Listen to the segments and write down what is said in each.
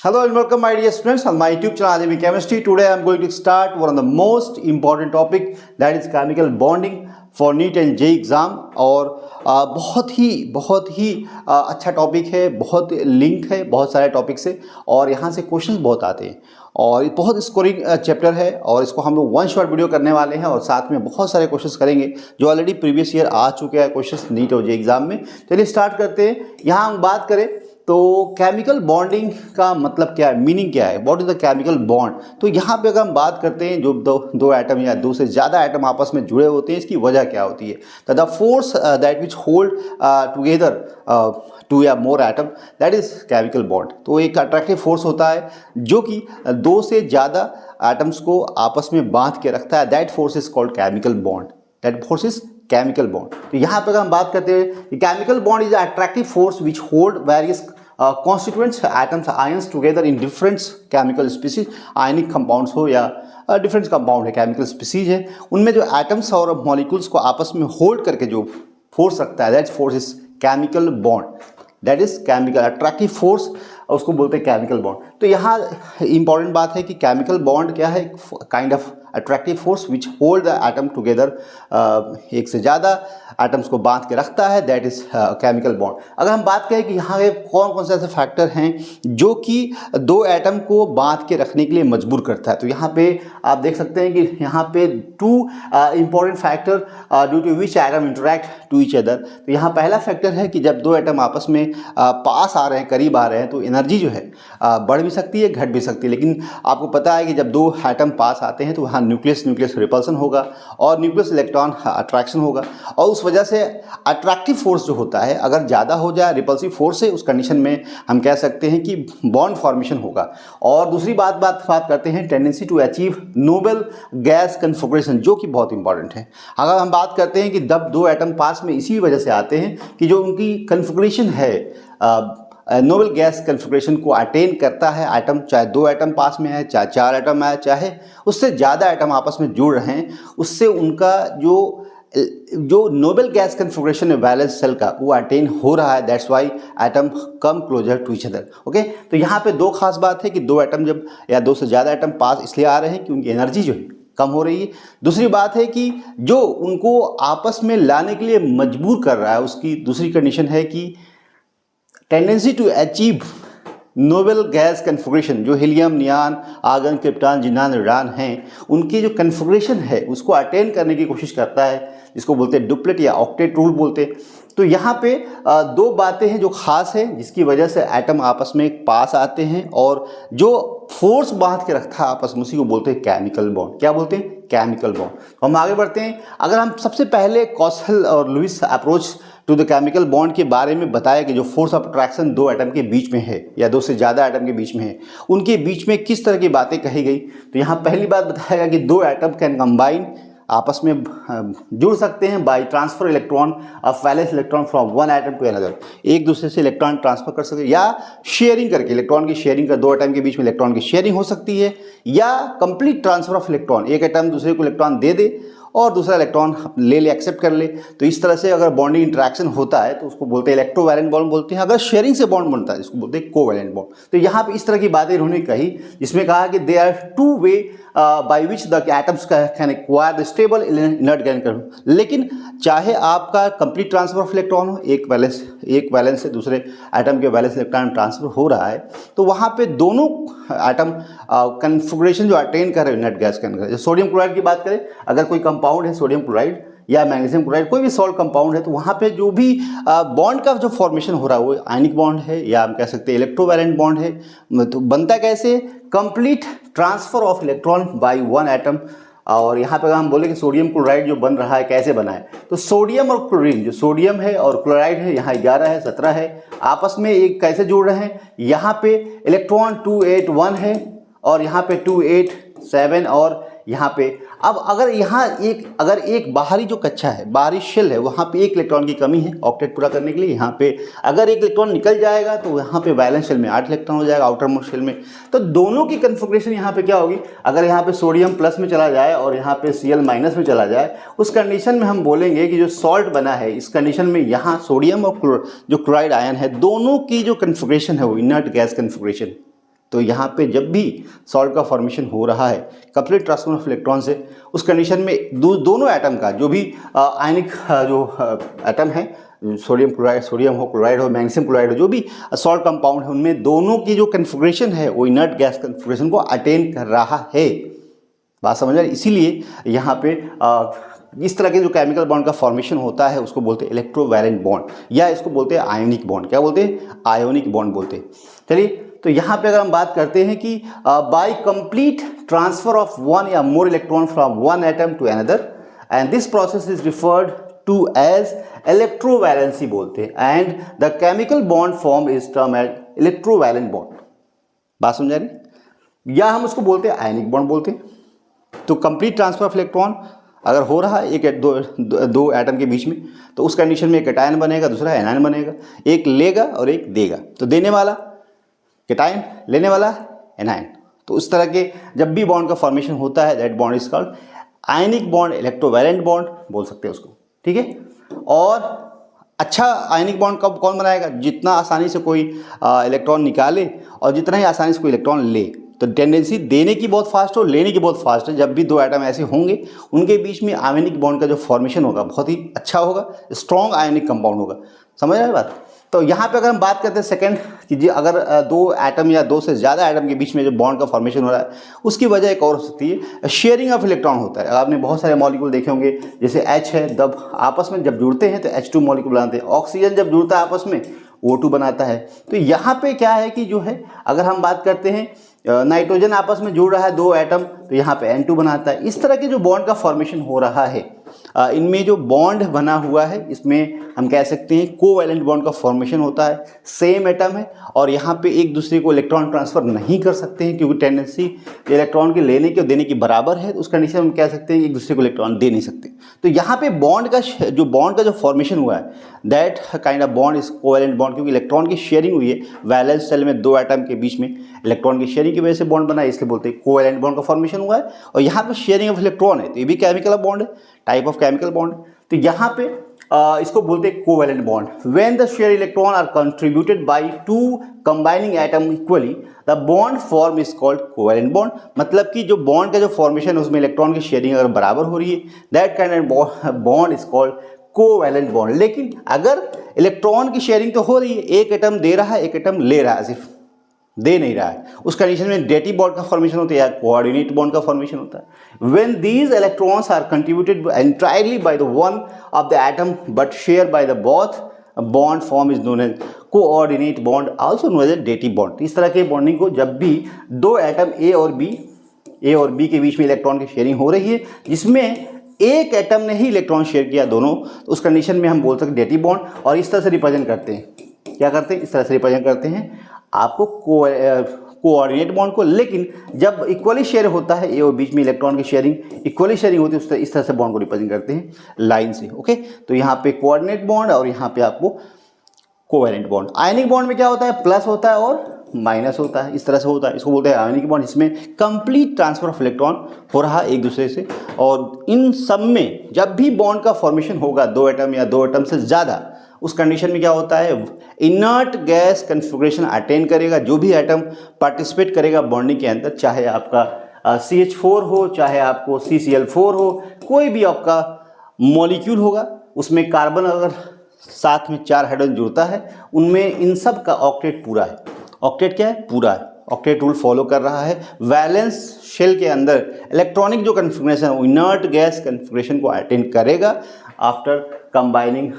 Hello and welcome my dear students on my YouTube channel Academic Chemistry. Today I am going to start one of the most important topic, that is chemical bonding for NEET and JEE exam. और बहुत ही अच्छा topic है, बहुत link है बहुत सारे topic से, और यहाँ से क्वेश्चंस बहुत आते हैं और बहुत स्कोरिंग चैप्टर है। और इसको हम लोग वन शॉट वीडियो करने वाले हैं और साथ में बहुत सारे क्वेश्चंस करेंगे जो ऑलरेडी प्रीवियस ईयर आ चुके हैं क्वेश्चंस नीट और JEE एग्ज़ाम में। चलिए स्टार्ट करते हैं। यहाँ हम बात करें तो केमिकल बॉन्डिंग का मतलब क्या है, मीनिंग क्या है, what is the chemical bond. तो यहाँ पे अगर हम बात करते हैं जो दो एटम या दो से ज़्यादा एटम आपस में जुड़े होते हैं, इसकी वजह क्या होती है। तो the force that which hold together two या more atom, that is chemical bond. तो एक अट्रैक्टिव फोर्स होता है जो कि दो से ज़्यादा एटम्स को आपस में बांध के रखता है, that force is called chemical bond, that force is chemical bond. तो यहाँ पर हम बात करते हैं chemical bond is attractive force which hold various constituents atoms ions together in different chemical species। Ionic compounds हो या डिफरेंट कंपाउंड है, केमिकल स्पीसीज है, उनमें जो एटम्स और मॉलिक्यूल्स को आपस में होल्ड करके जो फोर्स रखता है, that force is chemical bond, that is chemical attractive force, उसको बोलते हैं केमिकल बॉन्ड। तो यहाँ इंपॉर्टेंट बात है कि केमिकल बॉन्ड क्या है, kind of attractive force which hold the atom together, एक से ज़्यादा एटम्स को बांध के रखता है, दैट इज केमिकल बॉन्ड। अगर हम बात करें कि यहाँ पे कौन कौन से ऐसे फैक्टर हैं जो कि दो एटम को बांध के रखने के लिए मजबूर करता है, तो यहाँ पे आप देख सकते हैं कि यहाँ पे two important factor due to which atom interact to each other. तो यहाँ पहला फैक्टर है कि जब दो एटम आपस में पास आ रहे हैं, करीब आ रहे हैं, तो एनर्जी जो है बढ़ भी सकती है घट भी सकती है। लेकिन आपको पता है कि जब दो एटम पास आते हैं तो वहाँ न्यूक्लियस रिपल्सन होगा और न्यूक्लियस इलेक्ट्रॉन अट्रैक्शन होगा, और उस वजह से अट्रैक्टिव फोर्स जो होता है अगर ज़्यादा हो जाए रिपल्सिव फोर्स से, उस कंडीशन में हम कह सकते हैं कि बॉन्ड फॉर्मेशन होगा। और दूसरी बात करते हैं tendency to achieve noble gas configuration, जो कि बहुत इंपॉर्टेंट है। अगर हम बात करते हैं कि जब दो एटम पास में इसी वजह से आते हैं कि जो उनकी कन्फिग्रेशन है नोबल गैस कन्फिग्रेशन को अटेन करता है एटम, चाहे दो एटम पास में है, चाहे चार एटम है, चाहे उससे ज़्यादा एटम आपस में जुड़ रहे हैं, उससे उनका जो नोबल गैस कन्फिग्रेशन है वैलेंस शेल का, वो अटेन हो रहा है, that's why atom come closer to each other. Okay, तो यहाँ पे दो खास बात है कि दो एटम जब या दो से ज़्यादा एटम पास इसलिए आ रहे हैं कि उनकी एनर्जी जो है कम हो रही है। दूसरी बात है कि जो उनको आपस में लाने के लिए मजबूर कर रहा है, उसकी दूसरी कंडीशन है कि tendency to achieve noble gas configuration, जो helium, neon, argon, krypton, xenon, radon हैं, उनकी जो कन्फिग्रेशन है उसको अटेन करने की कोशिश करता है, जिसको बोलते हैं डुप्लेट या ऑक्टेट रूल बोलते हैं। तो यहाँ पे दो बातें हैं जो खास है जिसकी वजह से एटम आपस में पास आते हैं, और जो फोर्स बांध के रखता है आपस में, उसी को बोलते हैं केमिकल बॉन्ड। क्या बोलते हैं? Chemical bond. तो हम आगे बढ़ते हैं। अगर हम सबसे पहले कॉसल और Lewis approach to the chemical bond के बारे में बताया कि जो फोर्स ऑफ अट्रैक्शन दो एटम के बीच में है या दो से ज़्यादा एटम के बीच में है, उनके बीच में किस तरह की बातें कही गई। तो यहाँ पहली बात बताया गया कि दो एटम कैन कंबाइन, आपस में जुड़ सकते हैं by transfer electron of valence electron from one atom to another, एक दूसरे से इलेक्ट्रॉन ट्रांसफर कर सकते हैं, या शेयरिंग करके इलेक्ट्रॉन की शेयरिंग कर, दो एटम के बीच में इलेक्ट्रॉन की शेयरिंग हो सकती है, या कंप्लीट ट्रांसफर ऑफ इलेक्ट्रॉन, एक एटम दूसरे को इलेक्ट्रॉन दे दे और दूसरा इलेक्ट्रॉन ले एक्सेप्ट कर ले। तो इस तरह से अगर बॉन्डिंग इंटरेक्शन होता है तो उसको बोलते हैं इलेक्ट्रोवैलेंट बॉन्ड बोलते हैं। अगर शेयरिंग से बॉन्ड बनता है इसको बोलते हैं कोवैलेंट बॉन्ड। तो यहाँ पे इस तरह की बातें इन्होंने कही जिसमें कहा कि they are two way by which the atoms can acquire the stable inert gas. लेकिन चाहे आपका कंप्लीट ट्रांसफर ऑफ इलेक्ट्रॉन हो, एक वैलेंस से दूसरे एटम के वैलेंस इलेक्ट्रॉन ट्रांसफर हो रहा है, तो वहाँ पे दोनों एटम कन्फिग्रेशन जो अटेन कर रहे हैं इनर्ट गैस के। सोडियम क्लोराइड की बात करें, अगर कोई कंपाउंड है सोडियम क्लोराइड या मैग्नीशियम क्लोराइड, कोई भी सॉल्ट कंपाउंड है, तो वहाँ पे जो भी बॉन्ड का जो फॉर्मेशन हो रहा है वो आयनिक बॉन्ड है, या हम कह सकते हैं इलेक्ट्रोवैलेंट बॉन्ड है। तो बनता कैसे? Complete transfer of electron by one atom. और यहाँ पे हम बोले कि सोडियम क्लोराइड जो बन रहा है कैसे बना है, तो सोडियम और क्लोरीन, जो सोडियम है और क्लोराइड है, यहाँ 11 है 17 है, आपस में एक कैसे जुड़ रहे हैं, यहाँ पे इलेक्ट्रॉन 281 है और यहाँ पे 287, और यहाँ पे अब अगर एक बाहरी जो कक्षा है, बाहरी शेल है, वहाँ पे एक इलेक्ट्रॉन की कमी है ऑक्टेट पूरा करने के लिए। यहाँ पे अगर एक इलेक्ट्रॉन निकल जाएगा तो यहाँ पे वैलेंस शेल में 8 इलेक्ट्रॉन हो जाएगा, आउटर मोस्ट शेल में। तो दोनों की कन्फिग्रेशन यहाँ पे क्या होगी, अगर यहाँ पे सोडियम प्लस में चला जाए और यहाँ पे Cl माइनस में चला जाए, उस कंडीशन में हम बोलेंगे कि जो सॉल्ट बना है, इस कंडीशन में यहाँ सोडियम और जो क्लोराइड आयन है, दोनों की जो कन्फिग्रेशन है वो इनर्ट गैस कन्फिग्रेशन तो यहाँ पे जब भी सॉल्ट का फॉर्मेशन हो रहा है कंप्लीट ट्रांसफर ऑफ इलेक्ट्रॉन से, उस कंडीशन में दोनों एटम का जो भी आयनिक जो एटम है, सोडियम क्लोराइड, सोडियम हो, क्लोराइड हो, मैग्नीशियम क्लोराइड हो, जो भी सॉल्ट कंपाउंड है, उनमें दोनों की जो कन्फिग्रेशन है वो इनर्ट गैस कन्फिग्रेशन को अटेन कर रहा है। बात समझ रहे हैं? इसीलिए यहाँ पे इस तरह के जो केमिकल बॉन्ड का फॉर्मेशन होता है उसको बोलते हैं इलेक्ट्रोवैलेंट बॉन्ड, या इसको बोलते हैं आयोनिक बॉन्ड। क्या बोलते हैं? आयोनिक बॉन्ड बोलते हैं। चलिए, तो यहाँ पे अगर हम बात करते हैं कि by complete transfer of one या more electron from one atom to another, and this process is referred to as electrovalency बोलते हैं, and the chemical bond form is term as electrovalent bond. बात समझ रही? या हम उसको बोलते हैं आयनिक बॉन्ड बोलते हैं। तो कंप्लीट ट्रांसफर ऑफ इलेक्ट्रॉन अगर हो रहा है एक दो एटम के बीच में, तो उस कंडीशन में एक कैटायन बनेगा, दूसरा एनायन बनेगा, एक लेगा और एक देगा। तो देने वाला कैटायन, लेने वाला एनायन। तो उस तरह के जब भी बॉन्ड का फॉर्मेशन होता है that bond is called ionic bond, electrovalent bond बोल सकते हैं उसको। ठीक है। और अच्छा आयनिक बॉन्ड कब कौन बनाएगा? जितना आसानी से कोई इलेक्ट्रॉन निकाले और जितना ही आसानी से कोई इलेक्ट्रॉन ले। तो टेंडेंसी देने की बहुत फास्ट हो, लेने की बहुत फास्ट है। जब भी दो एटम ऐसे होंगे उनके बीच में आयनिक बॉन्ड का जो फॉर्मेशन होगा बहुत ही अच्छा होगा, स्ट्रॉन्ग आयनिक कंपाउंड होगा। समझ रहे हैं बात? तो यहाँ पे अगर हम बात करते हैं सेकंड कि जी अगर दो एटम या दो से ज़्यादा एटम के बीच में जो बॉन्ड का फॉर्मेशन हो रहा है उसकी वजह एक और हो सकती है, शेयरिंग ऑफ इलेक्ट्रॉन होता है। आपने बहुत सारे मॉलिक्यूल देखे होंगे, जैसे H है, जब आपस में जब जुड़ते हैं तो H2 मॉलिक्यूल बनाते हैं। ऑक्सीजन जब जुड़ता है आपस में O2 बनाता है। तो यहाँ पे क्या है कि जो है अगर हम बात करते हैं नाइट्रोजन आपस में जुड़ रहा है दो एटम, तो यहाँ पे N2 बनाता है। इस तरह के जो बॉन्ड का फॉर्मेशन हो रहा है, इनमें जो बॉन्ड बना हुआ है इसमें हम कह सकते हैं कोवैलेंट बॉन्ड का फॉर्मेशन होता है। सेम एटम है और यहाँ पे एक दूसरे को इलेक्ट्रॉन ट्रांसफ़र नहीं कर सकते हैं, क्योंकि टेंडेंसी इलेक्ट्रॉन के लेने की और देने की बराबर है। तो उस कंडीशन में हम कह सकते हैं एक दूसरे को इलेक्ट्रॉन दे नहीं सकते। तो यहाँ पे बॉन्ड का जो फॉर्मेशन हुआ है that kind of bond is covalent bond, क्योंकि इलेक्ट्रॉन की शेयरिंग हुई है वैलेंस शेल में दो एटम के बीच में। इलेक्ट्रॉन की शेयरिंग की वजह से बॉन्ड बना है, इसलिए बोलते हैं कोवैलेंट बॉन्ड का फॉर्मेशन हुआ है। और यहाँ पे शेयरिंग ऑफ इलेक्ट्रॉन है, तो ये भी केमिकल बॉन्ड है, टाइप ऑफ केमिकल बॉन्ड। तो यहाँ पे इसको बोलते हैं covalent bond. When the share electron are contributed by two combining atom equally the bond form is called covalent bond. मतलब कि जो बॉन्ड का जो फॉर्मेशन है उसमें इलेक्ट्रॉन की शेयरिंग अगर बराबर हो रही है that kind of bond is called covalent bond. लेकिन अगर इलेक्ट्रॉन की शेयरिंग तो हो रही है, एक एटम दे रहा है एक एटम ले रहा है, सिर्फ दे नहीं रहा है, उस कंडीशन में डेटिव बॉन्ड का फॉर्मेशन होता है या कोऑर्डिनेट बॉन्ड का फॉर्मेशन होता है। When these electrons are contributed entirely by the one of the atom but share by the both bond form is known as coordinate bond, also known as dative bond. इस तरह के bonding को जब भी दो atom A और B के बीच में इलेक्ट्रॉन की शेयरिंग हो रही है जिसमें एक एटम ने ही इलेक्ट्रॉन शेयर किया दोनों, तो उस कंडीशन में हम बोल सकते हैं डेटिव बॉन्ड। और इस तरह से रिप्रेजेंट करते हैं, क्या करते हैं? इस तरह से रिप्रेजेंट करते हैं आपको कोऑर्डिनेट बॉन्ड को। लेकिन जब इक्वली शेयर होता है ए और बीच में इलेक्ट्रॉन की शेयरिंग इक्वली शेयरिंग होती है, इस तरह से बॉन्ड को रिप्रेजेंट करते हैं लाइन से। ओके, तो यहाँ पे कोऑर्डिनेट बॉन्ड और यहाँ पे आपको कोवैलेंट बॉन्ड। आयनिक बॉन्ड में क्या होता है? प्लस होता है और माइनस होता है, इस तरह से होता है। इसको बोलते हैं आयनिक बॉन्ड। इसमें कंप्लीट ट्रांसफर ऑफ इलेक्ट्रॉन हो रहा है एक दूसरे से। और इन सब में जब भी बॉन्ड का फॉर्मेशन होगा दो एटम या दो एटम से ज़्यादा, उस कंडीशन में क्या होता है? इनर्ट गैस कन्फिग्रेशन अटेन करेगा। जो भी एटम पार्टिसिपेट करेगा बॉन्डिंग के अंदर, चाहे आपका CH4 हो, चाहे आपको CCl4 हो, कोई भी आपका मॉलिक्यूल होगा, उसमें कार्बन अगर साथ में 4 हाइड्रोजन जुड़ता है, उनमें इन सब का ऑक्टेट पूरा है। ऑक्टेट क्या है? पूरा है। ऑक्टेट रूल फॉलो कर रहा है। वैलेंस शेल के अंदर इलेक्ट्रॉनिक जो कन्फिग्रेशन है इनर्ट गैस कन्फिग्रेशन को अटेंड करेगा after combining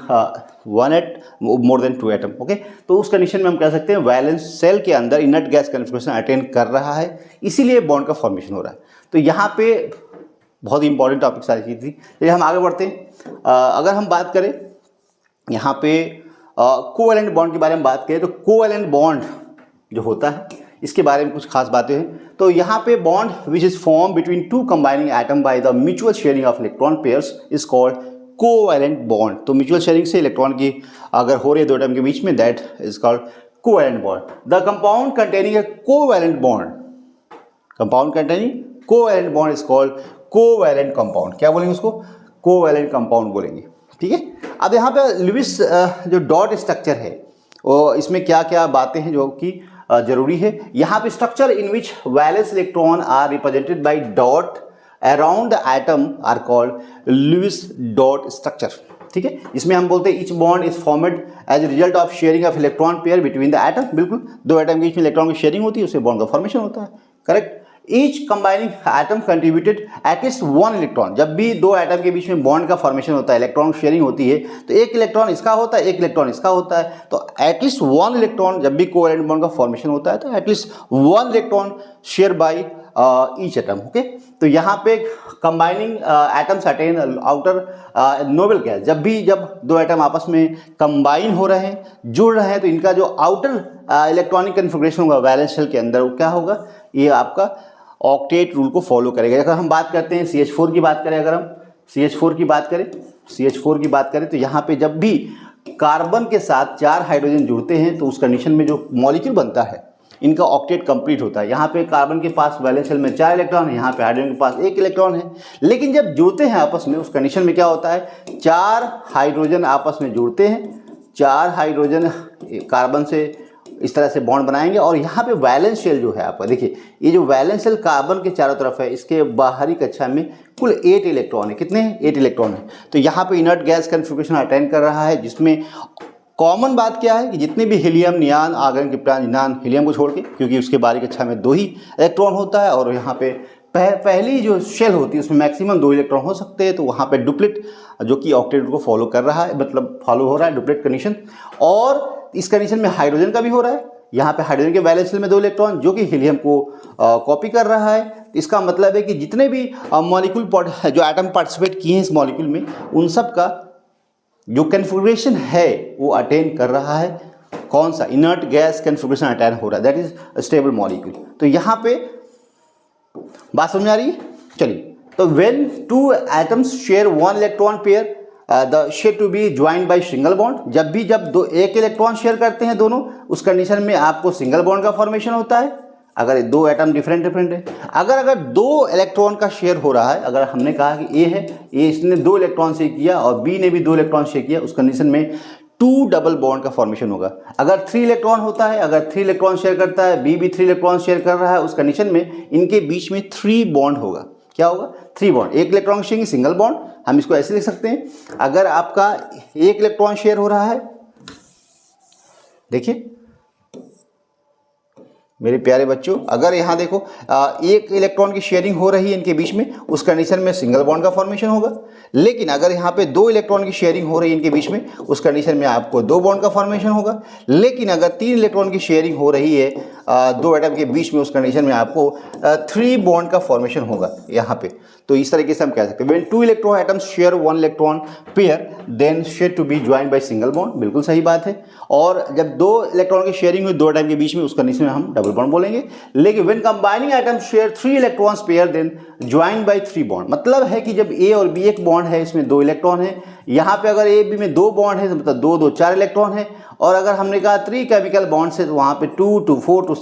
more than 2 atom. Okay, तो उस कंडीशन में हम कह सकते हैं वैलेंस सेल के अंदर इनर्ट गैस कन्फिग्रेशन अटेंड कर रहा है, इसीलिए बॉन्ड का फॉर्मेशन हो रहा है। तो यहाँ पे बहुत ही इंपॉर्टेंट टॉपिक सारी चीज़ थी। चलिए हम आगे बढ़ते हैं। अगर हम बात करें यहाँ पे कोवैलेंट बॉन्ड के बारे में बात करें, तो कोवैलेंट बॉन्ड जो होता है इसके बारे में कुछ खास बातें हैं। तो यहाँ पे bond which is form between two combining atom by the mutual sharing of electron pairs is called covalent bond. तो म्यूचुअल शेयरिंग से इलेक्ट्रॉन की अगर हो रही है दो एटम के बीच में, that is called covalent bond. The compound containing A covalent bond, compound containing covalent bond is called covalent compound. क्या बोलेंगे उसको? कोवैलेंट कंपाउंड बोलेंगे। ठीक है। अब यहाँ पे लुईस जो डॉट स्ट्रक्चर है, और इसमें क्या क्या बातें हैं जो कि जरूरी है। यहाँ पे structure in which valence electron are represented by dot around the atom are called Lewis dot structure. ठीक है, इसमें हम बोलते हैं each bond is formed as a result of sharing of electron pair between the atom. बिल्कुल, दो atom के बीच में इलेक्ट्रॉन की शेयरिंग होती है, उससे बॉन्ड का फॉर्मेशन होता है। Correct. Each combining atom contributed at least one electron. जब भी दो एटम के बीच में बॉन्ड का फॉर्मेशन होता है, इलेक्ट्रॉन शेयरिंग होती है, तो एक इलेक्ट्रॉन इसका होता है, एक इलेक्ट्रॉन इसका होता है, तो एटलीस्ट वन इलेक्ट्रॉन, जब भी कोवैलेंट बॉन्ड का फॉर्मेशन होता है तो at least one electron share by each atom. Okay, तो यहाँ पे combining atoms attain outer noble gas. जब दो एटम आपस में कंबाइन हो रहे हैं, जुड़ रहे हैं, तो इनका जो आउटर इलेक्ट्रॉनिक कन्फिग्रेशन होगा वैलेंस शेल के अंदर, वो क्या होगा, ये आपका ऑक्टेट रूल को फॉलो करेगा। अगर हम बात करते हैं CH4 की बात करें, अगर हम CH4 की बात करें तो यहाँ पे जब भी कार्बन के साथ 4 हाइड्रोजन जुड़ते हैं तो उस कंडीशन में जो मॉलिक्यूल बनता है, इनका ऑक्टेट कंप्लीट होता है। यहाँ पे कार्बन के पास वैलेंस शेल में 4 इलेक्ट्रॉन है, यहाँ पे हाइड्रोजन के पास 1 इलेक्ट्रॉन है। लेकिन जब जुड़ते हैं आपस में, उस कंडीशन में क्या होता है, 4 हाइड्रोजन आपस में जुड़ते हैं, 4 हाइड्रोजन कार्बन से इस तरह से बॉन्ड बनाएंगे, और यहाँ पे वैलेंस शेल जो है आपका, देखिए ये जो वैलेंस शेल कार्बन के चारों तरफ है, इसके बाहरी कक्षा में कुल 8 इलेक्ट्रॉन है। कितने हैं? 8 इलेक्ट्रॉन है। तो यहाँ पे इनर्ट गैस कन्फिग्रेशन अटेंड कर रहा है, जिसमें कॉमन बात क्या है कि जितने भी helium, neon, argon, krypton, जिनान, helium को छोड़ के, क्योंकि उसके बाहरी कक्षा में 2 ही इलेक्ट्रॉन होता है, और यहाँ पे पहली जो शेल होती है उसमें मैक्सिमम 2 इलेक्ट्रॉन हो सकते हैं। तो वहाँ पे डुप्लेट जो कि ऑक्टेट को फॉलो कर रहा है, मतलब फॉलो हो रहा है डुप्लेट कंडीशन, और इस कंडीशन में हाइड्रोजन का भी हो रहा है। यहाँ पे हाइड्रोजन के वैलेंस शेल में 2 इलेक्ट्रॉन जो कि हीलियम को कॉपी कर रहा है। इसका मतलब है कि जितने भी मॉलिक्यूल जो एटम पार्टिसिपेट किए हैं इस मॉलिक्यूल में, उन सब का जो कन्फिग्रेशन है वो अटेन कर रहा है। कौन सा? इनर्ट गैस कन्फिग्रेशन अटेन हो रहा है, दैट इज स्टेबल मॉलिक्यूल। तो यहाँ पे बात समझ आ रही है? चलिए, तो when 2 atoms share 1 electron pair the share to be joined by single bond. जब एक इलेक्ट्रॉन शेयर करते हैं दोनों, उस कंडीशन में आपको सिंगल बॉन्ड का फॉर्मेशन होता है, अगर 2 एटम डिफरेंट है। अगर 2 इलेक्ट्रॉन का शेयर हो रहा है, अगर हमने कहा कि ए है, ए इसने 2 इलेक्ट्रॉन शेयर किया और बी ने भी 2 इलेक्ट्रॉन शेयर किया, उस कंडीशन में 2 डबल बॉन्ड का फॉर्मेशन होगा। अगर 3 इलेक्ट्रॉन होता है, अगर 3 इलेक्ट्रॉन शेयर करता है, बी भी 3 इलेक्ट्रॉन शेयर कर रहा है, उस कंडीशन में इनके बीच में 3 बॉन्ड होगा। क्या होगा? 3 bond. 1 electron sharing single bond, हम इसको ऐसे लिख सकते हैं। अगर आपका 1 इलेक्ट्रॉन शेयर हो रहा है, देखिए मेरे प्यारे बच्चों, अगर यहाँ देखो 1 इलेक्ट्रॉन की शेयरिंग हो रही है इनके बीच में, उस कंडीशन में सिंगल बॉन्ड का फॉर्मेशन होगा। लेकिन अगर यहाँ पे 2 इलेक्ट्रॉन की शेयरिंग हो रही है इनके बीच में, उस कंडीशन में आपको 2 बॉन्ड का फॉर्मेशन होगा। लेकिन अगर 3 इलेक्ट्रॉन की शेयरिंग हो रही है 2 एटम के बीच में, उस कंडीशन में आपको 3 बॉन्ड का फॉर्मेशन होगा यहाँ पे। तो इस तरीके से हम कह सकते हैं when 2 electron atoms share 1 electron pair then share to be joined by single bond. बिल्कुल सही बात है। और जब 2 इलेक्ट्रॉन की शेयरिंग हुई 2 एटम के बीच में, उस कंडीशन में हम डबल बॉन्ड बोलेंगे। लेकिन when combining atoms share 3 electrons pair then joined by 3 bond. मतलब है कि जब ए और बी एक बॉन्ड है, इसमें 2 इलेक्ट्रॉन है, यहाँ पे अगर ए बी में 2 बॉन्ड है, तो मतलब 2 2 4 इलेक्ट्रॉन है। और अगर हमने कहा 3 केमिकल बॉन्ड से, तो वहाँ पे 2 2 4 2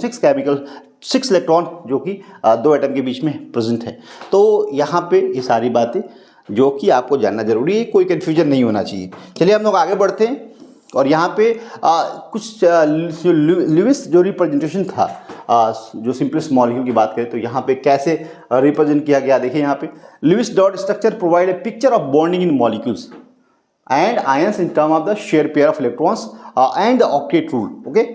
6 इलेक्ट्रॉन जो कि 2 एटम के बीच में प्रेजेंट है। तो यहाँ पे ये सारी बातें जो कि आपको जानना जरूरी है, कोई कन्फ्यूजन नहीं होना चाहिए। चलिए हम लोग आगे बढ़ते हैं। और यहाँ पे कुछ लुईस जो रिप्रेजेंटेशन था, जो सिंपलेस्ट मॉलिक्यूल की बात करें तो यहाँ पे कैसे रिप्रेजेंट किया गया, देखिए यहाँ पे Lewis dot structure provide a picture of bonding in molecules and ions in terms of the shared pair of electrons and the octet rule. Okay,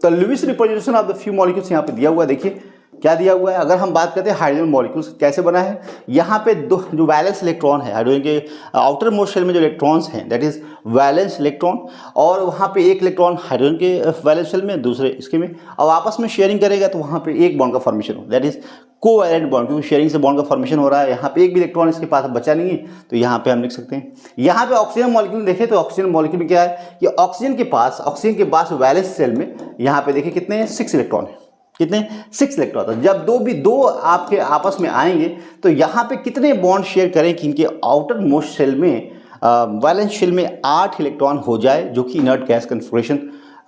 तो Lewis representation of the few molecules यहाँ पे दिया हुआ है। देखिए क्या दिया हुआ है। अगर हम बात करते हैं हाइड्रोजन मॉलिक्यूल्स कैसे बना है, यहाँ पे 2 जो वैलेंस इलेक्ट्रॉन है हाइड्रोजन के आउटर मोस्ट शेल में जो इलेक्ट्रॉन्स हैं, दैट इज वैलेंस इलेक्ट्रॉन, और वहाँ पे 1 इलेक्ट्रॉन हाइड्रोजन के वैलेंस शेल में, दूसरे इसके में, और आपस में शेयरिंग करेगा तो वहाँ पे 1 बॉन्ड का फॉर्मेशन हो, दैट इज कोवैलेंट बॉन्ड, क्योंकि शेयरिंग से बॉन्ड का फॉर्मेशन हो रहा है। यहाँ पे 1 भी इलेक्ट्रॉन इसके पास बचा नहीं है, तो यहाँ पे हम लिख सकते हैं। यहाँ पे ऑक्सीजन मॉलिक्यूल देखें तो ऑक्सीजन मॉलिक्यूल में क्या है कि ऑक्सीजन के पास वैलेंस शेल में यहाँ पे देखिए कितने हैं, 6 इलेक्ट्रॉन है। कितने? 6 इलेक्ट्रॉन। तो जब 2 आपके आपस में आएंगे तो यहाँ पे कितने बॉन्ड शेयर करें कि इनके आउटर मोस्ट शेल में वैलेंस शेल में 8 इलेक्ट्रॉन हो जाए, जो कि इनर्ट गैस कन्फिग्रेशन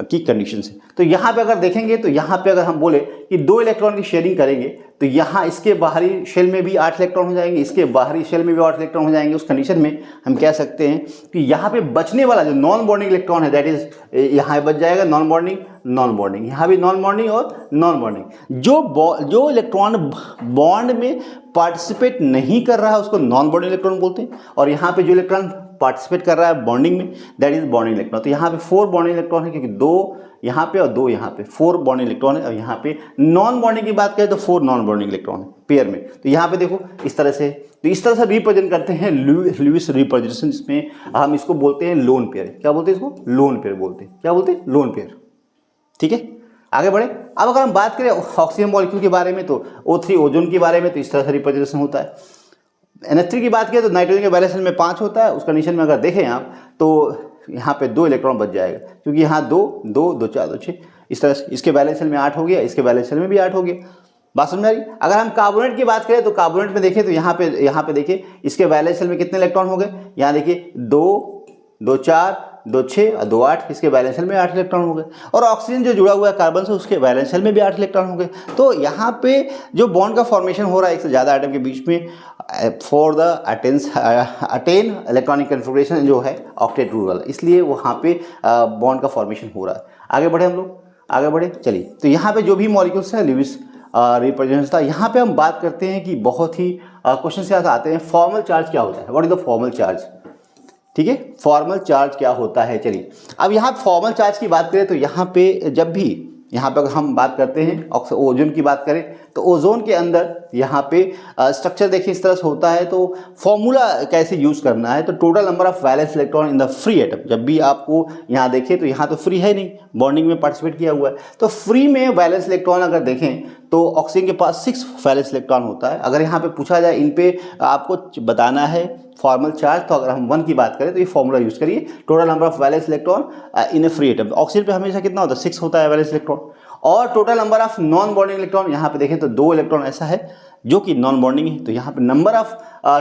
की कंडीशन से। तो यहाँ पे अगर देखेंगे तो यहाँ पे अगर हम बोले कि 2 इलेक्ट्रॉन की शेयरिंग करेंगे तो यहाँ इसके बाहरी शेल में भी 8 इलेक्ट्रॉन हो जाएंगे, इसके बाहरी शेल में भी 8 इलेक्ट्रॉन हो जाएंगे। उस कंडीशन में हम कह सकते हैं कि यहाँ पे बचने वाला जो नॉन बॉन्डिंग इलेक्ट्रॉन है दैट इज यहाँ बच जाएगा नॉन बॉन्डिंग नॉन बॉन्डिंग, यहाँ भी नॉन बॉन्डिंग और नॉन बॉन्डिंग। जो इलेक्ट्रॉन बॉन्ड में पार्टिसिपेट नहीं कर रहा है उसको नॉन बॉन्डिंग इलेक्ट्रॉन बोलते हैं, और यहाँ पे जो इलेक्ट्रॉन पार्टिसिपेट कर रहा है बॉन्डिंग में दैट इज बॉन्डिंग इलेक्ट्रॉन। तो यहाँ पे 4 बॉन्डिंग इलेक्ट्रॉन है क्योंकि 2 यहाँ पे और 2 यहाँ पे, 4 बॉन्डिंग इलेक्ट्रॉन है। और यहाँ पे नॉन बॉन्डिंग की बात करें तो 4 नॉन बॉन्डिंग इलेक्ट्रॉन है पेयर में। तो यहाँ पे देखो इस तरह से, तो इस तरह से रिप्रेजेंट करते हैं लुईस रिप्रेजेंटेशन, जिसमें हम इसको बोलते हैं लोन पेयर। क्या बोलते हैं इसको? लोन पेयर बोलते हैं। क्या बोलते हैं? Lone pair. ठीक है, आगे बढ़े। अब अगर हम बात करें ऑक्सीजन मॉलिक्यूल के बारे में तो O3 ओजोन के बारे में, तो इस तरह से रिप्रेजेंटेशन होता है। NH3 की बात करें तो नाइट्रोजन के वैलेंस शेल में 5 होता है। उस कंडीशन में अगर देखें आप तो यहाँ पे 2 इलेक्ट्रॉन बच जाएगा क्योंकि यहाँ 2 2 2 4 2 6 इस तरह से, इसके वैलेंस शेल में 8 हो गया, इसके वैलेंस शेल में भी 8 हो गया। बात समझ आ रही? अगर हम कार्बोनेट की बात करें तो कार्बोनेट में देखें तो यहाँ पे देखिए इसके वैलेंस शेल में कितने इलेक्ट्रॉन हो गए, यहाँ देखिए 2 2 4 2 6 और 2 8, इसके वैलेंस शेल में 8 इलेक्ट्रॉन हो गए। और ऑक्सीजन जो जुड़ा हुआ है कार्बन से उसके वैलेंस शेल में भी 8 इलेक्ट्रॉन हो गए। तो यहाँ पे जो बॉन्ड का फॉर्मेशन हो रहा है एक से ज़्यादा आइटम के बीच में for the attain electronic configuration जो है ऑक्टेट रूल वाला, इसलिए वहाँ पे बॉन्ड का फॉर्मेशन हो रहा है। आगे बढ़े हम लोग, आगे बढ़े चलिए। तो यहाँ पे जो भी मॉलिक्यूल्स है लुईस रिप्रेजेंटेशन था। यहाँ पे हम बात करते हैं कि बहुत ही क्वेश्चन से आते हैं फॉर्मल चार्ज क्या होता है, what is the formal charge. ठीक है, फॉर्मल चार्ज क्या होता है। चलिए अब यहाँ फॉर्मल चार्ज की बात करें तो यहाँ पे जब भी यहाँ पे अगर हम बात करते हैं ओजोन की बात करें तो ओजोन के अंदर यहाँ पे स्ट्रक्चर देखिए इस तरह से होता है। तो फॉर्मूला कैसे यूज़ करना है, तो total number of valence electron in the free atom. जब भी आपको यहाँ देखें तो यहाँ तो फ्री है नहीं, बॉन्डिंग में पार्टिसिपेट किया हुआ है। तो फ्री में वैलेंस इलेक्ट्रॉन अगर देखें तो ऑक्सीजन के पास 6 वैलेंस इलेक्ट्रॉन होता है। अगर यहाँ पे पूछा जाए इन पे आपको बताना है फॉर्मल चार्ज, तो अगर हम 1 की बात करें तो ये फॉर्मूला यूज़ करिए, total number of valence electron in A free atom. Oxygen पे हमेशा कितना होता है, 6 होता है वैलेंस इलेक्ट्रॉन। और total number of non bonding electron यहाँ पे देखें तो 2 इलेक्ट्रॉन ऐसा है जो कि नॉन बॉन्डिंग है। तो यहाँ पे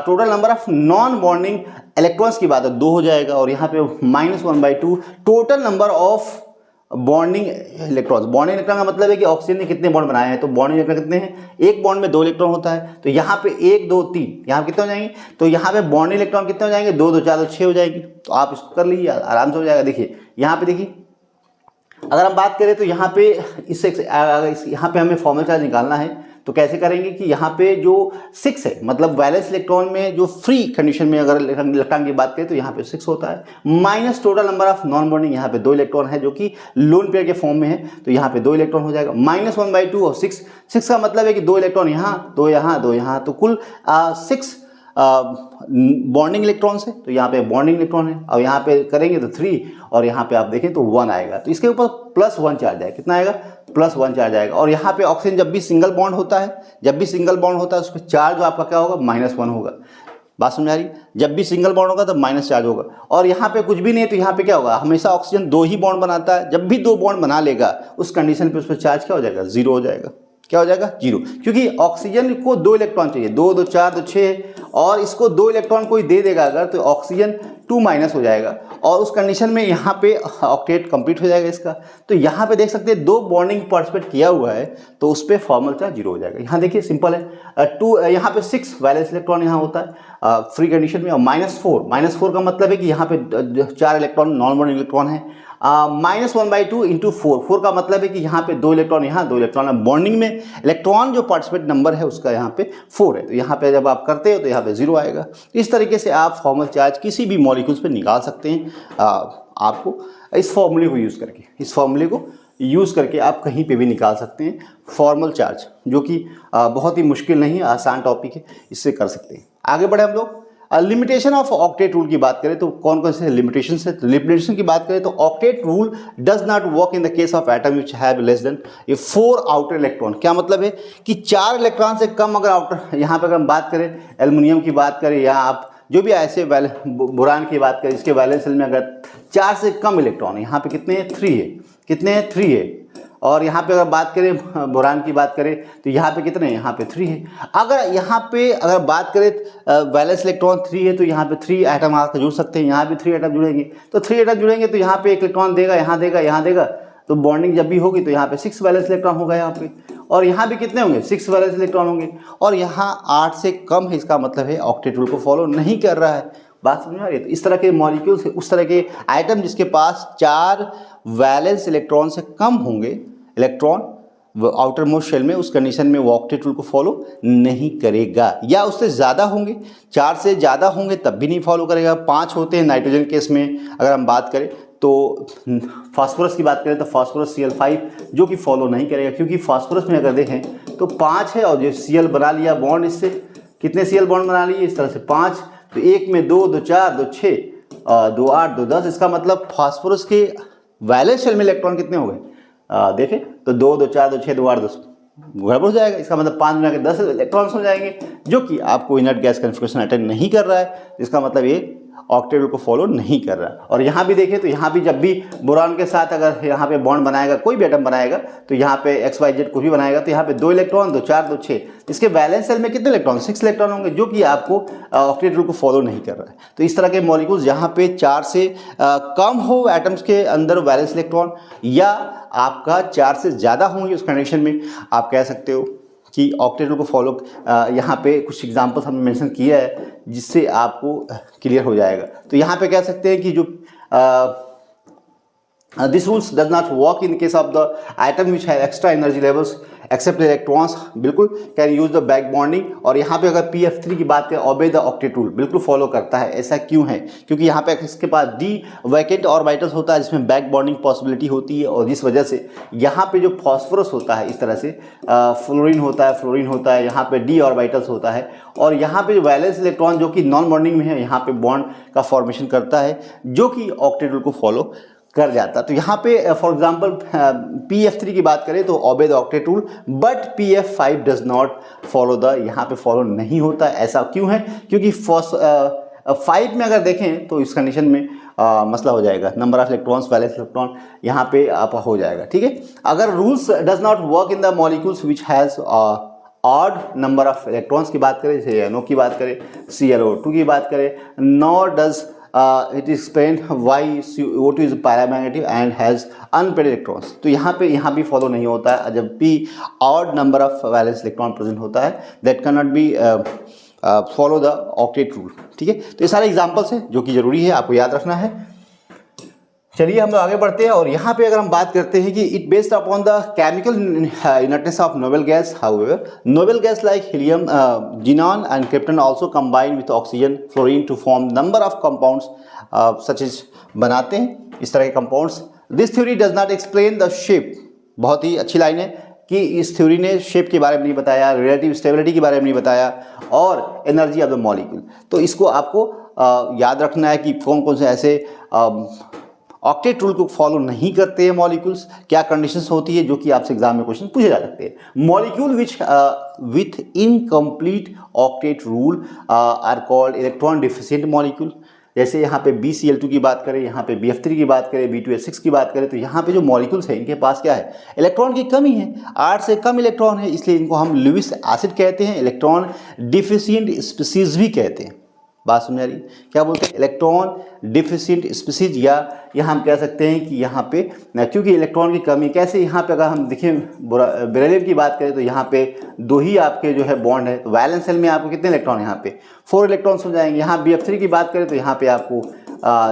total number of non bonding electrons की बात है 2 हो जाएगा। और यहाँ पे -1/2 total number of bonding electrons. Bonding electron का मतलब है कि ऑक्सीजन ने कितने बॉन्ड बनाए हैं, तो बॉन्डिंग इलेक्ट्रॉन कितने हैं, एक बॉन्ड में 2 इलेक्ट्रॉन होता है। तो यहाँ पे 1 2 3 यहाँ कितने हो जाएंगे, तो यहाँ पे बॉन्डिंग इलेक्ट्रॉन कितने हो जाएंगे, 2 2 4 2 6 हो जाएगी। तो आप इसको कर लीजिए, आराम से हो जाएगा। देखिए यहाँ पे देखिए अगर हम बात करें तो यहाँ पे यहाँ पे हमें फॉर्मल चार्ज निकालना है तो कैसे करेंगे कि यहाँ पे जो 6 है मतलब वैलेंस इलेक्ट्रॉन में जो फ्री कंडीशन में अगर इलेक्ट्रॉन की बात करें तो यहाँ पे 6 होता है, minus total number of non bonding यहाँ पे 2 इलेक्ट्रॉन है जो कि लोन पेयर के फॉर्म में है। तो यहाँ पे 2 इलेक्ट्रॉन हो जाएगा, -1/2 और 6 का मतलब है कि 2 इलेक्ट्रॉन यहाँ 2 यहाँ 2 यहाँ, तो कुल 6 बॉन्डिंग इलेक्ट्रॉन्स है। तो यहाँ पे बॉन्डिंग इलेक्ट्रॉन है और यहाँ पे करेंगे तो 3 और यहाँ पे आप देखें तो 1 आएगा। तो इसके ऊपर +1 चार्ज आएगा, कितना आएगा, +1 चार्ज आएगा। और यहाँ पे ऑक्सीजन जब भी सिंगल बॉन्ड होता है, उस पर चार्ज आपका क्या होगा, -1 होगा। बात समझ आ रही, जब भी सिंगल बॉन्ड होगा तो माइनस चार्ज होगा। और यहाँ पे कुछ भी नहीं है तो यहाँ पे क्या होगा, हमेशा ऑक्सीजन 2 ही बॉन्ड बनाता है। जब भी 2 बॉन्ड बना लेगा उस कंडीशन पे उस पर चार्ज क्या हो जाएगा, 0 हो जाएगा। क्या हो जाएगा, 0, क्योंकि ऑक्सीजन को 2 इलेक्ट्रॉन चाहिए, 2 2 4 2 6, और इसको 2 इलेक्ट्रॉन कोई दे देगा अगर तो ऑक्सीजन 2- हो जाएगा और उस कंडीशन में यहाँ पे ऑक्टेट कंप्लीट हो जाएगा इसका। तो यहाँ पे देख सकते हैं 2 बॉन्डिंग पार्टिसिपेट किया हुआ है तो उस पर फॉर्मल चार्ज 0 हो जाएगा। यहाँ देखिए सिंपल है, 2 यहाँ पे 6 वैलेंस इलेक्ट्रॉन यहाँ होता है फ्री कंडीशन में, और -4 का मतलब है कि यहाँ पे 4 इलेक्ट्रॉन नॉन बॉन्डिंग इलेक्ट्रॉन है। -1/2 × 4 का मतलब है कि यहाँ पे 2 इलेक्ट्रॉन यहाँ 2 इलेक्ट्रॉन है। बॉन्डिंग में इलेक्ट्रॉन जो पार्टिसिपेट नंबर है उसका यहाँ पे 4 है, तो यहाँ पे जब आप करते हो तो यहाँ पे 0 आएगा। इस तरीके से आप फॉर्मल चार्ज किसी भी मॉलिक्यूल्स पे निकाल सकते हैं। आपको इस फॉर्मूले को यूज़ करके आप कहीं पे भी निकाल सकते हैं फॉर्मल चार्ज, जो कि बहुत ही मुश्किल नहीं है, आसान टॉपिक है, इससे कर सकते हैं। आगे बढ़े हम लोग। लिमिटेशन ऑफ ऑक्टेट रूल की बात करें तो कौन कौन से लिमिटेशन है। तो लिमिटेशन की बात करें तो octet rule does not work in the case of atom which have less than 4 outer electron. क्या मतलब है कि 4 इलेक्ट्रॉन से कम अगर आउटर, यहाँ पर अगर हम बात करें एल्युमिनियम की बात करें या आप जो भी ऐसे बोरान की बात करें जिसके वैलेंस शेल में अगर 4 से कम इलेक्ट्रॉन है, यहाँ पे कितने हैं, 3 है, कितने हैं, 3 है। और यहाँ पे अगर बात करें बोरान की बात करें तो यहाँ पे कितने हैं, यहाँ पे 3 है। अगर बात करें वैलेंस इलेक्ट्रॉन 3 है तो यहाँ पे 3 एटम आकर जुड़ सकते हैं, यहाँ भी 3 एटम जुड़ेंगे। तो 3 एटम जुड़ेंगे तो यहाँ पे 1 इलेक्ट्रॉन देगा, यहाँ देगा, यहाँ देगा, तो बॉन्डिंग जब भी होगी तो यहाँ पे 6 वैलेंस इलेक्ट्रॉन होगा यहाँ पे, और यहाँ भी कितने होंगे 6 वैलेंस इलेक्ट्रॉन होंगे, और यहाँ 8 से कम है, इसका मतलब है ऑक्टेट रूल को फॉलो नहीं कर रहा है। बात समझ में आ रही है? तो इस तरह के मॉलिक्यूल्स, उस तरह के आइटम जिसके पास 4 वैलेंस इलेक्ट्रॉन से कम होंगे इलेक्ट्रॉन आउटर मोस्ट शेल में, उस कंडीशन में वो ऑक्टेट रूल को फॉलो नहीं करेगा। या उससे ज़्यादा होंगे, 4 से ज़्यादा होंगे तब भी नहीं फॉलो करेगा। 5 होते हैं नाइट्रोजन केस में अगर हम बात करें, तो फास्फोरस की बात करें तो फास्फोरस Cl5 जो कि फॉलो नहीं करेगा, क्योंकि फास्फोरस में अगर देखें तो 5 है, और जो Cl बना लिया बॉन्ड, इससे कितने Cl बॉन्ड बना लिए इस तरह से 5, तो एक में 2, 2 4, 2 6, 2 8, 2 10, इसका मतलब फास्फोरस के वैलेंस शेल में इलेक्ट्रॉन कितने हो गए, देखें तो 2, 2 4, 2 6, 2 8, 10 गड़बड़ हो जाएगा। इसका मतलब 5 मिला के 10 इलेक्ट्रॉन्स हो जाएंगे, जो कि आपको इनर्ट गैस कॉन्फिगरेशन अटेंड नहीं कर रहा है। इसका मतलब ये ऑक्टेट रूल को फॉलो नहीं कर रहा। और यहाँ भी देखें तो यहाँ भी जब भी बोरान के साथ अगर यहाँ पे बॉन्ड बनाएगा, कोई भी एटम बनाएगा, तो यहाँ पे XYZ कुछ भी बनाएगा, तो यहाँ पे 2 इलेक्ट्रॉन, 2 4, 2 6, इसके वैलेंस सेल में कितने इलेक्ट्रॉन, 6 इलेक्ट्रॉन होंगे, जो कि आपको ऑक्टेट रूल को फॉलो नहीं कर रहा है। तो इस तरह के मॉलिक्यूल्स जहाँ पे 4 से कम हो एटम्स के अंदर वैलेंस इलेक्ट्रॉन, या आपका 4 से ज़्यादा होंगे, उस कंडीशन में आप कह सकते हो कि ऑक्टेट रूल को फॉलो। यहाँ पे कुछ एग्जांपल्स हमने मेंशन किया है जिससे आपको क्लियर हो जाएगा। तो यहाँ पे कह सकते हैं कि जो this rules does not work in case of the atom which have extra energy levels accept electrons, बिल्कुल can use the back bonding. और यहाँ पे अगर PF3 की बात करें, ओबे द ऑक्टेट रूल, बिल्कुल फॉलो करता है। ऐसा क्यों है? क्योंकि यहाँ पे इसके पास डी वैकेंट ऑर्बिटल्स होता है जिसमें बैक बॉन्डिंग पॉसिबिलिटी होती है, और जिस वजह से यहाँ पे जो फॉस्फोरस होता है इस तरह से फ्लोरीन होता है, यहाँ पे डी ऑर्बिटल्स होता है, और यहाँ पे जो वैलेंस इलेक्ट्रॉन जो कि नॉन बॉन्डिंग में है, यहाँ पे बॉन्ड का फॉर्मेशन करता है, जो कि ऑक्टेट रूल को फॉलो कर जाता। तो यहाँ पे फॉर एग्जांपल PF3 की बात करें तो ओबे the octet rule, but PF5 does not follow the, यहाँ पे फॉलो नहीं होता। ऐसा क्यों है? क्योंकि 5 में अगर देखें तो इस कंडीशन में मसला हो जाएगा, number of electrons valence electron यहाँ पे आप हो जाएगा, ठीक है। अगर rules does not work in the molecules which has odd number of electrons की बात करें, जैसे NO की बात करें, ClO2 की बात करें, nor does it is explained why CO2 is paramagnetic and has unpaired electrons। तो यहाँ भी फॉलो नहीं होता है। जब भी odd number of valence electron present होता है, that cannot be follow the octet rule, ठीक है। तो ये सारे एग्जांपल्स हैं जो कि जरूरी है, आपको याद रखना है। चलिए हम लोग आगे बढ़ते हैं, और यहाँ पे अगर हम बात करते हैं कि it based upon the chemical inertness of noble gas, however noble gas like helium, xenon and krypton also combine with oxygen, fluorine to form number of compounds such as बनाते हैं इस तरह के compounds. This theory does not explain the shape. बहुत ही अच्छी line है कि इस थ्योरी ने शेप के बारे में नहीं बताया, रिलेटिव स्टेबिलिटी के बारे में नहीं बताया, और एनर्जी ऑफ द मॉलिक्यूल। तो इसको आपको याद रखना है कि कौन कौन से ऐसे ऑक्टेट रूल को फॉलो नहीं करते हैं मॉलिक्यूल्स, क्या कंडीशंस होती है, जो कि आपसे एग्जाम में क्वेश्चन पूछे जा सकते हैं। Molecule which with incomplete octet rule are called electron deficient molecule. जैसे यहाँ पे BCl2 की बात करें, यहाँ पे BF3 की बात करें, B2H6 की बात करें, तो यहाँ पे जो मॉलिक्यूल्स हैं इनके पास क्या है, इलेक्ट्रॉन की कमी है, 8 से कम इलेक्ट्रॉन है, इसलिए इनको हम लुईस एसिड कहते हैं, इलेक्ट्रॉन डिफिशिएंट स्पीसीज भी कहते हैं। बात समझ आ रही? क्या बोलते हैं, इलेक्ट्रॉन डिफिशिएंट स्पीसीज, या यहाँ हम कह सकते हैं कि यहाँ पे क्योंकि इलेक्ट्रॉन की कमी। कैसे? यहाँ पे अगर हम देखें बेरिलियम की बात करें तो यहाँ पे 2 ही आपके जो है बॉन्ड है, तो वैलेंस सेल में आपको कितने इलेक्ट्रॉन, यहाँ पे 4 इलेक्ट्रॉन्स हो जाएंगे। यहाँ BF3 की बात करें तो यहाँ पे आपको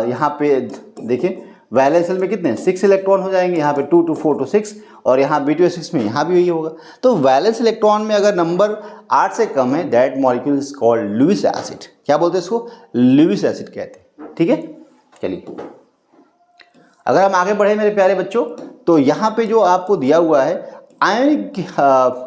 यहाँ पे देखें वैलेंस सेल में कितने 6 इलेक्ट्रॉन हो जाएंगे, यहाँ पे 2 to 4 to 6, और यहाँ B2H6 में यहाँ भी यही होगा। तो वैलेंस इलेक्ट्रॉन में अगर नंबर 8 से कम है, that molecule is called Lewis acid. क्या बोलते हैं इसको? लुईस एसिड कहते हैं, ठीक है। चलिए अगर हम आगे बढ़े मेरे प्यारे बच्चों, तो यहाँ पे जो आपको दिया हुआ है आयनिक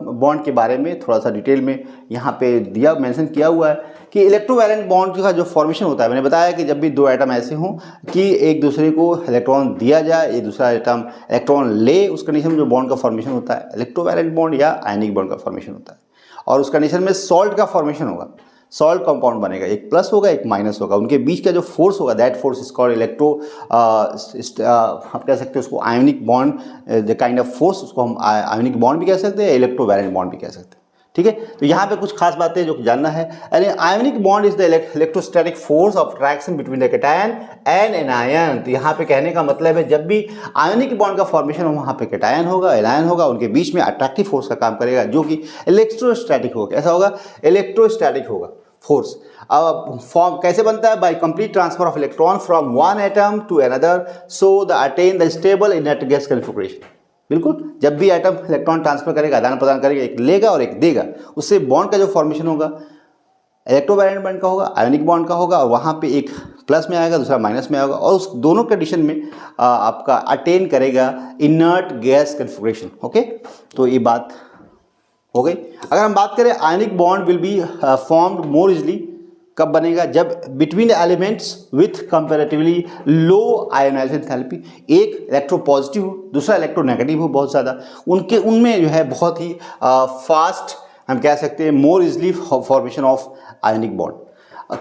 बॉन्ड के बारे में थोड़ा सा डिटेल में यहाँ पे दिया मेंशन किया हुआ है कि इलेक्ट्रोवैलेंट बॉन्ड का जो फॉर्मेशन होता है, मैंने बताया कि जब भी 2 एटम ऐसे हों कि एक दूसरे को इलेक्ट्रॉन दिया जाए, एक दूसरा एटम इलेक्ट्रॉन ले, उस कंडीशन में जो बॉन्ड का फॉर्मेशन होता है इलेक्ट्रोवैलेंट बॉन्ड या आयनिक बॉन्ड का फॉर्मेशन होता है। और उस कंडीशन में सॉल्ट का फॉर्मेशन होगा, सॉल्ट कंपाउंड बनेगा, एक प्लस होगा एक माइनस होगा, उनके बीच का जो फोर्स होगा that force is called electro, आप कह सकते हैं उसको ionic bond, the kind of force, उसको हम आयोनिक बॉन्ड भी कह सकते हैं, इलेक्ट्रोवैलेंट बॉन्ड भी कह सकते हैं, ठीक है। तो यहाँ पे कुछ खास बातें जो जानना है, यानी ionic bond is the electrostatic force of attraction between the cation and anion. तो यहाँ पे कहने का मतलब है जब भी आयोनिक बॉन्ड का फॉर्मेशन हो वहाँ पे कैटायन होगा, एनायन होगा, उनके बीच में अट्रैक्टिव फोर्स का काम करेगा जो कि इलेक्ट्रोस्टैटिक होगा। कैसा होगा? इलेक्ट्रोस्टैटिक होगा फोर्स। अब फॉर्म कैसे बनता है? By complete transfer of electron from one atom to another so the attain the stable inert gas configuration. बिल्कुल, जब भी एटम इलेक्ट्रॉन ट्रांसफर करेगा, आदान प्रदान करेगा, एक लेगा और एक देगा, उससे बॉन्ड का जो फॉर्मेशन होगा इलेक्ट्रोवैलेंट बॉन्ड का होगा, आयोनिक बॉन्ड का होगा, और वहाँ पे एक प्लस में आएगा, दूसरा माइनस में आएगा, और उस दोनों कंडीशन में आपका अटेन करेगा इनर्ट गैस कॉन्फिगरेशन। ओके, तो ये बात हो गई। अगर हम बात करें ionic bond will be formed more easily, कब बनेगा? जब between formants with comparatively low ionization enthalpy, एक इलेक्ट्रो पॉजिटिव हो, दूसरा इलेक्ट्रो नेगेटिव हो बहुत ज़्यादा, उनमें जो है बहुत ही फास्ट हम कह सकते हैं मोर easily formation of ionic bond.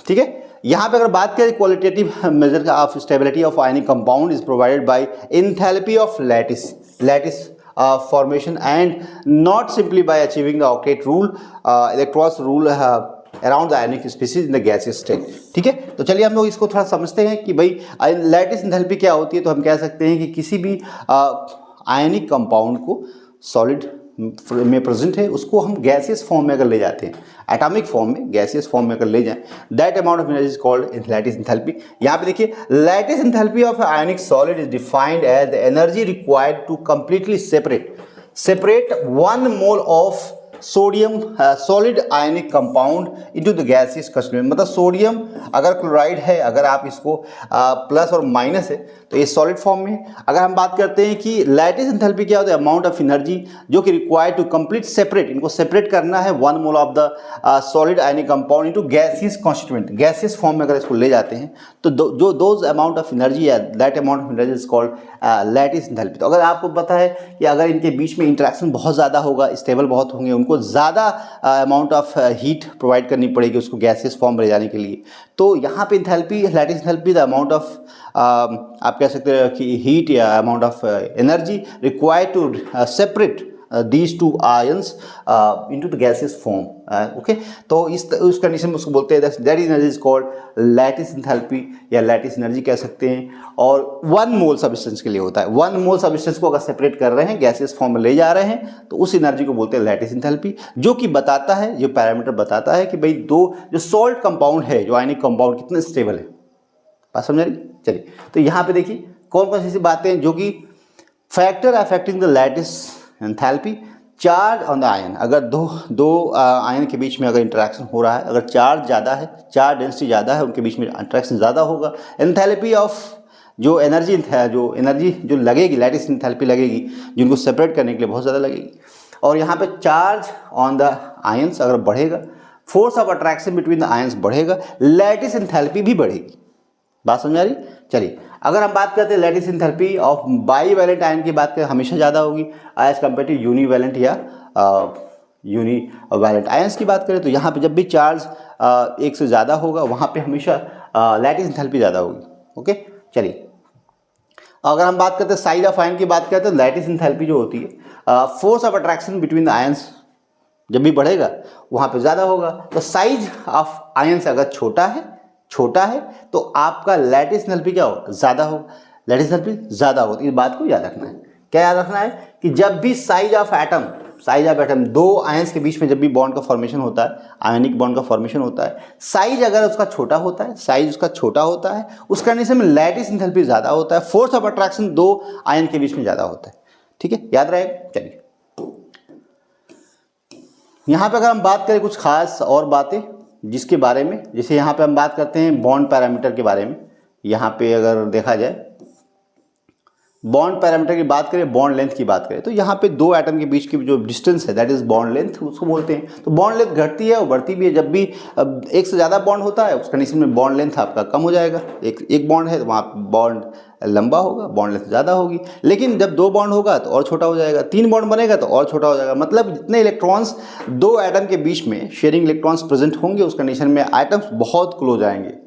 ठीक है। यहाँ पे अगर बात करें qualitative measure of stability of ionic compound is provided by enthalpy of lattice formation and not simply by achieving the octet rule, electrons rule around the ionic species in the gaseous state। ठीक है। तो चलिए हम लोग इसको थोड़ा समझते हैं कि भाई लैटिस एंथैल्पी क्या होती है। तो हम कह सकते हैं कि किसी भी आयनिक कंपाउंड को सॉलिड में प्रेजेंट है उसको हम गैसियस फॉर्म में अगर ले जाते हैं, एटॉमिक फॉर्म में, गैसियस फॉर्म में अगर ले जाएं, that amount of energy is called lattice enthalpy. यहाँ पे देखिए, lattice enthalpy of ionic solid is defined as the energy required to completely separate 1 mole of sodium solid ionic compound into the gaseous constituent. मतलब sodium अगर chloride है, अगर आप इसको plus और माइनस है तो ये सॉलिड फॉर्म में। अगर हम बात करते हैं कि लैटिस एंथैल्पी क्या होता है, अमाउंट ऑफ एनर्जी जो कि रिक्वायर्ड टू कंप्लीट सेपरेट, इनको सेपरेट करना है 1 mole of the solid ionic compound into gaseous constituent, gaseous form में अगर इसको ले जाते हैं तो जो दोज अमाउंट ऑफ एनर्जी है, that amount of energy is called lattice enthalpy. तो अगर आपको पता है कि अगर इनके बीच में इंटरेक्शन बहुत ज़्यादा होगा, स्टेबल बहुत होंगे, उनको ज़्यादा अमाउंट ऑफ हीट प्रोवाइड करनी पड़ेगी उसको गैसियस फॉर्म में ले जाने के लिए, तो यहाँ पे enthalpy, lattice enthalpy the amount of आप कह सकते हैं कि हीट या amount of energy required to separate these two ions into the gaseous form। Okay, तो उस कंडीशन में उसको बोलते हैं that energy is called lattice enthalpy या लैटिस एनर्जी कह सकते हैं। और 1 मोल सब्सटेंस के लिए होता है, 1 मोल सब्सटेंस को अगर सेपरेट कर रहे हैं, गैसियस फॉर्म में ले जा रहे हैं, तो उस एनर्जी को बोलते हैं लैटिस एंथैल्पी, जो कि बताता है, जो पैरामीटर बताता है कि भाई जो सॉल्ट कंपाउंड है, जो आयनिक कंपाउंड कितने स्टेबल है। बात समझ रही? चलिए, तो यहाँ पे देखिए कौन कौन सी बातें जो कि factor affecting the lattice enthalpy, charge on the ion. अगर दो आयन के बीच में अगर इंटरेक्शन हो रहा है, अगर चार्ज ज़्यादा है, चार्ज डेंसिटी ज़्यादा है, उनके बीच में इंटरेक्शन ज़्यादा होगा, एंथैल्पी ऑफ जो एनर्जी जो लगेगी, लैटिस एंथैल्पी लगेगी, जिनको सेपरेट करने के लिए बहुत ज़्यादा लगेगी। और यहाँ पे चार्ज ऑन द आयंस अगर बढ़ेगा, force of attraction between the ions बढ़ेगा, लैटिस एंथैल्पी भी बढ़ेगी। बात समझ आ रही? चलिए, अगर हम बात करते हैं lattice enthalpy of bivalent ion की बात करें, हमेशा ज़्यादा होगी एज कम्पेयर टू यूनिवैलेंट या यूनिवैलेंट आयंस की बात करें, तो यहाँ पे जब भी चार्ज एक से ज़्यादा होगा वहाँ पे हमेशा लैटिस एंथैल्पी ज़्यादा होगी। ओके, चलिए, अगर हम बात करते हैं साइज ऑफ आयन की बात करें, तो लैटिस एंथैल्पी जो होती है, force of attraction between the ions जब भी बढ़ेगा वहाँ पे ज़्यादा होगा। तो साइज ऑफ आयंस अगर छोटा है तो आपका लैटिस एंथैल्पी क्या हो? ज़्यादा हो, लैटिस एंथैल्पी ज़्यादा हो। इस बात को याद रखना है। क्या याद रखना है? कि जब भी साइज ऑफ एटम दो आयंस के बीच में जब भी बॉन्ड का फॉर्मेशन होता है, आयनिक बॉन्ड का फॉर्मेशन होता है, साइज अगर उसका छोटा होता है, उस कंडीशन में लैटिस एंथैल्पी ज़्यादा होता है, फोर्स ऑफ अट्रैक्शन दो आयन के बीच में ज़्यादा होता है। ठीक है, याद रहेगा। चलिए, यहाँ पे अगर हम बात करें कुछ खास और बातें जिसके बारे में, जैसे यहाँ पे हम बात करते हैं बॉन्ड पैरामीटर के बारे में। यहाँ पे अगर देखा जाए बॉन्ड पैरामीटर की बात करें, बॉन्ड लेंथ की बात करें, तो यहाँ पे दो एटम के बीच की जो डिस्टेंस है दैट इज बॉन्ड लेंथ, उसको बोलते हैं। तो बॉन्ड लेंथ घटती है और बढ़ती भी है। जब भी एक से ज़्यादा बॉन्ड होता है उस कंडीशन में बॉन्ड लेंथ आपका कम हो जाएगा। एक बॉन्ड है तो वहाँ बॉन्ड लंबा होगा, बॉन्ड लेंथ ज़्यादा होगी। लेकिन जब 2 बॉन्ड होगा तो और छोटा हो जाएगा, 3 बॉन्ड बनेगा तो और छोटा हो जाएगा। मतलब जितने इलेक्ट्रॉन्स 2 एटम के बीच में शेयरिंग इलेक्ट्रॉन्स प्रेजेंट होंगे उस कंडीशन में एटम्स बहुत क्लोज आएंगे।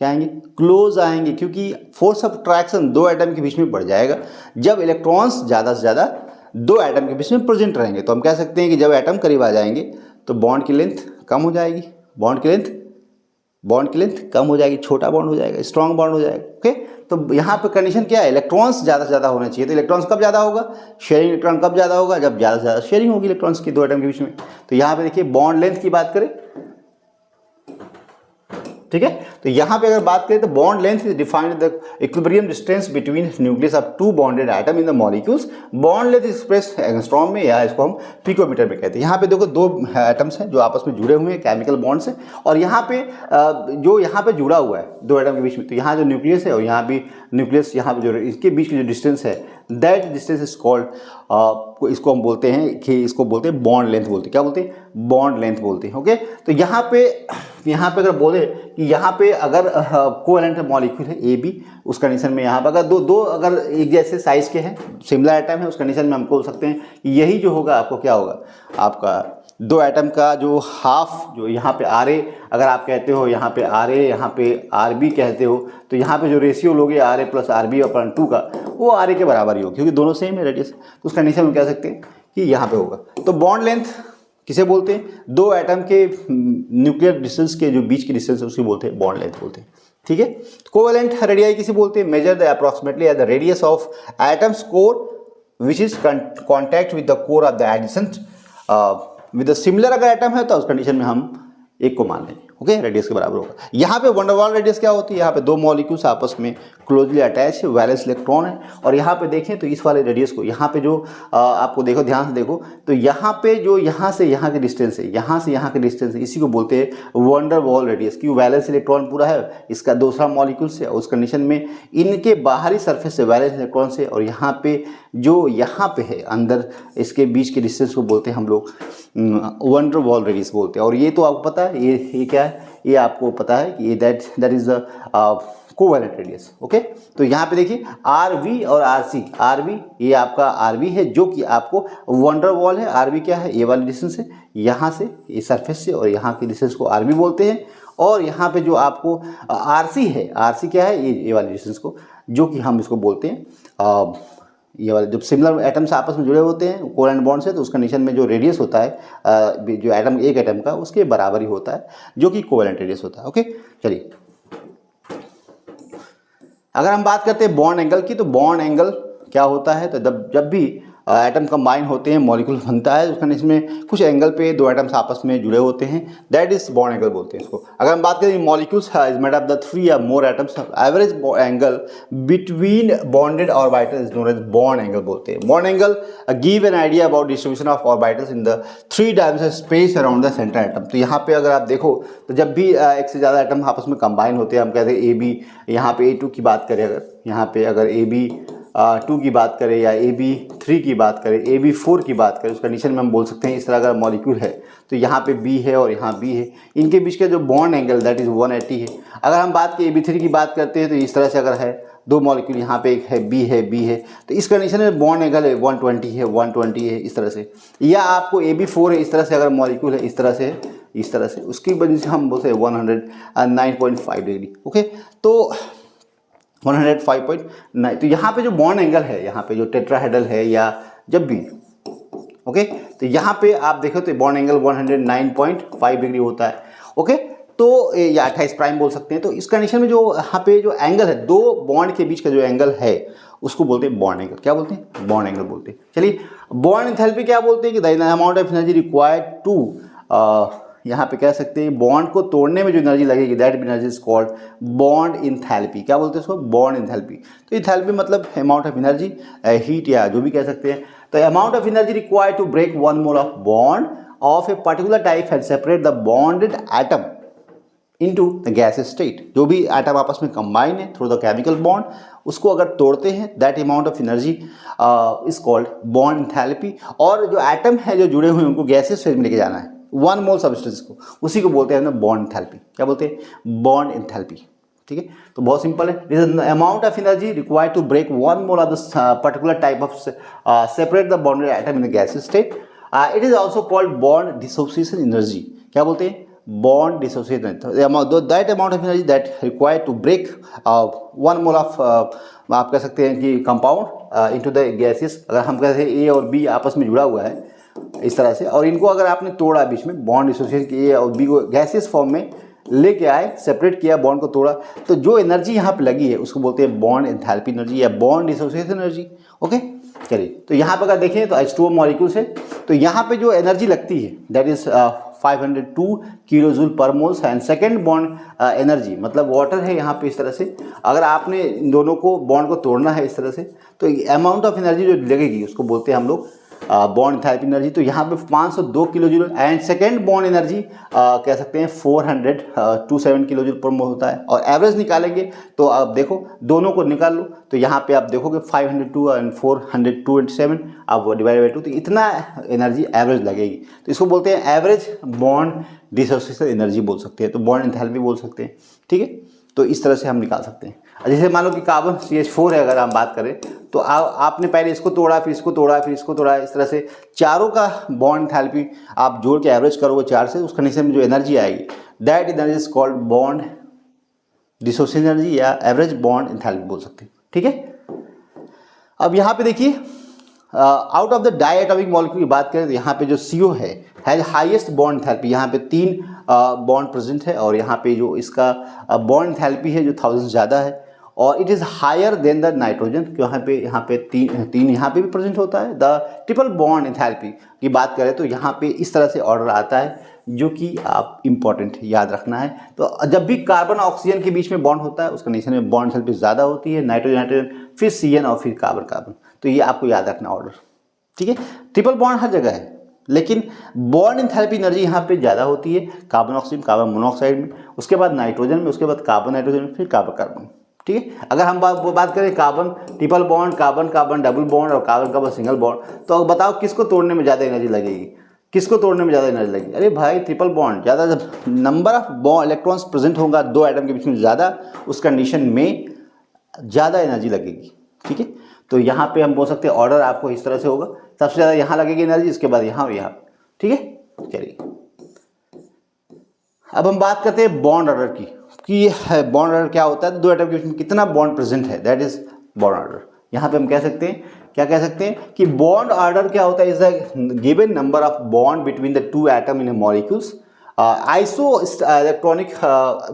क्या आएंगे? क्लोज आएंगे, क्योंकि फोर्स ऑफ अट्रैक्शन 2 एटम के बीच में बढ़ जाएगा जब इलेक्ट्रॉन्स ज़्यादा से ज़्यादा दो एटम के बीच में प्रेजेंट रहेंगे। तो हम कह सकते हैं कि जब एटम करीब आ जाएंगे तो बॉन्ड की लेंथ कम हो जाएगी, बॉन्ड की लेंथ कम हो जाएगी, छोटा बॉन्ड हो जाएगा, स्ट्रॉन्ग बॉन्ड हो जाएगा। ओके, तो यहाँ पे कंडीशन क्या है, इलेक्ट्रॉन्स ज़्यादा से ज़्यादा होना चाहिए। तो इलेक्ट्रॉन्स कब ज़्यादा होगा, शेयरिंग इलेक्ट्रॉन कब ज़्यादा होगा, जब ज़्यादा से ज़्यादा शेयरिंग होगी इलेक्ट्रॉन्स की दो एटम के बीच में। तो यहाँ पे देखिए बॉन्ड लेंथ की बात करें, ठीक है, तो यहाँ पे अगर बात करें तो bond length is defined the equilibrium distance between nucleus of two bonded atom in the molecules. Bond length express angstrom में, या इसको हम पिकोमीटर में कहते हैं। यहाँ पे देखो दो एटम्स हैं जो आपस में जुड़े हुए हैं केमिकल बॉन्ड से, और यहाँ पे जो यहाँ पे जुड़ा हुआ है दो एटम के बीच में, तो यहाँ जो न्यूक्लियस है और यहाँ भी न्यूक्लियस, यहाँ पे जो इसके बीच की जो डिस्टेंस है, दैट डिस्टेंस इज कॉल्ड, इसको हम बोलते हैं कि इसको बोलते हैं बॉन्ड लेंथ बोलते हैं। क्या बोलते हैं, बॉन्ड लेंथ बोलते हैं। ओके, तो यहाँ पे अगर बोले कि यहाँ पे अगर कोवैलेंट मॉलिक्यूल है ए बी, उस कंडीशन में यहाँ पर अगर दो अगर एक जैसे साइज के हैं, सिमिलर एटम है, उस कंडीशन में हम बोल सकते हैं कि यही जो होगा आपको क्या होगा, आपका दो एटम का जो हाफ, जो यहाँ पे आर ए अगर आप कहते हो, यहाँ पे आर ए, यहाँ पे आर बी कहते हो, तो यहाँ पे जो रेशियो लोगे R A plus R B upon 2 का, वो आर ए के बराबर ही हो, क्योंकि दोनों सेम है रेडियस। तो उस कंडीशन में कह सकते हैं कि यहाँ पे होगा। तो बॉन्ड लेंथ किसे बोलते हैं, दो एटम के न्यूक्लियर डिस्टेंस के जो बीच की डिस्टेंस है उसकी बोलते हैं बॉन्ड लेंथ बोलते हैं। ठीक है, कोवैलेंट रेडियाई किसे बोलते हैं, measure the approximately at the radius of atoms core which is contact with the core of the adjacent with similar. अगर एटम है तो उस कंडीशन में हम एक को मान लेंगे। ओके, रेडियस के बराबर होगा। यहाँ पे वंडर वॉल रेडियस क्या होती है, यहाँ पे दो मॉलिक्यूल्स आपस में क्लोजली अटैच है, वैलेंस इलेक्ट्रॉन है, और यहाँ पे देखें तो इस वाले रेडियस को, यहाँ पे जो आपको देखो, ध्यान से देखो, तो यहाँ पे जो यहाँ से यहाँ के डिस्टेंस है, यहाँ से यहाँ के डिस्टेंस है, इसी को बोलते हैं वंडर वॉल रेडियस। क्यों, वैलेंस इलेक्ट्रॉन पूरा है, इसका दूसरा मॉलिक्यूल से, उस कंडीशन में इनके बाहरी सरफेस से वैलेंस इलेक्ट्रॉन से, और यहाँ पे जो यहाँ पे है अंदर, इसके बीच के डिस्टेंस को बोलते हैं हम लोग वंडर वॉल रेडियस बोलते हैं। और ये तो आपको पता है, ये क्या है, ये आपको पता है कि ये that is the covalent radius. Okay, तो यहाँ पे देखिए आर वी और आर सी, आर वी ये आपका आर वी है जो कि आपको वंडर वॉल है। आर वी क्या है, ये वाली डिस्टेंस है, यहाँ से ये सरफेस से और यहाँ की डिस्टेंस को आर वी बोलते हैं। और यहाँ पे जो आपको आर सी है, आर सी क्या है, ये वाली डिस्टेंस को, जो कि हम इसको बोलते हैं ये वाले, जब सिमिलर एटम्स आपस में जुड़े होते हैं कोवैलेंट बॉन्ड से, तो उस कंडीशन में जो रेडियस होता है जो एटम, एक एटम का, उसके बराबर ही होता है, जो कि कोवैलेंट रेडियस होता है। ओके, चलिए अगर हम बात करते हैं बॉन्ड एंगल की, तो बॉन्ड एंगल क्या होता है, तो जब भी एटम कंबाइन होते हैं, मॉलिक्यूल बनता है, उस कंडीशन में कुछ एंगल पे दो एटम्स आपस में जुड़े होते हैं, दैट इज बॉन्ड एंगल बोलते हैं इसको। अगर हम बात करें molecules is made of the 3 या more atoms, average angle between bonded orbital is known as bond angle बोलते हैं। Bond angle give an idea about distribution of orbitals in the 3 dimensional space around the centre atom. तो यहाँ पे अगर आप देखो तो जब भी एक से ज़्यादा एटम आपस में कंबाइन होते हैं, हम कहते हैं ए बी, यहाँ पे A2 की बात करें, अगर यहाँ पे अगर AB2 की बात करें, या AB3 की बात करें, AB4 की बात करें, उस कंडीशन में हम बोल सकते हैं इस तरह का मॉलिक्यूल है, तो यहाँ पे B है और यहाँ B है, इनके बीच का जो बॉन्ड एंगल दैट इज़ 180 है। अगर हम बात की AB3 की बात करते हैं, तो इस तरह से अगर है दो मॉलिक्यूल, यहाँ पे एक है B है, तो इस कंडीशन में बॉन्ड एंगल है 120 है, इस तरह से। या आपको AB4 है, इस तरह से अगर मॉलिक्यूल है, इस तरह से उसकी वजह से हम बोलते हैं 109.5 डिग्री। ओके, तो 105.9, तो यहाँ पे जो बॉन्ड एंगल है, यहाँ पे जो टेट्राहेड्रल है, या जब भी ओके, तो यहाँ पे आप देखो तो बॉन्ड एंगल 109.5 डिग्री होता है। ओके, तो या 28 प्राइम बोल सकते हैं। तो इस कंडीशन में जो यहाँ पे जो एंगल है, दो बॉन्ड के बीच का जो एंगल है, उसको बोलते हैं बॉन्ड एंगल। क्या बोलते हैं, बॉन्ड एंगल बोलते हैं। चलिए, बॉन्ड एंथैल्पी क्या बोलते हैं कि the amount of energy required to, यहाँ पे कह सकते हैं बॉन्ड को तोड़ने में जो एनर्जी लगेगी, that energy is called bond enthalpy. क्या बोलते हैं इसको, बॉन्ड एंथैल्पी। तो एंथैल्पी मतलब अमाउंट ऑफ एनर्जी, हीट या जो भी कह सकते हैं। तो amount of energy required to break 1 mole of bond of a particular type and separate the bonded atom into the gaseous state. जो भी एटम आपस में कंबाइन है थ्रू द केमिकल बॉन्ड, उसको अगर तोड़ते हैं, that amount of energy is called bond enthalpy. और जो एटम है जो जुड़े हुए हैं, उनको गैसियस फेज में लेके जाना है 1 मोल सब्सटेंस को, उसी को बोलते हैं बॉन्ड एंथैल्पी। क्या बोलते हैं, बॉन्ड एंथैल्पी। ठीक है, तो बहुत सिंपल है, this is the amount of energy required to break 1 mole of the particular type of separate the bonded atom in the gaseous state. It is also called bond dissociation energy. क्या बोलते हैं, bond dissociation. That amount of energy that required to break 1 mole of आप कह सकते हैं कि compound into the gases. अगर हम कहते हैं ए और बी आपस में जुड़ा हुआ है इस तरह से, और इनको अगर आपने तोड़ा बीच में, बॉन्ड डिसोसिएशन किए और बी को गैसेस फॉर्म में लेके आए, सेपरेट किया, बॉन्ड को तोड़ा, तो जो एनर्जी यहाँ पे लगी है उसको बोलते हैं बॉन्ड एंथैल्पी एनर्जी या बॉन्ड डिसोसिएशन एनर्जी. ओके, चलिए, तो यहाँ पर अगर देखें तो H2O मॉलिक्यूल्स है, तो यहाँ पे जो एनर्जी लगती है दैट इज 502 किलो जूल पर moles. And second bond energy मतलब वाटर है यहाँ पे इस तरह से. अगर आपने इन दोनों को बॉन्ड को तोड़ना है इस तरह से, तो अमाउंट ऑफ एनर्जी जो लगेगी उसको बोलते हैं हम लोग बॉन्ड एंथैल्पी एनर्जी. तो यहाँ पे 502 kilo joule. And second bond energy कह सकते हैं 427 किलो जूल पर मोल होता है. और एवरेज निकालेंगे तो आप देखो, दोनों को निकाल लो, तो यहाँ पे आप देखोगे 502 एंड 427 आप डिवाइड बाई 2, तो इतना एनर्जी एवरेज लगेगी. तो इसको बोलते हैं एवरेज बॉन्ड डिसोसिएशन एनर्जी बोल सकते हैं, तो बॉन्ड एंथैल्पी बोल सकते हैं. ठीक है, तो इस तरह से हम निकाल सकते हैं. जैसे मान लो कि कार्बन CH4 है, अगर हम बात करें तो आपने पहले इसको तोड़ा, फिर इसको तोड़ा, फिर इसको तोड़ा, इस तरह से चारों का बॉन्ड एंथैल्पी आप जोड़ के एवरेज करोगे 4 से, उस कंडीशन में जो एनर्जी आएगी that energy is called bond dissociation energy या एवरेज बॉन्ड एंथैल्पी बोल सकते हैं. ठीक है, अब यहाँ पे देखिए, out of the diatomic molecule की बात करें तो यहाँ पे जो CO है हैज हाईएस्ट बॉन्ड एंथैल्पी. यहाँ पे 3 बॉन्ड प्रेजेंट है, और यहाँ पे जो इसका बॉन्ड एंथैल्पी है जो 1000 ज़्यादा है, और it is higher than the nitrogen. यहाँ पे तीन यहाँ पे भी प्रेजेंट होता है. द ट्रिपल बॉन्ड एंथैल्पी की बात करें तो यहाँ पे इस तरह से ऑर्डर आता है, जो कि आप इंपॉर्टेंट याद रखना है. तो जब भी कार्बन ऑक्सीजन के बीच में बॉन्ड होता है उस कंडीशन में बॉन्ड एंथैल्पी ज़्यादा होती है, नाइट्रोजन, फिर CN और फिर कार्बन. तो ये आपको याद रखना ऑर्डर. ठीक है, ट्रिपल बॉन्ड हर जगह है, लेकिन बॉन्ड एंथैल्पी एनर्जी यहाँ पे ज़्यादा होती है कार्बन ऑक्सीजन, कार्बन मोनोऑक्साइड में, उसके बाद नाइट्रोजन में, उसके बाद कार्बन नाइट्रोजन, फिर कार्बन. ठीक है, अगर हम बात करें carbon triple bond, carbon carbon double bond और कार्बन कार्बन सिंगल बॉन्ड, तो बताओ किसको तोड़ने में ज़्यादा एनर्जी लगेगी, किसको तोड़ने में ज़्यादा एनर्जी लगेगी? अरे भाई, ट्रिपल बॉन्ड ज़्यादा. जब नंबर ऑफ इलेक्ट्रॉन्स प्रेजेंट होगा दो एटम के बीच में ज़्यादा, उस कंडीशन में ज़्यादा एनर्जी लगेगी. ठीक है, तो यहाँ पे हम बोल सकते हैं ऑर्डर आपको इस तरह से होगा, सबसे ज़्यादा यहाँ लगेगी एनर्जी, इसके बाद यहाँ और यहाँ. ठीक है, चलिए अब हम बात करते हैं बॉन्ड ऑर्डर की, कि बॉन्ड ऑर्डर क्या होता है, दो एटम के बीच में कितना बॉन्ड प्रेजेंट है, दैट इज बॉन्ड ऑर्डर. यहाँ पे हम कह सकते हैं, क्या कह सकते हैं कि बॉन्ड ऑर्डर क्या होता है, is the given number of bond between the two atom in molecules. Iso electronic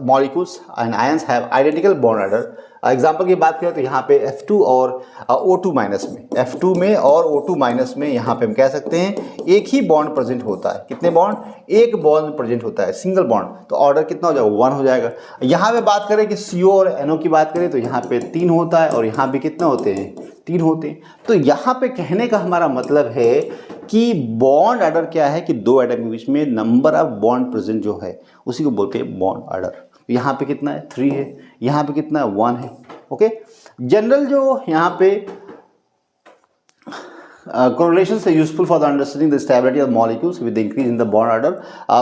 molecules and ions have identical bond order. Example की बात करें तो यहाँ पे F2 और O2 माइनस में, F2 में और O2 माइनस में यहाँ पे हम कह सकते हैं एक ही बॉन्ड प्रेजेंट होता है. कितने बॉन्ड? एक बॉन्ड प्रेजेंट होता है, सिंगल बॉन्ड. तो ऑर्डर कितना हो जाएगा? 1 हो जाएगा. यहाँ पे बात करें कि CO और NO की बात करें तो यहाँ पे 3 होता है, और यहाँ पे कितना होते हैं? 3 होते हैं. तो यहाँ पे कहने का हमारा मतलब है कि बॉन्ड ऑर्डर क्या है कि दो एटम के बीच में नंबर ऑफ बॉन्ड प्रेजेंट जो है उसी को बोलते हैं बॉन्ड ऑर्डर. यहाँ पे कितना है? 3 है. यहाँ पे कितना है? 1 है. ओके, जनरल जो यहाँ पे correlations are useful for the understanding the stability of molecules with the increase in the bond order.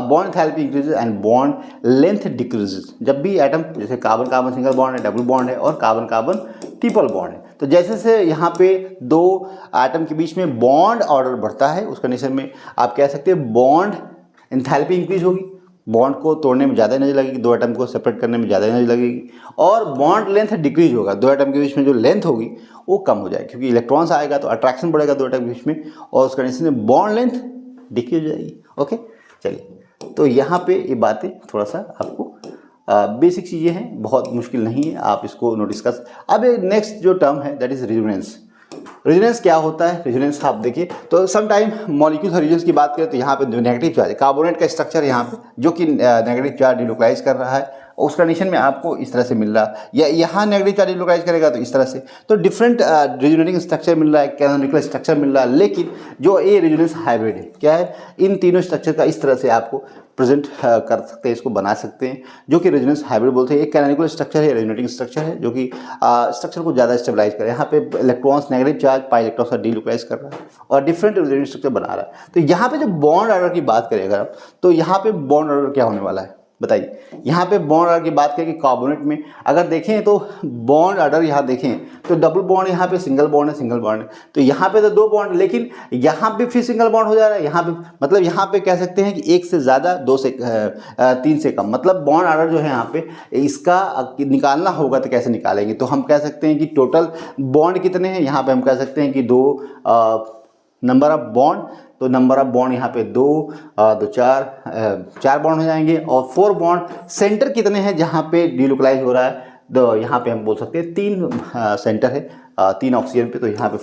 Bond enthalpy increases and bond length decreases. जब भी एटम, जैसे कार्बन कार्बन सिंगल बॉन्ड है, double bond है, और carbon carbon triple bond है, तो जैसे से यहाँ पे दो एटम के बीच में बॉन्ड ऑर्डर बढ़ता है उस कंडीशन में आप कह सकते हैं बॉन्ड एंथैल्पी इंक्रीज होगी. बॉन्ड को तोड़ने में ज़्यादा एनर्जी लगेगी, दो एटम को सेपरेट करने में ज़्यादा एनर्जी लगेगी. और बॉन्ड लेंथ डिक्रीज होगा, दो एटम के बीच में जो लेंथ होगी वो कम हो जाएगी, क्योंकि इलेक्ट्रॉन्स आएगा तो अट्रैक्शन बढ़ेगा दो एटम के बीच में, और उस कंडीशन में बॉन्ड लेंथ डिक्रीज हो जाएगी. ओके, चलिए, तो यहाँ पे ये बातें थोड़ा सा आपको बेसिक चीज़ें हैं, बहुत मुश्किल नहीं है, आप इसको नोटिस कर. अब नेक्स्ट जो टर्म है दैट इज रेजोनेंस. रेजोनेंस क्या होता है? रेजोनेंस आप देखिए तो सम टाइम मॉलिक्यूल रेजोनेंस की बात करें तो यहाँ पे जो नेगेटिव चार्ज, कार्बोनेट का स्ट्रक्चर यहाँ पे जो कि नेगेटिव चार्ज डिलोकलाइज कर रहा है, उस कंडीशन में आपको इस तरह से मिल रहा है, या यहाँ नेगेटिव चार्ज डिलोकलाइज करेगा तो इस तरह से. तो डिफरेंट रेजोनेटिंग स्ट्रक्चर मिल रहा है, कैनोनिकल स्ट्रक्चर मिल रहा है, लेकिन जो ये रेजोनेंस हाइब्रिड है क्या है, इन तीनों स्ट्रक्चर का इस तरह से आपको प्रेजेंट कर सकते हैं, इसको बना सकते हैं, जो कि रेजोनेंस हाइब्रिड बोलते हैं. एक कैनोनिकल स्ट्रक्चर है, रेजोनेटिंग स्ट्रक्चर है, जो कि स्ट्रक्चर को ज़्यादा स्टेबलाइज करे. यहाँ पे electrons negative charge pi electrons का डिलोकलाइज कर रहा है और डिफरेंट रेजोनेटिंग स्ट्रक्चर बना रहा है. तो यहाँ पे जब बॉन्ड ऑर्डर की बात करें अगर आप, तो यहाँ पे बॉन्ड ऑर्डर क्या होने वाला है? बताइए। यहाँ पे बॉन्ड ऑर्डर की बात करें कि कार्बोनेट में अगर देखें तो बॉन्ड ऑर्डर यहाँ देखें तो डबल बॉन्ड, यहाँ पे सिंगल बॉन्ड है, सिंगल बॉन्ड है, तो यहाँ पे तो 2 बॉन्ड, लेकिन यहाँ पे फिर सिंगल बॉन्ड हो जा रहा है। यहाँ पे मतलब यहाँ पे कह सकते हैं कि 1 से ज़्यादा, 2 से 3 से कम, मतलब बॉन्ड ऑर्डर जो है यहाँ पे इसका निकालना होगा तो कैसे निकालेंगे, तो हम कह सकते हैं कि टोटल बॉन्ड कितने हैं, यहाँ पे हम कह सकते हैं कि 2 नंबर ऑफ बॉन्ड, तो नंबर ऑफ बॉन्ड यहाँ पे 2 2 4 बॉन्ड हो जाएंगे, और 4 बॉन्ड सेंटर कितने हैं जहाँ पे डिलोकलाइज हो रहा है, तो यहाँ पे हम बोल सकते हैं 3 सेंटर है, 3 ऑक्सीजन पे, तो यहाँ पे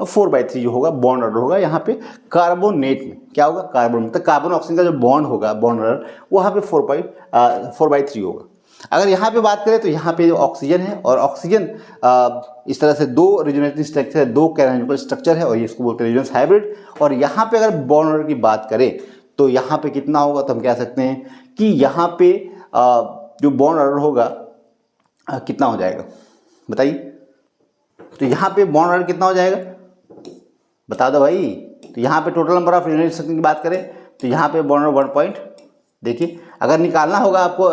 4/3 जो होगा बॉन्ड ऑर्डर होगा यहाँ पे कार्बोनेट में। क्या होगा, कार्बन मतलब कार्बन ऑक्सीजन का जो बॉन्ड होगा, बॉन्ड ऑर्डर वहाँ पे 4/3 होगा। अगर यहाँ पे बात करें तो यहाँ पे जो ऑक्सीजन है, और ऑक्सीजन इस तरह से 2 रिजोनेटिंग स्ट्रक्चर है, 2 कैनोनिकल स्ट्रक्चर है, और ये इसको बोलते हैं रेजोनेंस हाइब्रिड। और यहाँ पे अगर बॉन्ड ऑर्डर की बात करें तो यहाँ पे कितना होगा, तो हम कह सकते हैं कि यहाँ पे जो बॉन्ड ऑर्डर होगा कितना हो जाएगा, बताइए। तो यहाँ पे बॉन्ड ऑर्डर कितना हो जाएगा, बता दो भाई। तो यहाँ पे total number of resonating structure की बात करें तो यहाँ पे बॉन्ड ऑर्डर 1 पॉइंट, देखिए अगर निकालना होगा आपको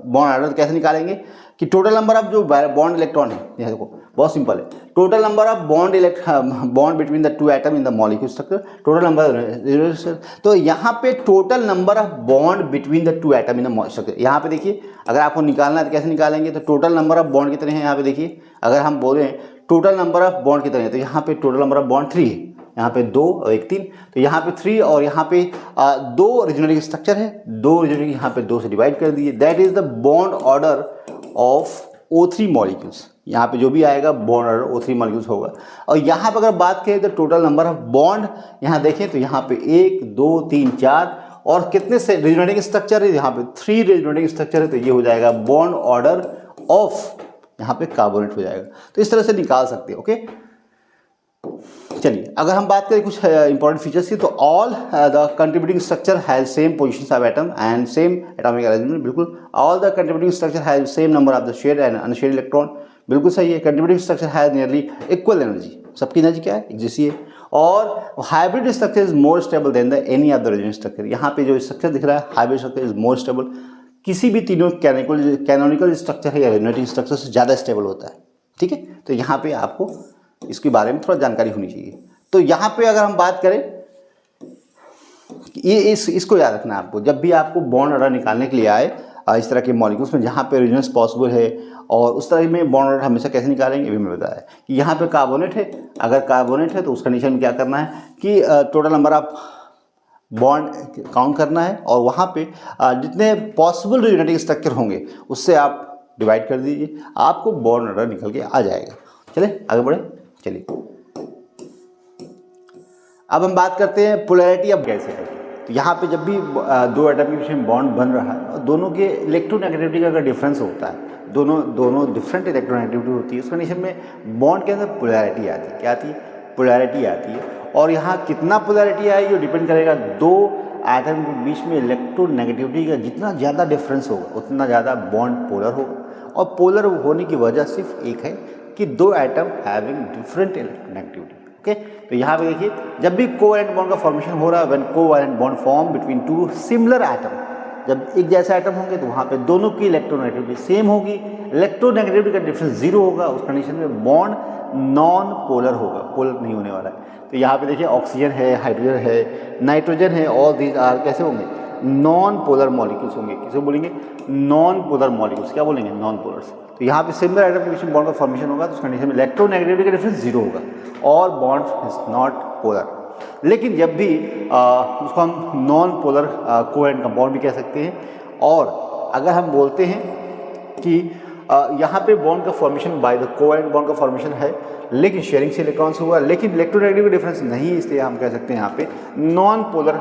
बॉन्ड ऑर्डर, कैसे निकालेंगे कि टोटल नंबर ऑफ जो बॉन्ड इलेक्ट्रॉन है, ये देखो बहुत सिंपल है, total number of bond between the 2 atom in the molecule structure, total number, तो यहाँ पे total number of bond between the 2 atom in the structure, यहाँ पे देखिए अगर आपको निकालना है तो कैसे निकालेंगे, तो टोटल नंबर ऑफ बॉन्ड कितने हैं, यहाँ पे देखिए अगर हम बोलें टोटल नंबर ऑफ बॉन्ड कितने हैं, तो यहाँ पे टोटल नंबर ऑफ बॉन्ड 3 है, यहाँ पे 2 और 1 3, तो यहाँ पे 3 और यहाँ पे 2 रिजोनेटिंग स्ट्रक्चर है, 2 रिजोनेटिंग यहाँ पे 2 से डिवाइड कर दीजिए, that is the bond order of O3 molecules. यहाँ पे जो भी आएगा बॉन्ड ऑर्डर O3 मॉलिक्यूल्स होगा। और यहाँ पे अगर बात करें तो टोटल नंबर ऑफ बॉन्ड यहाँ देखें तो यहाँ पे 1 2 3 4 और कितने से रिजोनेटिंग स्ट्रक्चर है, यहाँ पे 3 रिजोनेटिंग स्ट्रक्चर है, तो ये हो जाएगा बॉन्ड ऑर्डर ऑफ यहाँ पे कार्बोनेट हो जाएगा। तो इस तरह से निकाल सकते हैं। ओके, चलिए अगर हम बात करें कुछ इंपॉर्टेंट फीचर्स की, तो all the contributing structure has same positions of atom and same atomic arrangement, बिल्कुल। All the contributing structure has same number of the shared and unshared electron, बिल्कुल सही है। Contributing structure has nearly equal energy, सबकी energy क्या है, एक जैसी है। और hybrid structure is more stable than the any of the resonance structure, यहाँ पे जो स्ट्रक्चर दिख रहा है hybrid structure is more stable, किसी भी तीनों कैनोनिकल स्ट्रक्चर है या रेजोनेटिंग स्ट्रक्चर से ज़्यादा स्टेबल होता है, ठीक है। तो यहाँ पे आपको इसके बारे में थोड़ा जानकारी होनी चाहिए। तो यहाँ पे अगर हम बात करें, ये इसको याद रखना है आपको, जब भी आपको बॉन्ड ऑर्डर निकालने के लिए आए इस तरह के मॉलिक्यूल्स में जहाँ पे रेजोनेंस पॉसिबल है, और उस तरह में बॉन्ड ऑर्डर हमेशा कैसे निकालेंगे ये भी मैं बताया कि यहाँ पे कार्बोनेट है, अगर कार्बोनेट है तो उस कंडीशन में क्या करना है कि total number of bond count करना है, और वहाँ पे जितने पॉसिबल रेजोनेटिंग स्ट्रक्चर होंगे उससे आप डिवाइड कर दीजिए, आपको बॉन्ड ऑर्डर निकल के आ जाएगा। चले आगे बढ़े, चलिए अब हम बात करते हैं पोलैरिटी अब कैसे है। तो यहाँ पे जब भी 2 एटम के बीच में बॉन्ड बन रहा है और दोनों के इलेक्ट्रोनेगेटिविटी का अगर डिफरेंस होता है, दोनों डिफरेंट इलेक्ट्रोनेगेटिविटी होती है, उस कंडीशन में बॉन्ड के अंदर पोलैरिटी आती है। क्या आती है, पोलैरिटी आती है। और यहाँ कितना पोलैरिटी आएगी वो डिपेंड करेगा 2 एटम के बीच में इलेक्ट्रोनेगेटिविटी का जितना ज़्यादा डिफरेंस होगा उतना ज़्यादा बॉन्ड पोलर होगा। और पोलर होने की वजह सिर्फ एक है कि 2 atom having different electronegativity. Okay, तो यहाँ पे देखिए जब भी कोवैलेंट बॉन्ड का फॉर्मेशन हो रहा है, when covalent bond form between 2 similar atom, जब एक जैसा एटम होंगे तो वहाँ पे दोनों की इलेक्ट्रोनेगेटिविटी सेम होगी, इलेक्ट्रोनेगेटिविटी का डिफरेंस 0 होगा, उस कंडीशन में बॉन्ड नॉन पोलर होगा, पोलर नहीं होने वाला है। तो यहाँ पे देखिए ऑक्सीजन है, हाइड्रोजन है, नाइट्रोजन है, ऑल दीज आर कैसे होंगे, नॉन पोलर मॉलिक्यूल्स होंगे। किसे बोलेंगे, नॉन पोलर मॉलिक्यूल्स। क्या बोलेंगे, नॉन पोलर्स। तो यहाँ पे सिमिलर एटम के बीच में बॉन्ड का फॉर्मेशन होगा तो उस कंडीशन में इलेक्ट्रोनेगेटिविटी का डिफरेंस 0 होगा और बॉन्ड इज नॉट पोलर। लेकिन जब भी उसको हम नॉन पोलर कोवैलेंट कंपाउंड भी कह सकते हैं। और अगर हम बोलते हैं कि यहाँ पे बॉन्ड का formation by the covalent bond का फॉर्मेशन है, लेकिन शेयरिंग से इलेक्ट्रॉन्स हुआ, लेकिन इलेक्ट्रोनेगेटिविटी डिफरेंस नहीं है, इसलिए हम कह सकते हैं यहाँ पे नॉन पोलर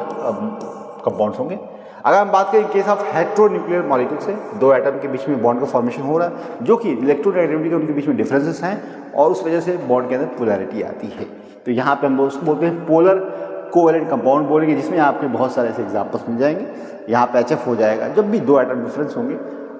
कंपाउंड्स होंगे। अगर हम बात करें केस ऑफ हेट्रोन्यूक्लियर मॉलिक्यूल से, 2 एटम के बीच में बॉन्ड का फॉर्मेशन हो रहा है जो कि इलेक्ट्रोनेगेटिविटी के उनके बीच में डिफरेंसेस हैं और उस वजह से बॉन्ड के अंदर पोलैरिटी आती है। तो यहाँ पे हम उसको बोलते हैं पोलर कोवैलेंट कंपाउंड बोलेंगे, जिसमें आपके बहुत सारे ऐसे एग्जाम्पल्स मिल जाएंगे। यहाँ पे HF हो जाएगा जब भी 2 एटम डिफरेंस होंगे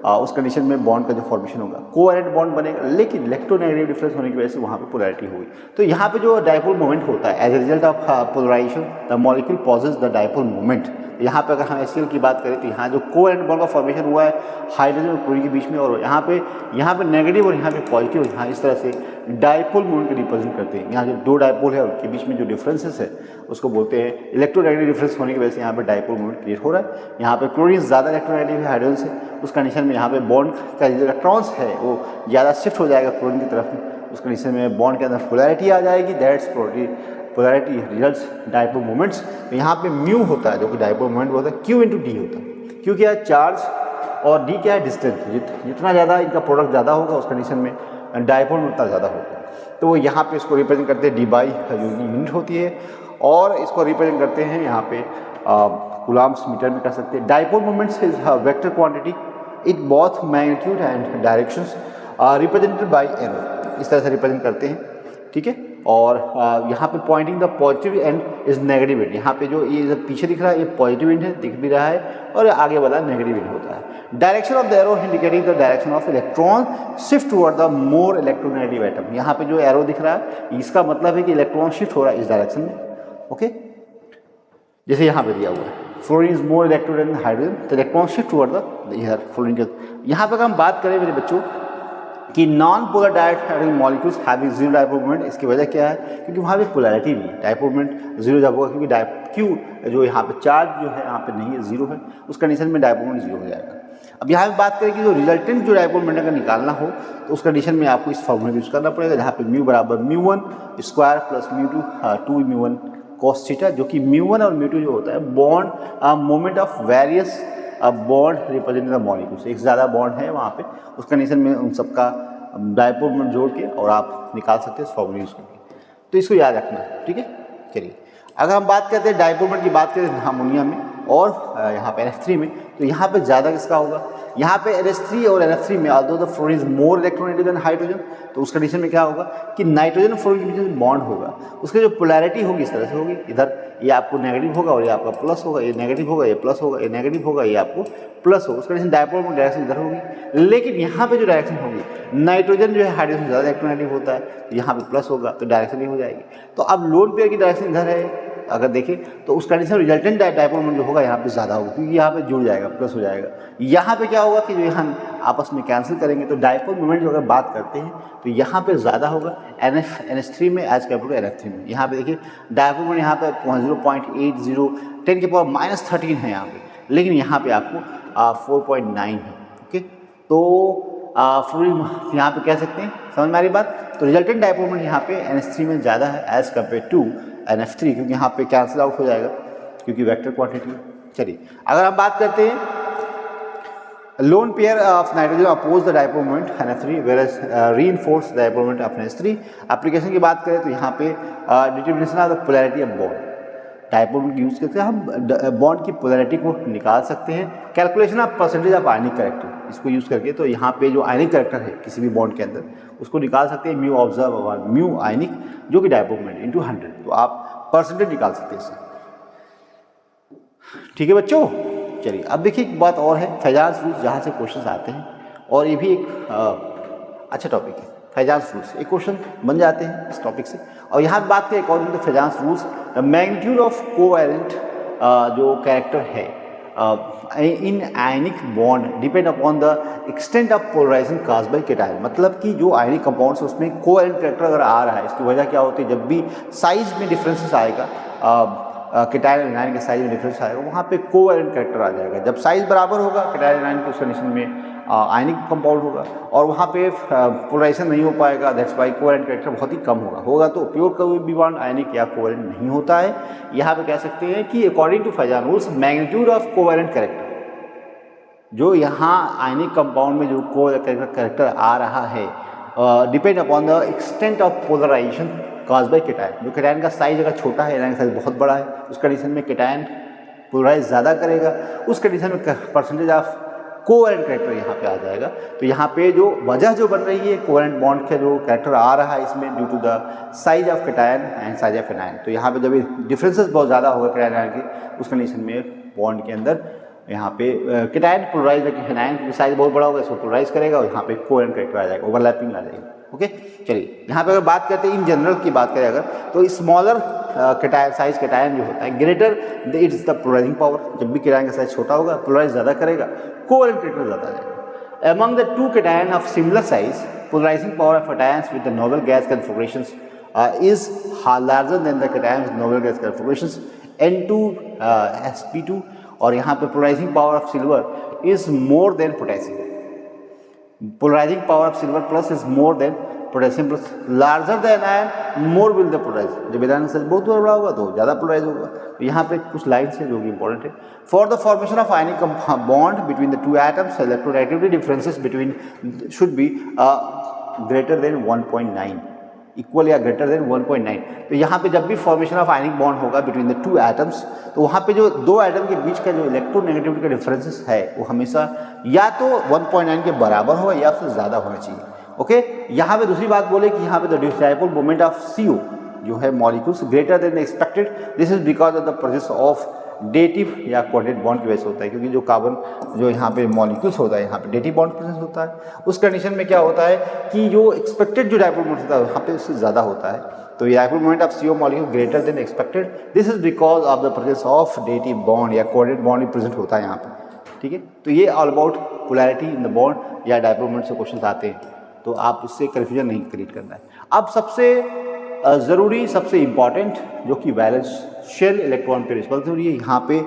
उस कंडीशन में बॉन्ड का जो फॉर्मेशन होगा कोवैलेंट बॉन्ड बनेगा, लेकिन इलेक्ट्रोनेगेटिव डिफरेंस होने की वजह से वहाँ पे पोलैरिटी होगी। तो यहाँ पे जो डायपोल मोमेंट होता है as a result of polarisation the molecule possess the dipole moment. यहाँ पे अगर हम HCl की बात करें तो यहाँ जो कोवैलेंट बॉन्ड का फॉर्मेशन हुआ है हाइड्रोजन और क्लोरीन के बीच में, और यहाँ पे नेगेटिव और यहाँ पे पॉजिटिव, यहाँ इस तरह से डायपोल मोमेंट को रिप्रेजेंट करते हैं। यहाँ जो दो डायपोल है उनके बीच में जो डिफरेंसेस है उसको बोलते हैं इलेक्ट्रोनेगेटिव डिफरेंस होने की वजह से यहाँ पे डायपोल मोमेंट क्रिएट हो रहा है। यहाँ पे क्लोरीन ज़्यादा इलेक्ट्रोनेगेटिव है हाइड्रोजन से, उस कंडीशन में यहाँ पे बॉन्ड का जो इलेक्ट्रॉन्स है वो ज़्यादा शिफ्ट हो जाएगा क्लोरीन की तरफ में, उस कंडीशन में बॉन्ड के अंदर पोलैरिटी आ जाएगी, that's polarity results dipole moments. तो यहाँ पे म्यू होता है जो कि डायपोल मोमेंट होता है, Q × D होता है। Q क्या है चार्ज और D क्या है डिस्टेंस, जितना ज़्यादा इनका प्रोडक्ट ज़्यादा होगा उस कंडीशन में डायपोल में उतना ज़्यादा होगा। तो वो यहाँ पे इसको रिप्रेजेंट करते हैं D/, यूनिट होती है, और इसको रिप्रेजेंट करते हैं यहाँ पे कूलम्ब्स मीटर में कर सकते हैं। Dipole moments is vector quantity it both magnitude and directions represented by arrow, इस तरह से रिप्रेजेंट करते हैं, ठीक है। और यहाँ पे Poynting the positive and is negative and, यहाँ पे जो ये पीछे दिख रहा है ये पॉजिटिव एंड है, दिख भी रहा है, और आगे वाला नेगेटिव एंड होता है। Direction of the arrow indicating the direction of electron shift toward the more electronegative atom. यहाँ पे जो एरो दिख रहा है इसका मतलब है कि इलेक्ट्रॉन शिफ्ट हो रहा है इस डायरेक्शन में, ओके। जैसे यहाँ पे दिया हुआ है fluorine is more electronegative than hydrogen, तो electron shift toward the fluorine के। यहाँ पे अगर हम बात करें मेरे बच्चों कि non polar dipole molecules having zero dipole moment, इसकी वजह क्या है क्योंकि वहाँ पे पोलैरिटी नहीं है, डायपोल मोमेंट जीरो जब होगा क्योंकि Q जो यहाँ पे चार्ज जो है यहाँ पे नहीं है, जीरो है, उस कंडीशन में डायपोल मोमेंट जीरो हो जाएगा। अब यहाँ पे बात करें कि जो रिजल्टेंट जो डायपोल मोमेंट अगर निकालना हो तो उस कंडीशन में आपको इस फॉर्मूले यूज़ करना पड़ेगा, जहाँ पे म्यू बराबर μ1 स्क्वायर प्लस μ2 2 μ1 cos थीटा, जो कि μ1 और μ2 जो होता है bond moment of various bond representing the molecules, एक ज़्यादा बॉन्ड है वहाँ पे, उस कंडीशन में उन सबका डायपोल मोमेंट जोड़ के और आप निकाल सकते हैं फॉर्मूला यूज़ करके। तो इसको याद रखना है, ठीक है। चलिए अगर हम बात करते हैं डायपोल मोमेंट की बात करें अमोनिया में और यहाँ पे NH3 में, तो यहाँ पे ज़्यादा किसका होगा, यहाँ पे NH3 और NF3 में although the fluorine is more electronegative than hydrogen, तो उस कंडीशन में क्या होगा कि नाइट्रोजन और फ्लोरीन के बीच में बॉन्ड होगा, उसकी जो पोलैरिटी होगी इस तरह से होगी, इधर ये आपको नेगेटिव होगा और ये आपका प्लस होगा, ये नेगेटिव होगा ये प्लस होगा, ये नेगेटिव होगा ये आपको प्लस होगा, उस कंडीशन डायपोल मोमेंट डायरेक्शन इधर होगी। लेकिन यहाँ पे जो डायरेक्शन होगी नाइट्रोजन जो है हाइड्रोजन से ज़्यादा इलेक्ट्रोनेगेटिव होता है, तो यहाँ पे प्लस होगा तो डायरेक्शन नहीं हो जाएगी। तो अब लोन पेयर की डायरेक्शन इधर है, अगर देखें तो उस कंडीशन रिजल्टेंट डायपोल मोमेंट जो होगा यहाँ पे ज़्यादा होगा क्योंकि यहाँ पे जुड़ जाएगा, प्लस हो जाएगा। यहाँ पे क्या होगा कि जो यहाँ आपस में कैंसिल करेंगे तो डायपोल मोमेंट जो अगर बात करते हैं तो यहाँ पे ज़्यादा होगा NH3 में एज कम्पेयर टू NF3 में। यहाँ पे देखिए डायपोल मोमेंट यहाँ पे 0.80 10 के पावर -13 है यहाँ पे, लेकिन यहाँ पे आपको 4.9 है, ओके। तो फ्लोरीन यहाँ पे कह सकते हैं, समझ में आ रही बात। तो रिजल्टेंट डायपोल मोमेंट यहाँ पे NH3 में ज़्यादा है एज कम्पेयर टू NF3, क्योंकि यहाँ पे कैंसिल आउट हो जाएगा क्योंकि वेक्टर क्वांटिटी है। चलिए अगर हम बात करते हैं lone pair of nitrogen oppose the dipole moment NF3 whereas reinforce dipole moment of NH3। Application की बात करें तो यहाँ पे determination of the polarity of bond, dipole moment use करके हम बॉन्ड की पोलैरिटी को निकाल सकते हैं। Calculation of percentage of ionic character, इसको यूज़ करके तो यहाँ पे जो आयनिक कैरेक्टर है किसी भी बॉन्ड के अंदर उसको निकाल सकते हैं, म्यू ऑब्जर्व और म्यू आयनिक जो कि डायपोल मोमेंट इंटू 100, तो आप परसेंटेज निकाल सकते हैं इससे, ठीक है बच्चों। चलिए अब देखिए एक बात और है, फैजाज रूल्स जहाँ से क्वेश्चन आते हैं, और ये भी एक अच्छा टॉपिक है। फैजाज रूल्स एक क्वेश्चन बन जाते हैं इस टॉपिक से, और यहाँ पर बात करें according to Fajans rules the magnitude of covalent जो कैरेक्टर है in ionic bond depend upon the extent of polarisation caused by cation. मतलब कि जो आयनिक कंपाउंड्स है उसमें कोवैलेंट कैरेक्टर अगर आ रहा है, इसकी वजह क्या होती है, जब भी साइज में डिफरेंसेस आएगा केटायन और एनायन के साइज में डिफरेंस आएगा वहाँ पे कोवैलेंट कैरेक्टर आ जाएगा। जब साइज बराबर होगा केटायन एनायन के उस कंडीशन में आयनिक कंपाउंड होगा, और वहाँ पे पोलराइजेशन नहीं हो पाएगा, दैट्स वाई कोवैलेंट कैरेक्टर बहुत ही कम होगा तो प्योर कोई भी बॉन्ड आयनिक या कोवैलेंट नहीं होता है। यहाँ पे कह सकते हैं कि according to Fajans rules magnitude of covalent character, जो यहाँ आयनिक कंपाउंड में जो कोवैलेंट कैरेक्टर आ रहा है depend upon the extent of polarisation caused by cation. जो केटायन का साइज अगर छोटा है, एनायन का साइज बहुत बड़ा है, उस कंडीशन में केटायन पोलराइज ज़्यादा करेगा, उस कंडीशन में परसेंटेज ऑफ कोवैलेंट कैरेक्टर यहाँ पे आ जाएगा। तो यहाँ पे जो वजह जो बन रही है कोवैलेंट बॉन्ड का जो कैरेक्टर आ रहा है इसमें due to the size of cation and size of anion. तो यहाँ पे जब डिफरेंसेस बहुत ज़्यादा होगा केटायन एनायन के, उस कंडीशन में बॉन्ड के अंदर यहाँ पे केटायन पोलराइज एनायन की साइज बहुत बड़ा होगा, इसको पोलराइज करेगा और यहाँ पे कोवेलेंट कैरेक्टर आ जाएगा, ओवरलैपिंग आ जाएगी। ओके, चलिए यहाँ पे अगर बात करते हैं इन जनरल की बात करें अगर, तो स्मॉलर केटायन साइज केटायन जो होता है greater it is the polarising power. जब भी केटायन का साइज छोटा होगा पोलराइज ज़्यादा करेगा, कोवेलेंट कैरेक्टर ज़्यादा आ जाएगा। Among the two cation of similar size, polarizing power of cations with the noble gas configurations is larger than the cations noble gas configurations N2sp2, और यहाँ पे polarising power of silver is more than potassium. Polarising power of silver plus is more than potassium plus, larger than ion more will the polarise. जब ion size बहुत बड़ा होगा तो ज़्यादा polarise होगा। तो यहाँ पे कुछ लाइन्स हैं जो कि इंपॉर्टेंट है। For the formation of ionic bond between the two atoms, electronegativity differences between should be greater than 1.9, equal या ग्रेटर देन 1.9। तो यहाँ पे जब भी फॉर्मेशन ऑफ आयनिक बॉन्ड होगा बिटवीन द टू एटम्स, तो वहाँ पे जो दो एटम के बीच का जो इलेक्ट्रोनेगेटिविटी का डिफरेंसेस है वो हमेशा या तो 1.9 के बराबर हो या फिर ज़्यादा होना चाहिए। ओके, यहाँ पे दूसरी बात बोले कि यहाँ पे the dipole moment of CO जो है molecules greater than expected, this is because of the presence of dative या कोऑर्डिनेट बॉन्ड की वजह से होता है, क्योंकि जो कार्बन जो यहाँ पे मॉलिक्यूल्स होता है यहाँ पे डेटिव बॉन्ड प्रेजेंस होता है। उस कंडीशन में क्या होता है कि जो एक्सपेक्टेड जो डाइपोल मोमेंट होता है यहाँ पे उससे ज़्यादा होता है। तो dipole moment of CO molecule greater than expected, this is because of the presence of dative bond या कोऑर्डिनेट बॉन्ड प्रेजेंट होता है यहाँ पे। ठीक है, तो ये all about polarity in the bond या डाइपोल मोमेंट से क्वेश्चन आते हैं, तो आप इससे कन्फ्यूजन नहीं क्रिएट करना है। अब सबसे ज़रूरी, सबसे इम्पॉर्टेंट जो कि valence shell electron pair responsibility है, यहाँ पे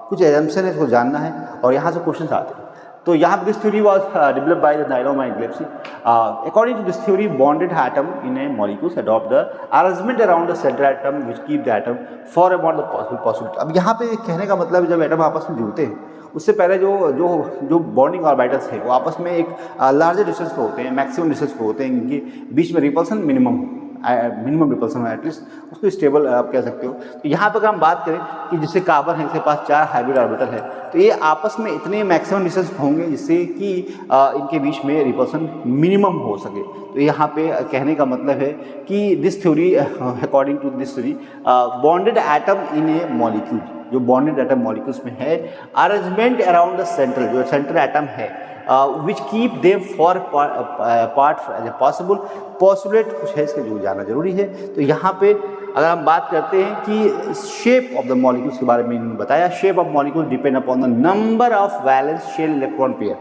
कुछ एजम्पशन है इसको जानना है और यहाँ से क्वेश्चन आते हैं। तो यहाँ पे this theory was developed by the नाइलोमा एंड गिब्सी। According to this theory bonded atom in a molecules adopt the arrangement around the central atom which keep the atom for about the possibility. अब यहाँ पे कहने का मतलब जब atom आपस में जुड़ते हैं उससे पहले जो बॉन्डिंग ऑर्बिटल्स है वो आपस में एक लार्जर डिस्टेंस पे होते हैं, मैक्सिमम डिस्टेंस पे होते हैं, इनके बीच में रिपल्सन मिनिमम रिपल्सन है, एटलीस्ट उसको स्टेबल आप कह सकते हो। तो यहाँ पर अगर हम बात करें कि जिससे कार्बन है, इसके पास 4 हाइब्रिड ऑर्बिटल है, तो ये आपस में इतने मैक्सिमम डिस्टेंस होंगे जिससे कि इनके बीच में रिपल्सन मिनिमम हो सके। तो यहाँ पे कहने का मतलब है कि this theory according to this theory bonded atom in a molecule, जो बॉन्डेड एटम मॉलिक्यूल्स में है, अरेंजमेंट अराउंड द सेंट्रल, जो सेंट्रल एटम है which keep them for part possible, पॉसिबलेट कुछ है इसके जो जाना जरूरी है। तो यहाँ पे अगर हम बात करते हैं कि शेप ऑफ द मॉलिक्यूल्स के बारे में इन्होंने बताया, shape of molecule depend upon the number of valence shell electron pair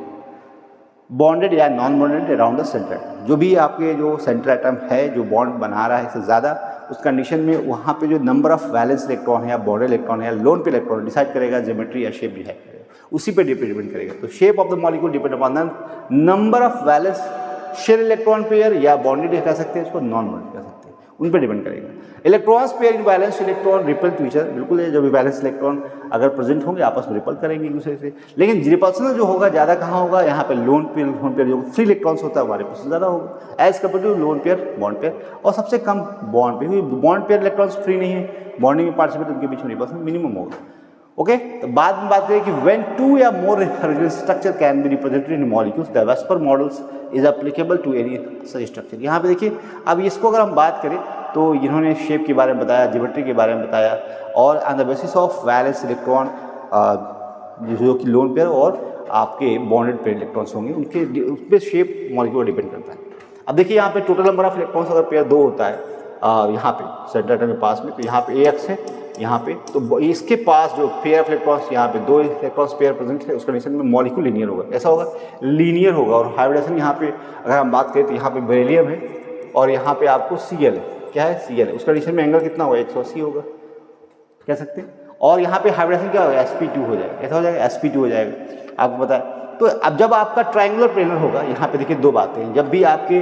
bonded या non bonded around the center. जो भी आपके जो सेंटर एटम है जो बॉन्ड बना रहा है इससे ज़्यादा, उस कंडीशन में वहाँ पे जो नंबर ऑफ वैलेंस इलेक्ट्रॉन है या बॉन्डेड इलेक्ट्रॉन है या लोन पे इलेक्ट्रॉन डिसाइड करेगा, ज्योमेट्री या शेप डिसाइड करेगा, उसी पे डिपेंड करेगा। तो shape of the molecule depend upon the number of valence shell electron pair, या बॉन्डेड कह सकते हैं इसको, नॉन बॉन्डेड कह सकते हैं, उन पर डिपेंड करेगा। Electrons pair in valence electron repel to each other, बिल्कुल है, जब भी वैलेंस इलेक्ट्रॉन अगर प्रेजेंट होंगे आपस में रिपल करेंगे एक दूसरे से। लेकिन रिपल्सन जो होगा ज़्यादा कहाँ होगा, यहाँ पे लोन पेयर जो फ्री इलेक्ट्रॉन्स होता है हमारे पास ज़्यादा होगा as compare to lone pair bond pair, और सबसे कम बॉन्ड पेयर, क्योंकि बॉन्ड पेयर इलेक्ट्रॉन्स फ्री नहीं है, बॉन्डिंग में पार्टिसिपेट उनके बीच में रिपल्सन मिनिमम होगा। ओके, तो बाद में बात करें कि व्हेन 2 या more structure can be represented in molecules the VSEPR models is applicable to any such structure. यहाँ पे देखिए, अब इसको अगर हम बात करें तो इन्होंने शेप के बारे में बताया, ज्योमेट्री के बारे में बताया, और on the basis of valence electron जो कि लोन पेयर और आपके बॉन्डेड पेयर इलेक्ट्रॉन्स होंगे उनके उस पर शेप मॉलिक्यूल डिपेंड करता है। अब देखिए यहाँ पे टोटल नंबर ऑफ इलेक्ट्रॉन्स अगर पेयर 2 होता है यहाँ पे सेंटर एटम के पास में, तो यहाँ पे AX है यहाँ पे, तो इसके पास जो पेयर ऑफ इलेक्ट्रॉन्स यहाँ पे 2 इलेक्ट्रॉन्स पेयर प्रेजेंट है, उस कंडीशन में मॉलिक्यूल लीनियर होगा, ऐसा होगा लीनियर होगा। और हाइब्रिडेशन यहाँ पे अगर हम बात करें तो यहाँ पे बेरिलियम है और यहाँ पे आपको Cl है, क्या है Cl है, उस कंडीशन में एंगल कितना होगा 180 होगा, कह सकते हैं। और यहाँ पे हाइब्रिडेशन क्या होगा sp2 हो जाएगा, ऐसा हो जाएगा sp2 हो जाएगा, आपको पता है। तो अब जब आपका ट्रायंगुलर प्लेनर होगा, यहाँ पे देखिए 2 बातें हैं, जब भी आपके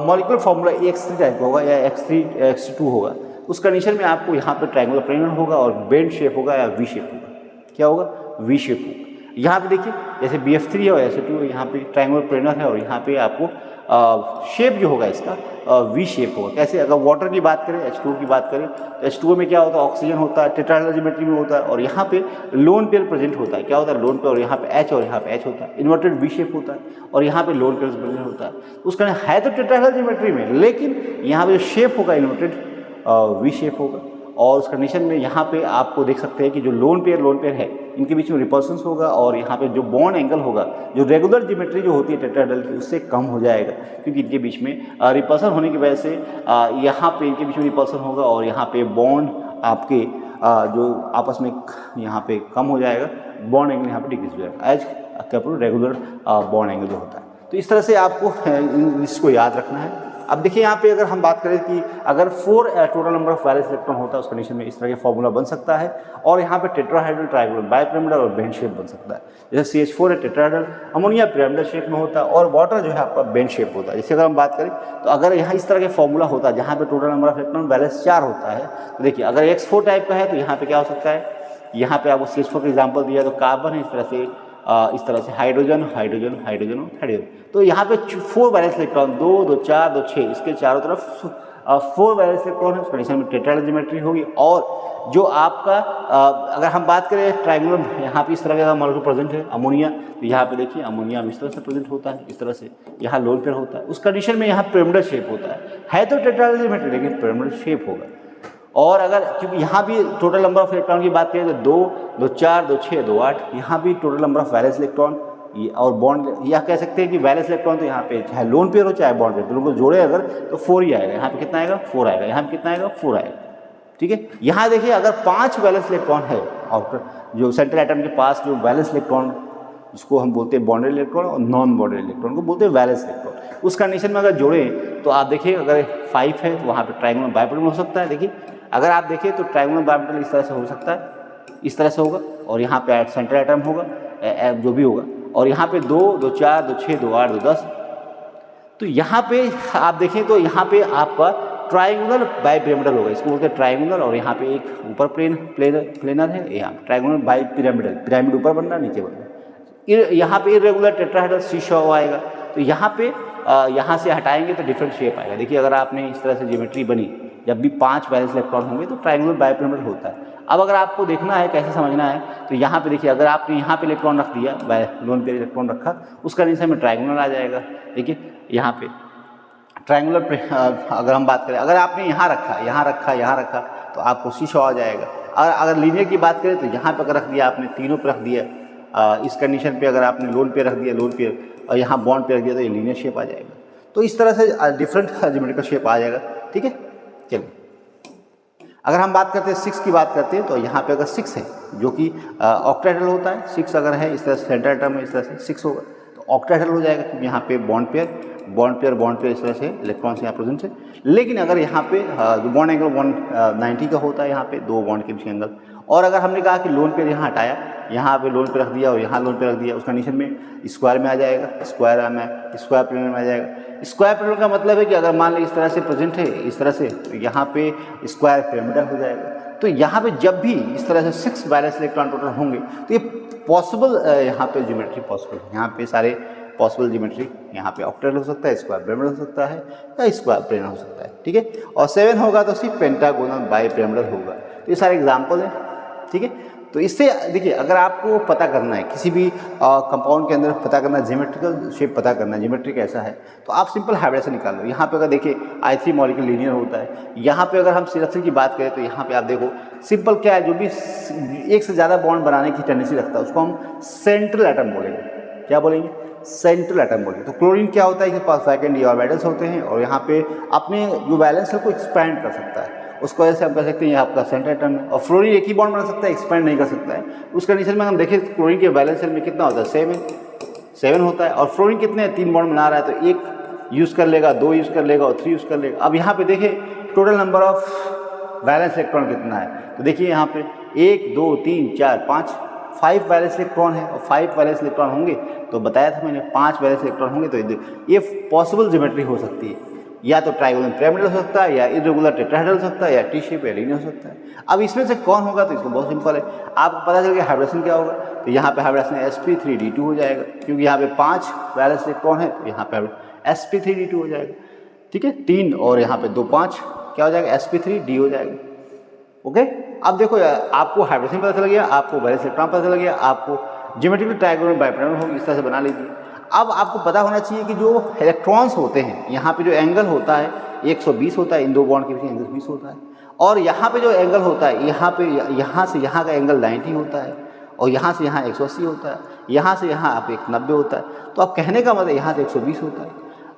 मॉलिक्यूलर फार्मूला x3 टाइप का होगा या x2 होगा, उस कंडीशन में आपको यहाँ पे ट्रायंगुलर प्लेनर होगा और बेंड शेप होगा या वी शेप होगा, क्या होगा वी शेप होगा। यहाँ पे देखिए जैसे BF3 है और S2 है, यहाँ पे ट्रायंगुलर प्लेनर है और यहाँ पे आपको शेप जो होगा इसका वी शेप होगा। कैसे, अगर वाटर की बात करें, H2O की बात करें, तो H2O में क्या होता है, ऑक्सीजन होता है, टेट्राहेड्रल ज्योमेट्री में होता है, और यहाँ पे लोन पेयर प्रेजेंट होता है, क्या होता है लोन पेयर, और यहाँ पे H और यहाँ पे H होता है, इन्वर्टेड वी शेप होता है, और यहाँ पे लोन पेयर प्रेजेंट होता है। उसका है तो टेट्राहेड्रल ज्योमेट्री में, लेकिन यहाँ पे जो शेप होगा इन्वर्टेड वी शेप होगा। और उस कंडीशन में यहाँ पे आपको देख सकते हैं कि जो लोन पेयर है इनके बीच में रिपल्सन होगा और यहाँ पे जो बॉन्ड एंगल होगा जो रेगुलर ज्योमेट्री जो होती है टेट्राहेड्रल की उससे कम हो जाएगा, क्योंकि इनके बीच में रिपल्सन होने की वजह से यहाँ पे इनके बीच में रिपल्सन होगा और यहाँ पे बॉन्ड आपके जो आपस में यहाँ पे कम हो जाएगा, बॉन्ड एंगल यहाँ पे डिक्रीज हो जाएगा as capital regular bond angle जो होता है। तो इस तरह से आपको इसको याद रखना है। अब देखिए यहाँ पे अगर हम बात करें कि अगर 4 total number of valence electron होता है उस कंडीशन में इस तरह के फॉर्मूला बन सकता है और यहाँ पे टेट्राहेड्रल, ट्राइगोनल, बाइपिरामिडल और बेंड शेप बन सकता है। जैसे CH4 है टेट्राहेड्रल, अमोनिया पिरामिडल शेप में होता है और वाटर जो है आपका बेंड शेप होता है। जैसे अगर हम बात करें तो अगर यहाँ इस तरह के फॉर्मूला होता है जहाँ पे total number of electron valence 4 होता है, तो देखिए अगर X4 टाइप का है तो यहाँ पे क्या हो सकता है, यहाँ पे आपको CH4 का एग्जाम्पल दिया तो कार्बन है इस तरह से हाइड्रोजन हाइड्रोजन हाइड्रोजन और हाइड्रोजन। तो यहाँ पे 4 वैलेंस इलेक्ट्रॉन 2 2 4 2 6 इसके चारों तरफ 4 वैलेंस इलेक्ट्रॉन है, उस कंडीशन में टेट्राहेड्रल ज्योमेट्री होगी। और जो आपका अगर हम बात करें ट्रायंगुलर, यहाँ पे इस तरह का मॉलिक्यूल प्रेजेंट है अमोनिया, तो यहाँ पे देखिए अमोनिया इस तरह से प्रेजेंट होता है, इस तरह से यहाँ लोन पेयर होता है, उस कंडीशन में यहाँ पिरामिडल शेप होता है तो टेट्राहेड्रल ज्योमेट्री लेकिन पिरामिडल शेप होगा। और अगर क्योंकि यहाँ भी टोटल नंबर ऑफ इलेक्ट्रॉन की बात करें तो 2 2 4 2 6 2 8, यहाँ भी total number of valence electron और बॉन्ड, यह कह सकते हैं कि वैलेंस इलेक्ट्रॉन तो यहाँ पे चाहे लोन पेयर हो चाहे बॉन्ड पेयर, दोनों को जोड़े अगर तो 4 ही आएगा। यहाँ पे कितना आएगा 4 आएगा, यहाँ पे कितना आएगा 4 आएगा, ठीक है। यहाँ देखिए अगर 5 वैलेंस इलेक्ट्रॉन है और जो सेंट्रल एटम के पास जो वैलेंस इलेक्ट्रॉन जिसको हम बोलते हैं बॉन्डेड इलेक्ट्रॉन और नॉन बॉन्डेड इलेक्ट्रॉन को बोलते हैं वैलेंस इलेक्ट्रॉन, उस कंडीशन में अगर जोड़ें तो आप देखिए अगर 5 है तो वहाँ पे ट्रायंगुलर बाइपिरामिडल हो सकता है। देखिए अगर आप देखें तो ट्रायंगुलर बाइपिरामिडल इस तरह से हो सकता है, इस तरह से होगा और यहाँ पे सेंट्रल एटम होगा जो भी होगा, और यहाँ पे 2 2 4 2 6 2 8 2 10। तो यहाँ पे आप देखें तो यहाँ पे आपका ट्रायंगुलर बाइपिरामिडल होगा, इसको बोलते हैं ट्रायंगुलर, और यहाँ पे एक ऊपर प्लेनर है, यहाँ ट्रायंगुलर बाइपिरामिडल, पिरामिड ऊपर बन रहा है नीचे बन रहा है। यहाँ पे इरेगुलर टेट्राहेड्रल शीशा आएगा, तो यहाँ पे यहाँ से हटाएंगे तो डिफरेंट शेप आएगा। देखिए अगर आपने इस तरह से ज्योमेट्री बनी, जब भी 5 वैलेंस इलेक्ट्रॉन होंगे तो ट्रायंगुलर बाइपिरामिडल होता है। अब अगर आपको देखना है कैसे समझना है तो यहाँ पे देखिए अगर आपने यहाँ पे इलेक्ट्रॉन रख दिया, लोन पेयर इलेक्ट्रॉन रखा, उस कंडीशन में ट्रायंगुलर आ जाएगा। देखिए यहाँ पे ट्रायंगुलर अगर हम बात करें, अगर आपने यहाँ रखा तो आपको शीशा आ जाएगा। अगर लीनियर की बात करें तो यहाँ पे अगर रख दिया आपने, तीनों पे रख दिया, इस कंडीशन पे अगर आपने लोन पेयर रख दिया, लोन पेयर, और यहाँ बॉन्ड पेयर रख दिया तो ये लीनियर शेप आ जाएगा। तो इस तरह से डिफरेंट ज्योमेट्रिकल शेप आ जाएगा, ठीक है। चलिए अगर हम बात करते हैं 6 की बात करते हैं तो यहाँ पे अगर 6 है जो कि ऑक्टाहेड्रल होता है, 6 अगर है इस तरह से सेंट्रल एटम में इस तरह से 6 होगा तो ऑक्टाहेड्रल हो जाएगा, क्योंकि यहाँ पे बॉन्ड पेयर इस तरह से इलेक्ट्रॉन्स यहाँ प्रेजेंट है। लेकिन अगर यहाँ पे जो बॉन्ड एंगल 190 का होता है, यहाँ पे 2 बॉन्ड के बीच एंगल, और अगर हमने कहा कि लोन पेयर यहाँ हटाया, यहाँ पे लोन पेयर रख दिया और यहाँ लोन पेयर रख दिया, उस कंडीशन में स्क्वायर में आ जाएगा, स्क्वायर प्लेनर में आ जाएगा। स्क्वायर प्लेनर का मतलब है कि अगर मान लीजिए इस तरह से प्रेजेंट है, इस तरह से, तो यहाँ पे स्क्वायर पिरामिडल हो जाएगा। तो यहाँ पे जब भी इस तरह से 6 वैलेंस इलेक्ट्रॉन टोटल होंगे तो ये पॉसिबल यहाँ पे ज्योमेट्री पॉसिबल, यहाँ पे सारे पॉसिबल ज्योमेट्री, यहाँ पे ऑक्टाहेड्रल हो सकता है, स्क्वायर पिरामिडल हो सकता है या स्क्वायर प्लेनर हो सकता है, ठीक है। और 7 होगा तो सिर्फ पेंटागोनल बाइपिरामिडल होगा। तो ये सारे एग्जाम्पल हैं, ठीक है। तो इससे देखिए अगर आपको पता करना है किसी भी कंपाउंड के अंदर पता करना है, ज्योमेट्रिकल शेप पता करना है, ज्योमेट्री कैसा है, तो आप सिंपल हाइब्रिड से निकाल लो। यहाँ पे अगर देखिए I3 मॉलिक्यूल लीनियर होता है, यहाँ पे अगर हम सिलेक्शन की बात करें तो यहाँ पे आप देखो सिंपल क्या है, जो भी एक से ज़्यादा बॉन्ड बनाने की टेंडेंसी रखता है उसको हम सेंट्रल एटम बोलेंगे। क्या बोलेंगे? सेंट्रल एटम बोलेंगे। तो क्लोरीन क्या होता है, इसके पास वैकेंट d ऑर्बिटल्स होते हैं और यहाँ पे अपने जो वैलेंस है को एक्सपैंड कर सकता है, उसको वजह से हम कह सकते हैं ये आपका सेंट्रल एटम है। और फ्लोरीन एक ही बॉन्ड बना सकता है, एक्सपैंड नहीं कर सकता है। उस कंडीशन में हम देखें क्लोरीन के वैलेंस शेल में कितना होता है, 7 होता है, और फ्लोरीन कितने 3 बॉन्ड बना रहा है तो 1 यूज़ कर लेगा, 2 यूज़ कर लेगा और 3 यूज़ कर लेगा। अब यहाँ पे देखिए total number of valence electron कितना है, तो देखिए यहाँ पे 1 2 3 4 5 वैलेंस इलेक्ट्रॉन है, और 5 वैलेंस इलेक्ट्रॉन होंगे तो बताया था मैंने 5 वैलेंस इलेक्ट्रॉन होंगे तो ये पॉसिबल ज्योमेट्री हो सकती है, या तो ट्रायंगुलर पिरामिडल हो सकता है, या इरेगुलर टेट्राहेड्रल हो सकता है, या टी शेप या लीनियर हो सकता है। अब इसमें से कौन होगा, तो इसको बहुत सिंपल है, आपको पता चल गया हाइब्रिडेशन क्या होगा। तो यहाँ पे हाइब्रिडेशन sp3d2 हो जाएगा, क्योंकि यहाँ पे 5 वैलेंस इलेक्ट्रॉन है तो यहाँ पे sp3d2 हो जाएगा, ठीक है। 3 और यहाँ पे 2 5 क्या हो जाएगा, sp3d हो जाएगा। ओके, अब देखो आपको हाइब्रिडेशन पता चल गया, आपको वैलेंस इलेक्ट्रॉन पता चल गया, आपको ज्योमेट्रिकल ट्रायंगुलर बाइपिरामिडल होगी, इस तरह से बना लीजिए। अब आपको पता होना चाहिए कि जो इलेक्ट्रॉन्स होते हैं यहाँ पे जो एंगल होता है 120 होता है, इन दो बॉन्ड के बीच 120 होता है। और यहाँ पे जो एंगल होता है, यहाँ पे यहाँ से यहाँ का एंगल 90 होता है, और यहाँ से यहाँ 180 होता है, यहाँ से यहाँ आप 190 होता है। तो आप कहने का मतलब यहाँ से 120 होता है।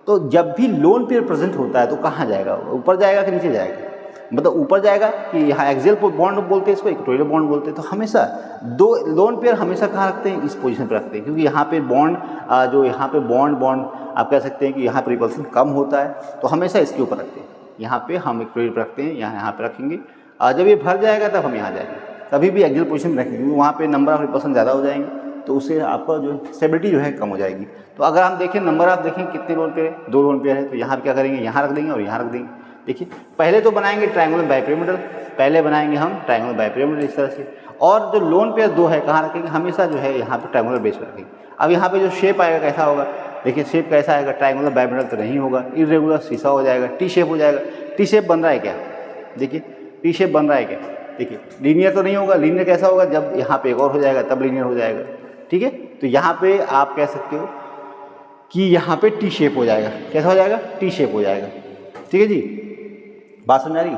तो जब भी लोन पेयर प्रेजेंट होता है तो कहाँ जाएगा, ऊपर जाएगा कि नीचे जाएगा? मतलब ऊपर जाएगा कि यहाँ एक्सियल बॉन्ड बोलते हैं इसको, इक्वेटोरियल बॉन्ड बोलते हैं। तो हमेशा दो लोन पेयर हमेशा कहाँ रखते हैं, इस पोजीशन पर रखते हैं, क्योंकि यहाँ पे बॉन्ड जो यहाँ पे बॉन्ड आप कह सकते हैं कि यहाँ पर रिपल्सन कम होता है, तो हमेशा इसके ऊपर रखते हैं। यहाँ पे हम इक्वेटोरियल पर रखते हैं, यहाँ पे रखेंगे। जब ये भर जाएगा तब हम यहाँ जाएंगे, कभी भी एक्सियल पोजीशन में रखेंगे, क्योंकि वहाँ पे नंबर ऑफ रिपल्सन ज़्यादा हो जाएंगे, तो उससे आपका जो स्टेबिलिटी जो है कम हो जाएगी। तो अगर हम देखें नंबर ऑफ देखें कितने लोन पेयर है, 2 लोन पेयर है, तो यहाँ क्या करेंगे, यहाँ रख देंगे और यहाँ रख देंगे। देखिए पहले तो बनाएंगे ट्रायंगुलर बाइपिरामिडल, पहले बनाएंगे हम ट्रायंगुलर बाइपिरामिडल इस तरह से। और जो लोन पेयर 2 है कहाँ रखेंगे, हमेशा जो है यहाँ पे ट्रायंगुलर बेस पर रखेंगे। अब यहाँ पे जो शेप आएगा कैसा होगा, देखिए शेप कैसा आएगा, ट्रायंगुलर बाइपिरामिडल तो नहीं होगा, इरेगुलर शीशा हो जाएगा, टी शेप हो जाएगा। टी शेप बन रहा है क्या, देखिए टी शेप बन रहा है क्या, देखिए लीनियर तो नहीं होगा। लीनियर कैसा होगा, जब यहाँ पे एक और हो जाएगा तब लीनियर हो जाएगा, ठीक है। तो यहाँ पे आप कह सकते हो कि यहाँ पे टी शेप हो जाएगा, कैसा हो जाएगा, टी शेप हो जाएगा, ठीक है जी, बात समझ आ रही।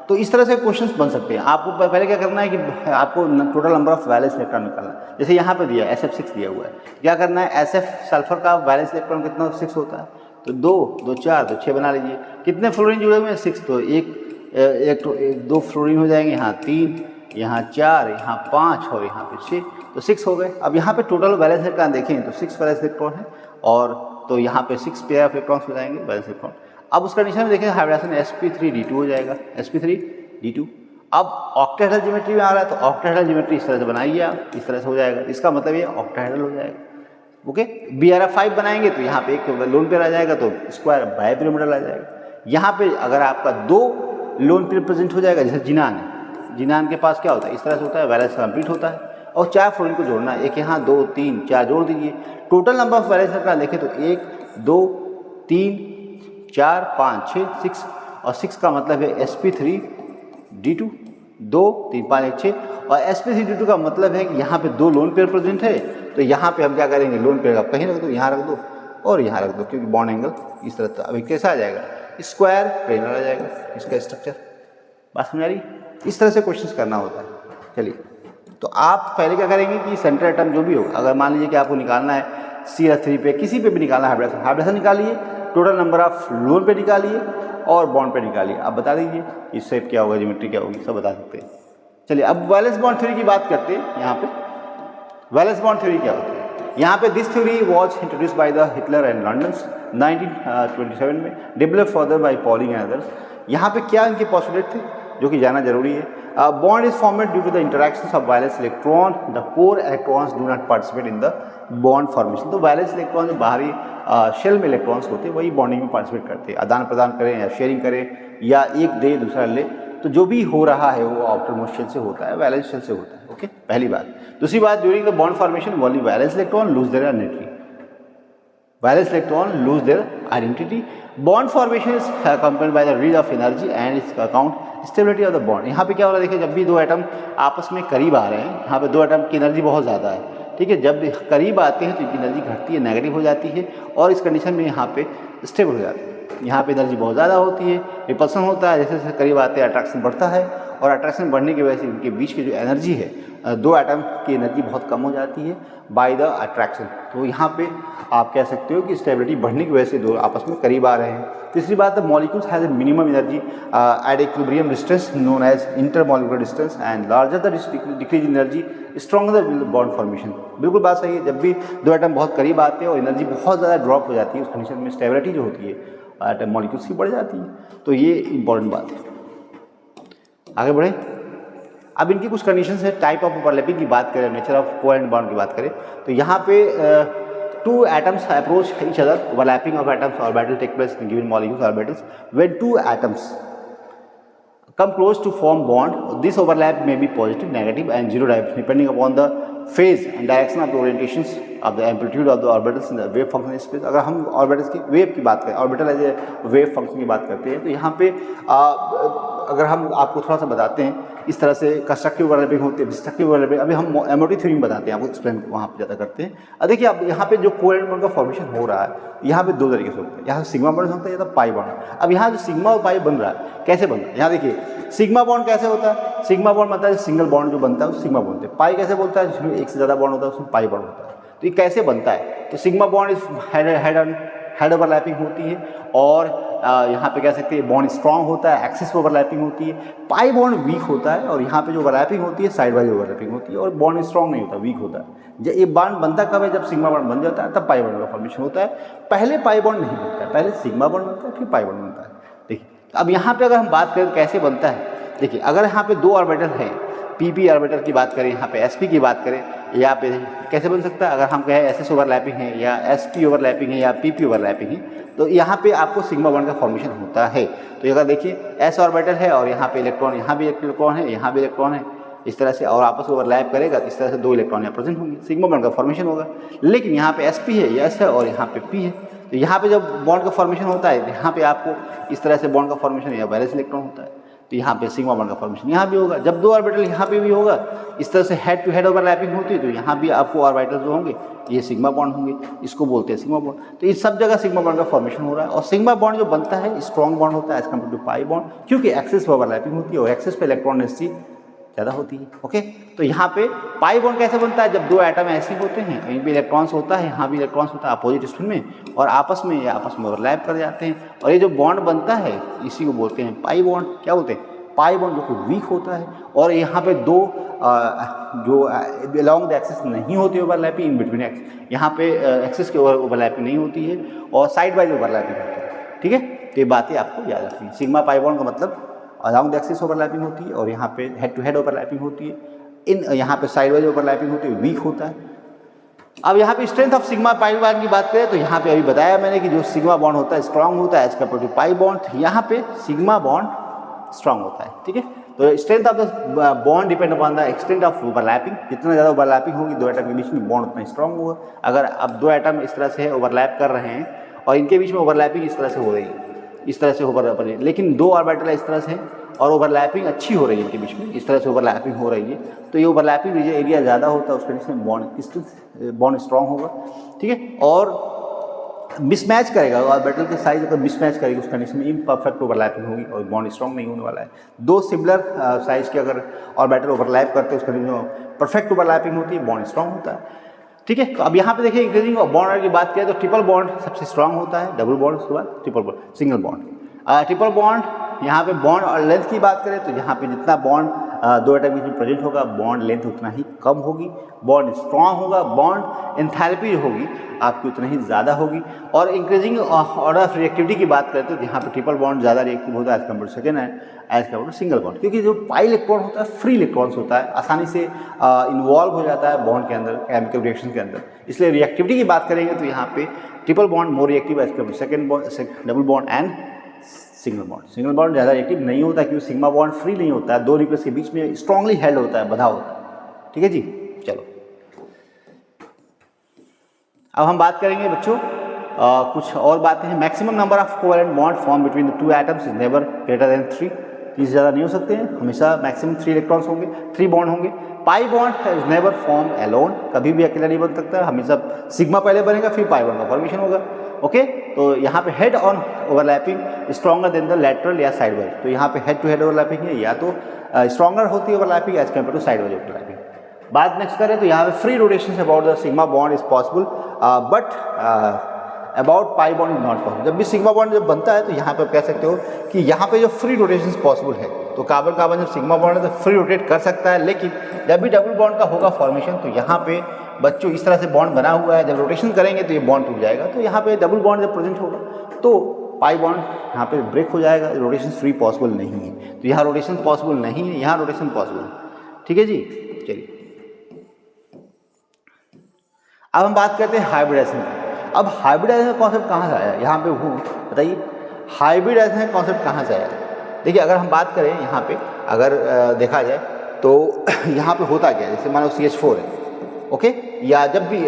तो इस तरह से क्वेश्चंस बन सकते हैं। आपको पहले क्या करना है कि आपको total number of valence electron निकालना है। जैसे यहाँ पे दिया SF6 दिया हुआ है, क्या करना है, SF सल्फर का वैलेंस इलेक्ट्रॉन कितना 6 होता है, तो 2 4 तो 6 बना लीजिए। कितने फ्लोरीन जुड़े हुए हैं, 6, तो एक 2 फ्लोरीन हो जाएंगे, यहाँ 3, यहाँ 4, यहाँ 5 और यहाँ पे 6, तो 6 हो गए। अब यहाँ पे टोटल वैलेंस इलेक्ट्रॉन देखें तो 6 वैलेंस इलेक्ट्रॉन है, और तो यहाँ पे 6 पेयर ऑफ इलेक्ट्रॉन्स हो जाएंगे वैलेंस इलेक्ट्रॉन। अब उस कंडीशन में देखें हाइब्रिडाइजेशन sp3d2 हो जाएगा, sp3d2। अब ऑक्टाहेड्रल ज्योमेट्री में आ रहा है, तो ऑक्टाहेड्रल ज्योमेट्री इस तरह से बनाइए आप, इस तरह से हो जाएगा। इसका मतलब ये ऑक्टाहेड्रल हो जाएगा, ओके। BRF5 बनाएंगे तो यहाँ पे एक लोन पेयर आ जाएगा, तो स्क्वायर बाइपिरामिडल आ जाएगा। यहाँ पे अगर आपका 2 लोन पेयर प्रेजेंट हो जाएगा, जैसे जिनान है, जिनान के पास क्या होता है, इस तरह से होता है, वैलेंस कंप्लीट होता है, और 4 फ्लोरीन को जोड़ना है, एक यहाँ 2 3 4 जोड़ दीजिए। Total number of valence electron देखें तो 1 2 3 4 5 6 6, और 6 का मतलब है sp3d2, 2 3 5 1 6, और sp3d2 का मतलब है कि यहाँ पे 2 लोन पेयर प्रेजेंट है, तो यहाँ पे हम क्या करेंगे, लोन पेयर आप कहीं रख दो, यहाँ रख दो और यहाँ रख दो, क्योंकि बॉन्ड एंगल इस तरह था। अभी कैसा आ जाएगा, स्क्वायर प्लेनर आ जाएगा इसका स्ट्रक्चर, बात समझ आ रही। इस तरह से क्वेश्चंस करना होता है। चलिए, तो आप पहले क्या करेंगे कि सेंटर एटम जो भी हो, अगर मान लीजिए कि आपको निकालना है CH3 पे, किसी पे भी निकालना है, हाइब्रिडाइजेशन निकालिए, टोटल नंबर ऑफ लोन पे निकालिए और बॉन्ड पे निकालिए। आप बता दीजिए इस शेप क्या होगा, ज्योमेट्री क्या होगी, सब बता सकते हैं। चलिए अब वैलेंस बॉन्ड थ्योरी की बात करते हैं। यहाँ पे वैलेंस बॉन्ड थ्योरी क्या होती है, यहाँ पे this theory was introduce by the Hitler and London 1927 में, develop further bye polling and others. यहाँ पे क्या इनके पॉस्टुलेट थे जो कि जाना जरूरी है। Bond is formed due to the interactions of valence electron, the core electrons do not participate in the bond formation. तो वैलेंस इलेक्ट्रॉन जो बाहरी शेल में इलेक्ट्रॉन्स होते हैं वही बॉन्डिंग में पार्टिसिपेट करते हैं, आदान प्रदान करें या शेयरिंग करें, या एक दे दूसरा ले, तो जो भी हो रहा है वो आउटरमोस्ट शेल से होता है, वैलेंस शेल से होता है, ओके, पहली बात। दूसरी बात, during the bond formation only valence electron lose their identity, valence electron lose their identity. Bond formation is accompanied by the release of energy and it's account stability of the bond. यहाँ पे क्या हो रहा है, देखिए जब भी 2 atom आपस में करीब आ रहे हैं, यहाँ पे 2 एटम की एनर्जी बहुत ज़्यादा है, ठीक है, जब करीब आते हैं तो इनकी एनर्जी घटती है, नेगेटिव हो जाती है, और इस कंडीशन में यहाँ पे स्टेबल हो जाती है। यहाँ पे एनर्जी बहुत ज़्यादा होती है, रिपल्सन होता है, जैसे जैसे करीब आते हैं अट्रैक्शन बढ़ता है, और अट्रैक्शन बढ़ने की वजह से इनके बीच की जो एनर्जी है, 2 एटम की एनर्जी बहुत कम हो जाती है बाय द अट्रैक्शन। तो यहाँ पे आप कह सकते हो कि स्टेबिलिटी बढ़ने की वजह से 2 आपस में करीब आ रहे हैं। तीसरी बात है, molecules has a minimum energy at equilibrium distance known as intermolecular distance, and larger the decrease in energy stronger the bond formation. बिल्कुल बात सही है, जब भी 2 एटम बहुत करीब आते हैं और एनर्जी बहुत ज़्यादा ड्रॉप हो जाती है, उस कंडीशन में स्टेबिलिटी जो होती है एटम मॉलिक्यूल्स की बढ़ जाती है। तो ये इंपॉर्टेंट बात है। आगे बढ़े, अब इनकी कुछ कंडीशंस है। टाइप ऑफ ओवरलैपिंग की बात करें, नेचर ऑफ कोवेलेंट बॉन्ड की बात करें, तो यहाँ पे 2 atoms approach each other, overlapping of atoms orbital take place in given molecules orbitals. When 2 atoms come close to form bond, this overlap may be positive, negative and zero dimensional depending upon the phase and direction of the orientations of the amplitude of the orbitals in the wave function space. अगर हम orbitals की wave की बात करें, orbital as a wave function की बात करते हैं, तो यहाँ पे अगर हम आपको थोड़ा सा बताते हैं इस तरह से कंस्ट्रक्टिव ओवरलैपिंग होती है, डिस्ट्रक्टिव ओवरलैपिंग, अभी हम एमओटी थ्योरी में बताते हैं, आपको एक्सप्लेन वहाँ पे ज़्यादा करते हैं। अब देखिए अब यहाँ पे जो कोवेलेंट बॉन्ड का फॉर्मेशन हो रहा है, यहाँ पे दो तरीके से होता है, यहाँ सिग्मा बॉन्ड होता है या तो पाई बॉन्ड। अब यहाँ जो सिग्मा और पाई बन रहा है कैसे बन रहा है, यहाँ देखिए सिग्मा बॉन्ड कैसे होता है, सिग्मा बॉन्ड मतलब सिंगल बॉन्ड जो बनता है वो सिग्मा बोलते हैं। पाई कैसे बोलता है, जिसमें एक से ज़्यादा बॉन्ड होता है उसमें पाई बॉन्ड होता है। तो ये कैसे बनता है, तो sigma bond is head overlapping होती है, और यहाँ पे कह सकते हैं बॉन्ड स्ट्रांग होता है, एक्सिस ओवरलैपिंग होती है। पाई बॉन्ड वीक होता है, और यहाँ पे जो ओवरलैपिंग होती है साइड वाइज ओवरलैपिंग होती है, और बॉन्ड स्ट्रांग नहीं होता, वीक होता है। जब ये बॉन्ड बनता कब है, जब सिग्मा बॉन्ड बन जाता है तब पाई बॉन्ड का फॉर्मेशन होता है। पहले पाई बॉन्ड नहीं बनता है, पहले सिग्मा बॉन्ड बनता है फिर पाई बॉन्ड बनता है। देखिए अब यहाँ पे अगर हम बात करें कैसे बनता है, देखिए अगर यहाँ पे दो ऑर्बिटल हैं, पीपी ऑर्बिटल की बात करें, यहाँ पे एसपी की बात करें, यहाँ पे कैसे बन सकता है, अगर हम कहें एसएस ओवरलैपिंग है या एसपी ओवरलैपिंग है या पीपी ओवरलैपिंग है, तो यहाँ पे आपको सिग्मा बॉन्ड का फॉर्मेशन होता है। तो अगर देखिए एस ऑर्बिटल है और यहाँ पे इलेक्ट्रॉन, यहाँ भी इलेक्ट्रॉन है, यहाँ भी इलेक्ट्रॉन है, इस तरह से, और आपस में ओवरलैप करेगा, इस तरह से दो इलेक्ट्रॉन यहाँ प्रेजेंट होंगे, सिग्मा बॉन्ड का फॉर्मेशन होगा। लेकिन यहाँ पे एस पी है, एस है, और यहाँ पे पी है, तो यहाँ पे जब बॉन्ड का फॉर्मेशन होता है, यहाँ पे आपको इस तरह से बॉन्ड का फॉर्मेशन या वैलेंस इलेक्ट्रॉन होता है, तो यहाँ पे सिग्मा बॉन्ड का फॉर्मेशन यहाँ भी होगा। जब दो ऑर्बिटल यहाँ पे भी होगा, इस तरह से हेड टू हेड ओवरलैपिंग होती है, तो यहाँ भी आपको ऑर्बिटल जो होंगे ये सिग्मा बॉन्ड होंगे, इसको बोलते हैं सिग्मा बॉन्ड। तो इस सब जगह सिग्मा बॉन्ड का फॉर्मेशन हो रहा है, और सिग्मा बॉन्ड जो बनता है स्ट्रॉन्ग बॉन्ड होता है as compare to pi bond, क्योंकि एक्सिस पे ओवरलैपिंग होती है और एक्सिस पे इलेक्ट्रॉन डेंसिटी ज़्यादा होती है। ओके, तो यहाँ पे पाई बॉन्ड कैसे बनता है, जब दो एटम ऐसे होते हैं, कहीं भी इलेक्ट्रॉन्स होता है, यहाँ भी इलेक्ट्रॉन्स होता है अपोजिट स्पिन में, और आपस में ओवरलैप कर जाते हैं, और ये जो बॉन्ड बनता है इसी को बोलते हैं पाई बॉन्ड। क्या बोलते हैं, पाई बॉन्ड, जो कि वीक होता है, और यहाँ पे दो जो अलॉन्ग द एक्सिस नहीं होती ओवरलैपिंग, इन बिटवीन एक्स, यहाँ पे एक्सिस के ओवरलैपिंग नहीं होती है, और साइड वाइज ओवरलैपिंग होती है। ठीक है, तो ये बातें आपको याद रखनी है। सिग्मा पाई बॉन्ड का मतलब अलॉन्ग द एक्सिस ओवरलैपिंग होती है, और यहाँ पे हेड टू हेड ओवरलैपिंग होती है, इन यहाँ पे साइड वाइज ओवरलैपिंग होती है, वीक होता है। अब यहाँ पे strength of sigma pi bond की बात करें, तो यहाँ पे अभी बताया मैंने कि जो सिग्मा बॉन्ड होता है स्ट्रांग होता है as compare to pi bond, यहाँ पे सिग्मा बॉन्ड स्ट्रांग होता है। ठीक है, तो strength of the bond depend upon the extent of overlapping, जितना ज़्यादा ओवरलैपिंग होगी दो एटम के बीच में, बॉन्ड उतना स्ट्रांग होगा। अगर अब दो एटम इस तरह से ओवरलैप कर रहे हैं और इनके बीच में ओवरलैपिंग इस तरह से हो रही है, इस तरह से ओवरलैपिंग, लेकिन दो ऑर्बिटल इस तरह से और ओवरलैपिंग अच्छी हो रही है इनके बीच में, इस तरह से ओवरलैपिंग हो रही है, तो ये ओवरलैपिंग एरिया ज़्यादा होता है, उस कंडीशन में बॉन्ड स्ट्रांग होगा। ठीक है, और मिसमैच करेगा ऑर्बिटल के साइज, अगर मिसमैच करेगी उस कंडीशन में इम्परफेक्ट ओवरलैपिंग होगी और बॉन्ड स्ट्रांग नहीं होने वाला है। दो सिमिलर साइज के अगर ऑर्बिटल ओवरलैप करते हैं उस कंडीशन में परफेक्ट ओवरलैपिंग होती है, बॉन्ड स्ट्रांग होता है। ठीक है, तो अब यहाँ पे देखिए इंक्रीजिंग बॉन्ड की बात करें तो ट्रिपल बॉन्ड सबसे स्ट्रांग होता है, डबल बॉन्ड उसके बाद triple bond, single bond. Triple bond, यहाँ पे बॉन्ड और लेंथ की बात करें तो यहाँ पे जितना बॉन्ड दो एटम के बीच में प्रेजेंट होगा, बॉन्ड लेंथ उतना ही कम होगी, बॉन्ड स्ट्रांग होगा, बॉन्ड एंथैल्पी होगी आपकी उतना ही ज़्यादा होगी। और इंक्रीजिंग ऑर्डर ऑफ रिएक्टिविटी की बात करते हैं तो यहाँ पे ट्रिपल बॉन्ड ज़्यादा रिएक्टिव होता है as compare to second and as compare to single bond, क्योंकि जो पाई इलेक्ट्रॉन होता है फ्री इलेक्ट्रॉन्स होता है, आसानी से इन्वॉल्व हो जाता है बॉन्ड के अंदर, केमिकल रिएक्शन के अंदर। इसलिए रिएक्टिविटी की बात करेंगे तो यहाँ पे triple bond more reactive as compare to second bond, double bond and single bond. Single bond ज़्यादा रिएक्टिव नहीं होता क्योंकि सिग्मा बॉन्ड फ्री नहीं होता है, दो न्यूक्लियस के बीच में स्ट्रांगली हेल्ड होता है, बंधा होता है। ठीक है जी, चलो अब हम बात करेंगे बच्चों कुछ और बातें हैं। Maximum number of covalent bond form between the two atoms is never greater than 3, इससे ज़्यादा नहीं हो सकते हैं, हमेशा मैक्सिमम 3 इलेक्ट्रॉन्स होंगे, 3 बॉन्ड होंगे। Pi bond is never form alone, कभी भी अकेला नहीं बन सकता, हमेशा सिग्मा पहले बनेगा फिर पाई बॉन्ड का फॉर्मेशन होगा। ओके, तो यहाँ पे head on overlapping stronger than the lateral या साइड वाइज, तो यहाँ पे हेड टू हेड ओवरलैपिंग है, या तो स्ट्रॉन्गर होती है overlapping as compare to side wise overlapping. बात नेक्स्ट करें तो यहाँ पे free rotation about the sigma bond is possible but about pi bond is not possible. जब भी सिग्मा बॉन्ड जब बनता है तो यहाँ पे आप कह सकते हो कि यहाँ पे जो फ्री रोटेशन पॉसिबल है, तो कार्बन कार्बन जब सिग्मा बॉन्ड है तो फ्री रोटेट कर सकता है, लेकिन जब भी डबल बॉन्ड का होगा फॉर्मेशन तो यहाँ पे बच्चों इस तरह से बॉन्ड बना हुआ है, जब रोटेशन करेंगे तो ये बॉन्ड टूट जाएगा, तो यहाँ पे डबल बॉन्ड जब प्रेजेंट होगा तो पाई बॉन्ड यहाँ पे ब्रेक हो जाएगा, रोटेशन फ्री पॉसिबल नहीं है, तो यहाँ रोटेशन पॉसिबल नहीं है, यहाँ रोटेशन पॉसिबल है। ठीक है जी, चलिए अब हम बात करते हैं हाइब्रिडाइजेशन की। अब हाइब्रिडाइजेशन का कॉन्सेप्ट कहाँ से आया, यहाँ पे वो बताइए, हाइब्रिडाइजेशन का कॉन्सेप्ट कहाँ से आया। देखिए अगर हम बात करें यहाँ पे, अगर देखा जाए तो यहाँ पे होता क्या है, जैसे मान लो CH4 है, ओके, या जब भी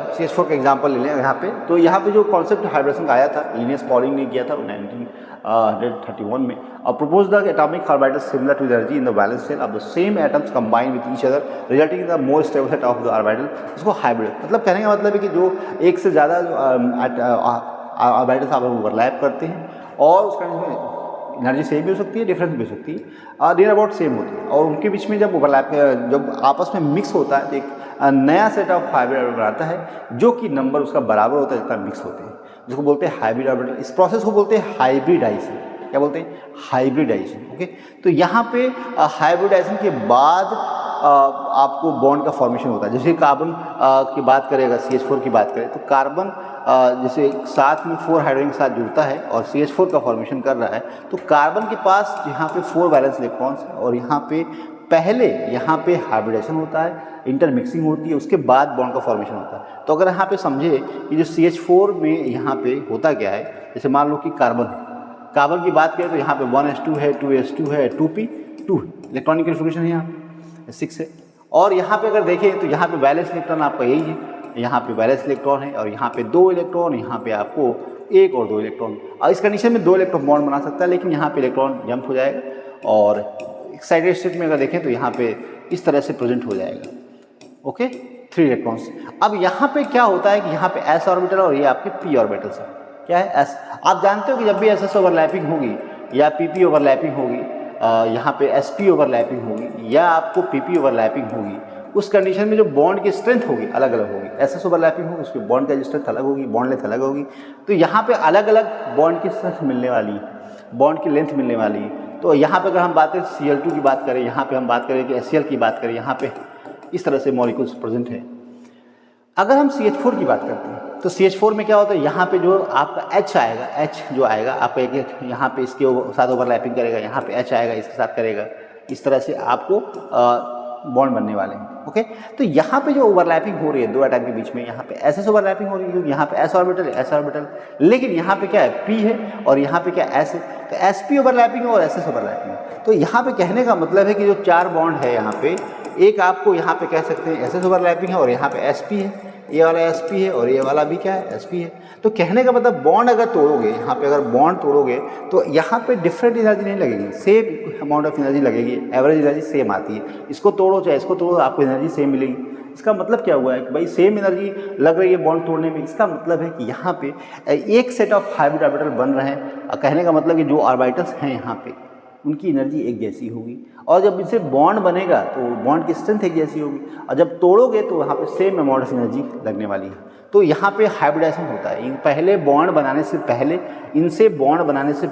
CH4 का एग्जांपल ले लें यहाँ पे, तो यहाँ पे जो कॉन्सेप्ट हाइब्रिडेशन का आया था, लिनियस पॉलिंग ने किया था 1931 में, और propose the atomic orbital similar to the energy in the valence shell of the same atoms combine with each other resulting in the more stable set of the orbital, इसको hybrid, मतलब कहने का मतलब है कि जो एक से ज़्यादा ऑर्बिटल्स आप ओवरलैप करते हैं और उसका एनर्जी सेम भी हो सकती है, डिफरेंस भी हो सकती है, नियर अबाउट सेम होती है, और उनके बीच में जब ओवरलैप जब आपस में मिक्स होता है तो एक नया सेट ऑफ हाइब्रिड ऑर्बिटल आता है जो कि नंबर उसका बराबर होता है जितना मिक्स होते हैं, जिसको बोलते हैं हाइब्रिड ऑर्बिटल। इस प्रोसेस को बोलते हैं हाइब्रिडाइजेशन। क्या बोलते हैं? हाइब्रिडाइजेशन। ओके, तो यहाँ पे हाइब्रिडाइजेशन के बाद आपको बॉन्ड का फॉर्मेशन होता है। जैसे कार्बन की बात करेगा, CH4 की बात करें तो कार्बन जैसे साथ में 4 हाइड्रोजन के साथ जुड़ता है और CH4 का फॉर्मेशन कर रहा है, तो कार्बन के पास यहाँ पे 4 वैलेंस इलेक्ट्रॉन्स है और यहाँ पे पहले यहाँ पे हाइब्रिडेशन होता है, इंटरमिक्सिंग होती है, उसके बाद बॉन्ड का फॉर्मेशन होता है। तो अगर यहाँ पे समझे कि जो CH4 में यहाँ पे होता क्या है, जैसे मान लो कि कार्बन है, कार्बन की बात करें तो यहाँ पे 1s2 है, 2s2 है, 2p2 इलेक्ट्रॉनिक कन्फिग्रेशन है, यहाँ पे 6 है। और यहाँ पे अगर देखें तो यहाँ पे वैलेंस इलेक्ट्रॉन आपका यही है, यहाँ पे वैलेंस इलेक्ट्रॉन है और यहाँ पे 2 इलेक्ट्रॉन, यहाँ पे आपको 1 और 2 इलेक्ट्रॉन। और इस कंडीशन में 2 इलेक्ट्रॉन बॉन्ड बना सकता है, लेकिन यहाँ पे इलेक्ट्रॉन जंप हो जाएगा और एक्साइटेड स्टेट में अगर देखें तो यहाँ पे इस तरह से प्रेजेंट हो जाएगा। Okay, 3 electrons. अब यहाँ पे क्या होता है कि यहाँ पे s ऑर्बिटल और ये आपके p ऑर्बिटल्स है। क्या है? s। आप जानते हो कि जब भी ss ओवरलैपिंग होगी या pp ओवरलैपिंग होगी, यहाँ पे sp ओवरलैपिंग होगी या आपको pp ओवरलैपिंग होगी, उस कंडीशन में जो बॉन्ड की स्ट्रेंथ होगी अलग अलग होगी। ss ओवरलैपिंग होगी, उसकी बॉन्ड की स्ट्रेंथ अलग होगी, बॉन्ड लेंथ अलग होगी। तो यहाँ पे अलग अलग बॉन्ड की स्ट्रेंथ मिलने वाली है, बॉन्ड की लेंथ मिलने वाली है। तो यहाँ पे अगर हम बात करें Cl2 की बात करें, यहाँ पे हम बात करें कि HCl की बात करें, यहाँ पे इस तरह से मॉलिक्यूल्स प्रेजेंट है। अगर हम CH4 की बात करते हैं तो CH4 में क्या होता है, यहाँ पे जो आपका H आएगा, H जो आएगा आपका एक यहाँ पे इसके साथ ओवरलैपिंग करेगा, यहाँ पे H आएगा इसके साथ करेगा, इस तरह से आपको बॉन्ड बनने वाले हैं। ओके, तो यहाँ पे जो ओवरलैपिंग हो रही है 2 एटम के बीच में, यहाँ पे SS ओवरलैपिंग हो रही है क्योंकि यहाँ पे s ऑर्बिटल है, s ऑर्बिटल, लेकिन यहाँ पे क्या है, p है और यहाँ पे क्या s है, तो sp ओवरलैपिंग है और ss ओवरलैपिंग है। तो यहाँ पे कहने का मतलब है कि जो 4 बॉन्ड है यहाँ पे, एक आपको यहाँ पे कह सकते हैं ss ओवरलैपिंग है और यहाँ पे sp है, ये वाला sp है और ये वाला भी क्या है, sp है। तो कहने का मतलब बॉन्ड अगर तोड़ोगे, यहाँ पे अगर बॉन्ड तोड़ोगे तो यहाँ पे डिफरेंट एनर्जी नहीं लगेगी, सेम अमाउंट ऑफ एनर्जी लगेगी, एवरेज एनर्जी सेम आती है। इसको तोड़ो चाहे इसको तोड़ो, आपको एनर्जी सेम मिलेगी। इसका मतलब क्या हुआ है कि भाई सेम एनर्जी लग रही है बॉन्ड तोड़ने में। इसका मतलब है कि यहाँ पे एक सेट ऑफ हाइब्रिड ऑर्बिटल बन रहे हैं। कहने का मतलब कि जो ऑर्बिटल्स हैं यहाँ पे उनकी एनर्जी एक जैसी होगी, और जब इनसे बॉन्ड बनेगा तो बॉन्ड की स्ट्रेंथ एक जैसी होगी, और जब तोड़ोगे तो वहाँ पे सेम अमाउंट ऑफ एनर्जी लगने वाली है। तो यहाँ पे हाइब्रिडेशन होता है। पहले बॉन्ड बनाने से पहले, इनसे बॉन्ड बनाने से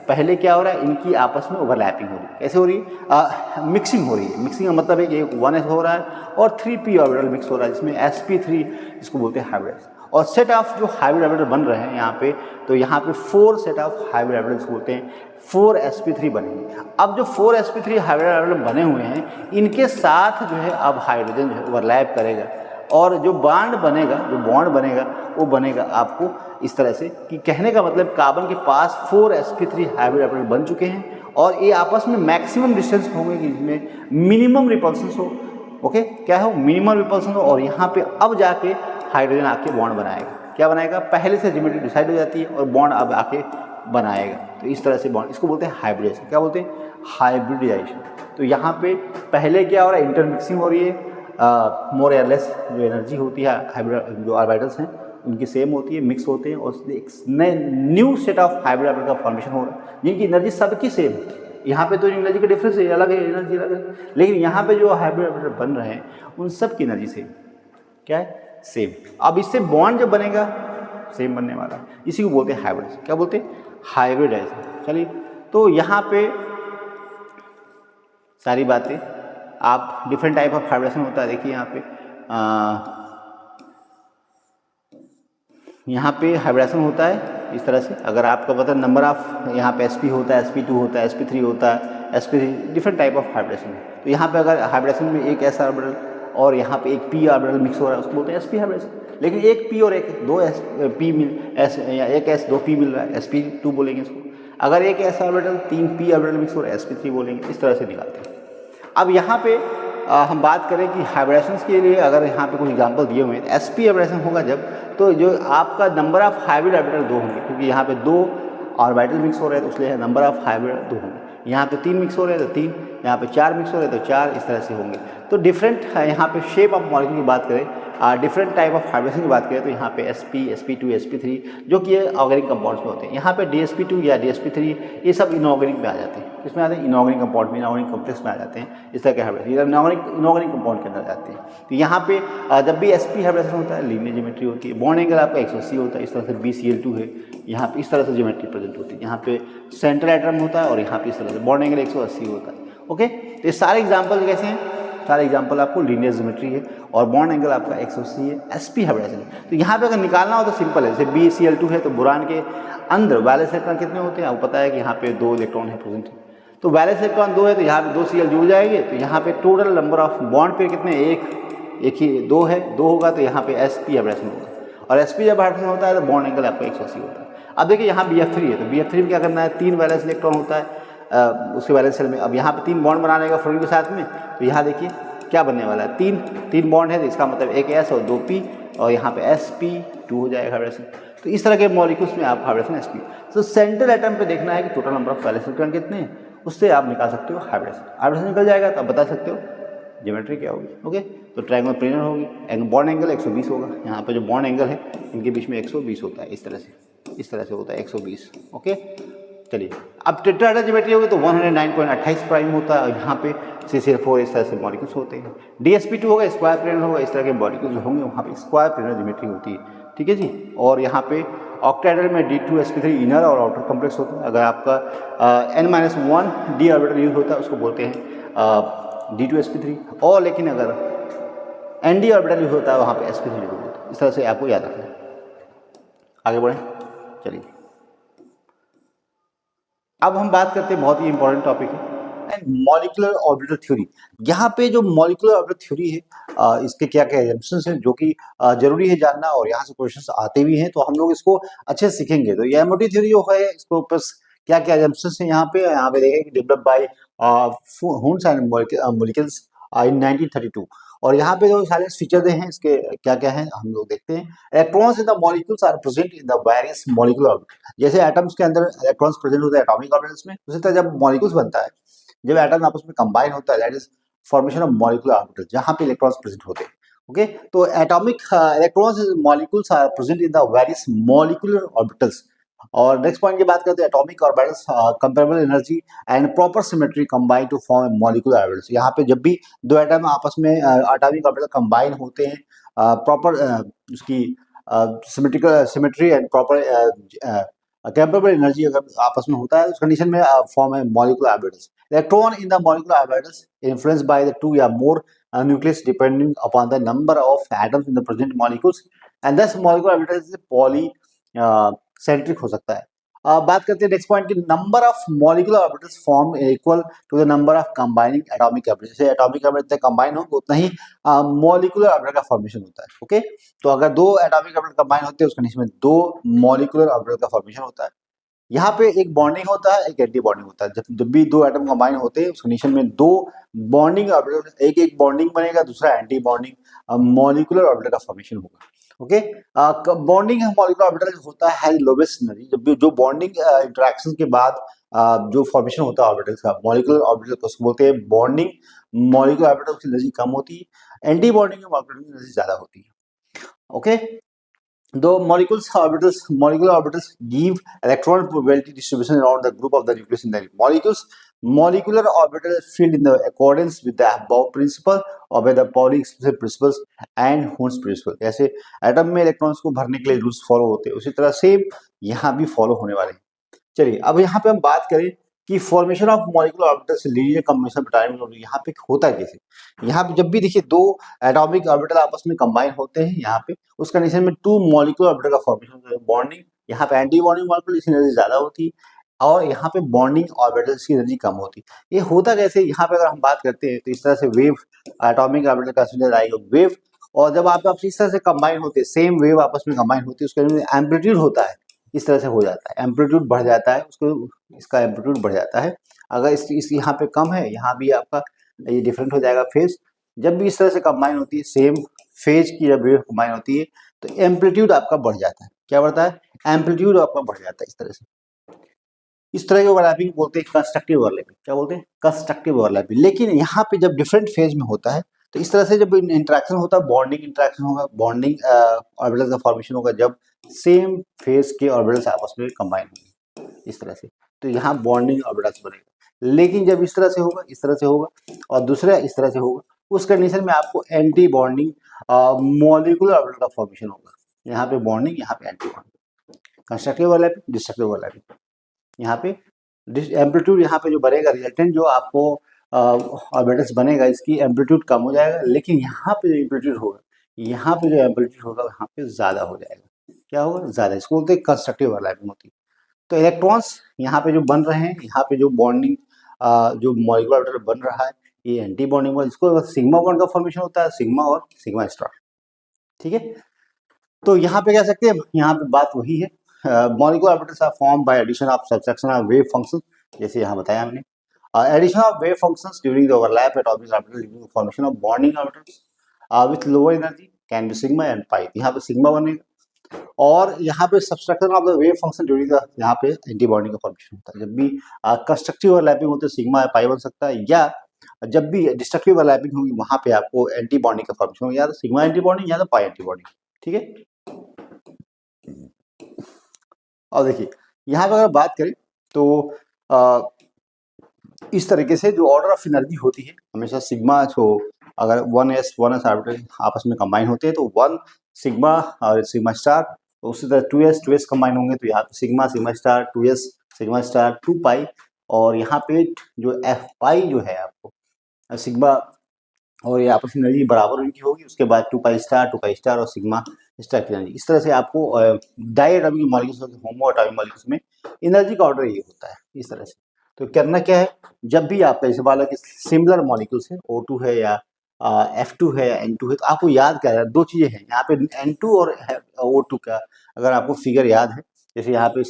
पहले क्या हो रहा है, इनकी आपस में ओवरलैपिंग हो रही है। कैसे हो रही है? मिक्सिंग हो रही है। मिक्सिंग का मतलब है कि 1s हो रहा है और 3p ऑर्बिटल मिक्स हो रहा है, जिसमें sp3 इसको बोलते हैं हाइब्रिड। और सेट ऑफ जो हाइब्रिड ऑर्बिटल बन रहे हैं यहाँ पे, तो यहाँ पे 4 सेट ऑफ हाइब्रिड ऑर्बिटल्स बोलते हैं, 4 sp3 बनेंगे। अब जो 4 sp3 हाइब्रिड ऑर्बिटल बने हुए हैं, इनके साथ जो है अब हाइड्रोजन जो है ओवरलैप करेगा, और जो बॉन्ड बनेगा वो बनेगा आपको इस तरह से कि कहने का मतलब कार्बन के पास 4 sp3 हाइब्रिड ऑर्बिटल बन चुके हैं और ये आपस में मैक्सिमम डिस्टेंस होंगे कि जिसमें मिनिमम रिपल्सन हो। ओके, क्या हो? मिनिमम रिपल्सन हो, और यहाँ पे अब जाके हाइड्रोजन आके बॉन्ड बनाएगा। क्या बनाएगा? पहले से ज्योमेट्री डिसाइड हो जाती है और बॉन्ड अब आके बनाएगा। तो इस तरह से बॉन्ड, इसको बोलते हैं हाइब्रिडेशन। क्या बोलते हैं? हाइब्रिडाइजेशन। तो यहाँ पे पहले क्या हो रहा है, इंटरमिक्सिंग हो रही है, मोर या लेस जो एनर्जी होती है हाइब्रिड जो ऑर्बिटल्स हैं उनकी सेम होती है, मिक्स होते हैं, और एक नए new set of hybrid orbital का फॉर्मेशन हो रहा है जिनकी एनर्जी सबकी सेम है। यहाँ पे तो एनर्जी का डिफरेंस है, अलग है, एनर्जी अलग है, लेकिन यहाँ पे जो हाइब्रिड ऑर्बिटल बन रहे हैं उन सब की एनर्जी सेम। क्या है? सेम। अब इससे बॉन्ड जब बनेगा सेम बनने वाला, इसी को बोलते हैं हाइब्रिड। क्या बोलते हैं? हाइब्रिडाइजेशन। चलिए, तो यहाँ पे सारी बातें आप डिफरेंट टाइप ऑफ हाइब्रिडेशन होता है। देखिए यहाँ पे हाइब्रिडेशन होता है इस तरह से। अगर आपका पता नंबर ऑफ यहाँ पे sp होता है, sp2 होता है, sp3 होता है, sp3 different type of hybridisation है। तो यहाँ पे अगर हाइब्रिडेशन में एक s ऑर्बिटल और यहाँ पे एक p ऑर्बिटल मिक्स हो रहा है उसको बोलते हैं sp हाइब्रिडेशन। लेकिन एक p और एक 2 p या एक s 2 p मिल रहा है, sp2 बोलेंगे इसको। अगर एक s orbital 3 p orbital mix हो रहा है, sp3 बोलेंगे। इस तरह से निकालते हैं। अब यहाँ पे हम बात करें कि हाइब्रिडेशन के लिए अगर यहाँ पे कुछ एग्जांपल दिए हुए हैं, sp हाइब्रिडेशन होगा जब, तो जो आपका नंबर ऑफ हाइब्रिड ऑर्बिटल 2 होंगे, क्योंकि यहाँ पे 2 ऑर्बिटल मिक्स हो रहे हैं तो इसलिए नंबर ऑफ हाइब्रिड 2 होंगे। यहाँ पे 3 मिक्स हो रहे हैं तो 3, यहाँ पे 4 मिक्स हो रहे हैं तो 4, इस तरह से होंगे। तो डिफरेंट यहाँ पे शेप ऑफ मॉलिक्यूल की बात करें, डिफरेंट टाइप ऑफ हाइब्रिडेशन की बात करें तो यहाँ पे sp, sp2, sp3 जो कि ये ऑर्गेनिक कंपाउंड्स में होते हैं। यहाँ पे dsp2 या dsp3 ये सब इनऑर्गेनिक में आ जाते हैं। किसमें आते हैं? इनऑर्गेनिक कंपाउंड में, इनऑर्गेनिक कॉम्प्लेक्स में आ जाते हैं। इस तरह के हाइब्रिडेशन इनऑर्गेनिक कंपाउंड के अंदर जाते हैं। तो यहाँ पे जब भी sp हाइब्रिडेशन होता है लीनियर ज्योमेट्री होती है। बॉन्ड एंगल आपका 180 होता है। इस तरह से BCl2 है, यहाँ पे इस तरह से ज्योमेट्री प्रेजेंट होती है। यहाँ पे सेंट्रल एटम होता है और यहाँ पे इस तरह से बॉन्ड एंगल 180 होता है। ओके, तो ये सारे एग्जाम्पल कैसे हैं? सारे एग्जाम्पल आपको लीनियर ज्योमेट्री है और बॉन्ड एंगल आपका 180 है, sp हाइब्रिडेशन। तो यहाँ पे अगर निकालना हो तो सिंपल है, जैसे BCl2 है तो बोरान के अंदर वैलेंस इलेक्ट्रॉन कितने होते हैं? आपको पता है कि यहाँ पे 2 इलेक्ट्रॉन है प्रेजेंट, तो वैलेंस इलेक्ट्रॉन 2 है तो यहाँ पे 2 Cl जुड़ जाएंगे, तो यहाँ पे टोटल नंबर ऑफ बॉन्ड पे कितने? एक ही 2 है, 2 होगा तो यहाँ पे sp हाइब्रिडेशन होगा। और sp जब हाइब्रिडेशन होता है तो बॉन्ड एंगल आपका 180 होता है। अब देखिए यहाँ BF3 है, तो BF3 में क्या करना है? 3 वैलेंस इलेक्ट्रॉन होता है उसके वैलेंस शेल में। अब यहाँ पे 3 बॉन्ड बनाने का फ्लोरीन के साथ में, तो यहाँ देखिए क्या बनने वाला है? 3 बॉन्ड है, तो इसका मतलब एक S और 2 P, और यहाँ पे sp2 हो जाएगा हाइब्रिडेशन। तो इस तरह के मॉलिक्यूल्स में आप हाइब्रिडेशन sp। तो सेंट्रल एटम पे देखना है कि total number of valence electron कितने हैं, उससे आप निकाल सकते हो हाइब्रिडेशन निकल जाएगा तो आप बता सकते हो ज्योमेट्री क्या होगी। ओके, तो ट्रायंगल प्लेनर होगी, बॉन्ड एंगल 120 होगा। यहाँ पे जो बॉन्ड एंगल है इनके बीच में 120 होता है, इस तरह से होता है 120। ओके, चलिए अब टेट्राहेड्रल ज्योमेट्री होगी तो 109.28 प्राइम होता है। यहाँ पे CCl4 इस तरह से मॉलिक्यूल्स होते हैं। DSP2 होगा, स्क्वायर प्लेनर होगा, इस तरह के मॉलिक्यूल्स होंगे, वहाँ पे स्क्वायर प्लेनर ज्योमेट्री होती है। ठीक है जी। और यहाँ पे ऑक्टाहेड्रल में D2sp3 इनर और आउटर कॉम्प्लेक्स होता है। अगर आपका n-1 d ऑर्बिटल यूज होता है उसको बोलते हैं D2sp3, और लेकिन अगर nd ऑर्बिटल यूज होता है वहाँ पे sp3 यूज होता है। इस तरह से आपको याद रखना है। आगे बढ़ें, चलिए अब हम बात करते हैं बहुत ही इंपॉर्टेंट टॉपिक है मॉलिक्यूलर ऑर्बिटल थ्योरी। यहाँ पे जो मॉलिक्यूलर ऑर्बिटल थ्योरी है इसके क्या क्या एजम्पशंस हैं जो कि जरूरी है जानना, और यहाँ से क्वेश्चंस आते भी हैं, तो हम लोग इसको अच्छे से सीखेंगे। तो ये एमओटी थ्योरी जो है इसको ऊपर क्या क्या एजम्पशंस हैं यहाँ पे देखेंगे। डेवलप बाय हुंस एंड मोलिकल्स इन 1932। और यहाँ पे जो सारे फीचर्स हैं इसके क्या क्या हैं हम लोग देखते हैं। Electrons in the molecules are present in the various molecular orbital. जैसे एटम्स के अंदर इलेक्ट्रॉन्स प्रेजेंट होते हैं एटॉमिक ऑर्बिटल्स में, उसी तरह जब मॉलिक्यूल्स बनता है, जब एटम आपस में कंबाइन होता है, that is formation of molecular orbital, जहाँ पे इलेक्ट्रॉन्स प्रेजेंट होते हैं। ओके, तो atomic electrons molecules are present in the various molecular orbitals. और नेक्स्ट पॉइंट की बात करते हैं atomic orbitals comparable energy and proper symmetry combine to form molecular orbitals. यहाँ पे जब भी दो एटम आपस में एटॉमिक ऑर्बिटल कंबाइन होते हैं, प्रॉपर उसकी symmetrical symmetry and proper comparable energy अगर आपस में होता है उस कंडीशन में फॉर्म है molecular orbitals. Electron in the molecular orbitals influenced by the 2 या मोर nucleus depending upon the number of atoms in the present molecules and thus molecular orbitals poly centric हो सकता है। बात करते हैं नेक्स्ट पॉइंट की, number of molecular orbitals form equal to the number of combining atomic orbitals. जैसे atomic orbital combine हो उतना ही मॉलिक्यूलर ऑर्बिटल का फॉर्मेशन होता है। ओके, तो अगर 2 एटॉमिक ऑर्बिटल कंबाइन होते हैं उस कंडीशन में 2 मॉलिक्यूलर ऑर्बिटल का फॉर्मेशन होता है। यहाँ पे एक बॉन्डिंग होता है, एक एंटी बॉन्डिंग होता है। जब भी 2 एटम कंबाइन होते हैं उस कंडीशन में 2 बॉन्डिंग ऑर्बिटल, एक बॉन्डिंग बनेगा, दूसरा एंटी बॉन्डिंग मॉलिक्यूलर ऑर्बिटल का फॉर्मेशन होगा। ओके, बॉन्डिंग मॉलिक्यूलर ऑर्बिटल होता है लोवेस्ट एनर्जी। जब भी जो बॉन्डिंग इंटरेक्शन के बाद जो फॉर्मेशन होता है ऑर्बिटल्स का, मॉलिक्यूलर ऑर्बिटल को बोलते हैं बॉन्डिंग मॉलिक्यूलर ऑर्बिटल की एनर्जी कम होती है, एंटी बॉन्डिंग मॉलिक्यूलर की एनर्जी ज्यादा होती है। Okay, the molecular orbitals give electron probability distribution around the group of the nucleus in the molecules. Molecular orbitals filled in the accordance with the above principle or by the Pauli exclusive principles and Hund's principle. ऐसे atom में electrons को भरने के लिए rules follow होते हैं, उसी तरह सेम यहाँ भी फॉलो होने वाले हैं। चलिए अब यहाँ पे हम बात करें कि फॉर्मेशन ऑफ मॉलिक्यूलर ऑर्बिटल से लीनियर कॉम्बिनेशन बताने में यहाँ पे होता है कैसे। यहाँ पे जब भी देखिए 2 एटॉमिक ऑर्बिटल आपस में कंबाइन होते हैं यहाँ पे उस कंडीशन में 2 मॉलिक्यूलर ऑर्बिटल का फॉर्मेशन होता है। बॉन्डिंग यहाँ पे एंटी बॉन्डिंग मॉलिक्यूल की एनर्जी ज्यादा होती है और यहाँ पे बॉन्डिंग ऑर्बिटल्स की एनर्जी कम होती है। ये होता कैसे, यहाँ पे अगर हम बात करते हैं तो इस तरह से वेव एटॉमिक ऑर्बिटल कंसीडर आएगा वेव, और जब आप इस तरह से कंबाइन होते हैं, सेम वेव आपस में कंबाइन होती है, उसका एम्पलीट्यूड होता है इस तरह से हो जाता है, एम्पलीट्यूड बढ़ जाता है, उसको इसका एम्पलीट्यूड बढ़ जाता है। अगर इस यहाँ पे कम है, यहाँ भी आपका ये डिफरेंट हो जाएगा फेज, जब भी इस तरह से कंबाइन होती है, सेम फेज की जब वेव कंबाइन होती है, तो एम्पलीट्यूड आपका बढ़ जाता है। क्या बढ़ता है? एम्पलीट्यूड आपका बढ़ जाता है इस तरह से। इस तरह के ओवरलैपिंग बोलते हैं कंस्ट्रक्टिव ओवरलैपिंग। क्या बोलते हैं? Constructive overlapping. लेकिन यहाँ पे जब डिफरेंट फेज में होता है, तो इस तरह से जब इंटरेक्शन होता है, बॉन्डिंग इंटरेक्शन होगा, बॉन्डिंग ऑर्बिटल्स का फॉर्मेशन होगा जब सेम फेज के ऑर्बिटल्स आपस में कंबाइन होंगे इस तरह से, तो यहाँ बॉन्डिंग ऑर्बिटल्स बनेगा। लेकिन जब इस तरह से होगा, इस तरह से होगा और दूसरा इस तरह से होगा, उस कंडीशन में आपको एंटी बॉन्डिंग मॉलिक्यूलर ऑर्बिटल का फॉर्मेशन होगा। यहाँ पे बॉन्डिंग, यहाँ पे anti bonding, constructive overlapping, destructive overlapping. यहाँ पे एम्पलीट्यूड यहाँ पे जो बनेगा रिजल्टेंट जो आपको ऑर्बिटल्स बनेगा, इसकी एम्पलीट्यूड कम हो जाएगा, लेकिन यहाँ पे जो एम्पलीट्यूड होगा, यहाँ पे जो एम्पलीट्यूड होगा यहाँ पे ज़्यादा हो जाएगा। क्या होगा? ज़्यादा। इसको बोलते हैं कंस्ट्रक्टिव ओवरलैपिंग होती है। तो इलेक्ट्रॉन्स यहाँ पे जो बन रहे हैं, यहाँ पे जो बॉन्डिंग जो मॉलिक्यूलर ऑर्बिटल बन रहा है, ये एंटी बॉन्डिंग, इसको सिग्मा बॉन्ड का फॉर्मेशन होता है, सिग्मा और सिग्मा स्टार। ठीक है, तो यहाँ पे कह सकते हैं, यहाँ पे बात वही है, molecular orbitals are form by addition of subtraction of wave function, जैसे यहाँ बताया हमने। Addition of wave functions during the overlap at orbital leading to formation of bonding orbitals with lower energy can be sigma and pi. यहाँ पे sigma बनेगा, और यहाँ पे subtraction of the wave function during the, यहाँ पे anti bonding का formation होता है। जब भी कंस्ट्रक्टिव ओवरलैपिंग होते है सिग्मा या पाई बन सकता है, या जब भी डिस्ट्रक्टिव ओवरलैपिंग होगी वहाँ पे आपको एंटी बॉन्डिंग का फॉर्मेशन होगा, या तो सिग्मा एंटी बॉन्डिंग या तो पाई एंटी बॉन्डिंग। ठीक है, और देखिए यहाँ पे अगर बात करें तो इस तरीके से जो ऑर्डर ऑफ एनर्जी होती है, हमेशा सिग्मा जो अगर 1s ऑर्बिटल आपस में कंबाइन होते हैं तो 1 सिग्मा और सिग्मा स्टार, तो उसी तरह 2s कंबाइन होंगे, तो यहाँ पे sigma sigma star 2s sigma star 2 पाई, और यहाँ पे जो एफ पाई जो है आपको सिग्मा और ये आपस में एनर्जी बराबर उनकी होगी, उसके बाद 2 पाई स्टार और सिग्मा स्टार की एनर्जी। इस तरह से आपको डायएटॉमिक मॉलिक्यूल्स, होमोएटॉमिक मॉलिक्यूल्स में एनर्जी का ऑर्डर ये होता है इस तरह से। तो करना क्या है, जब भी आप ऐसे वाला कि सिमिलर मॉलिक्यूल्स है, O2 है या F2 है या N2 है, तो आपको याद क्या है, दो चीजें हैं यहाँ पे, N2 और O2 का अगर आपको फिगर याद है, जैसे यहाँ पे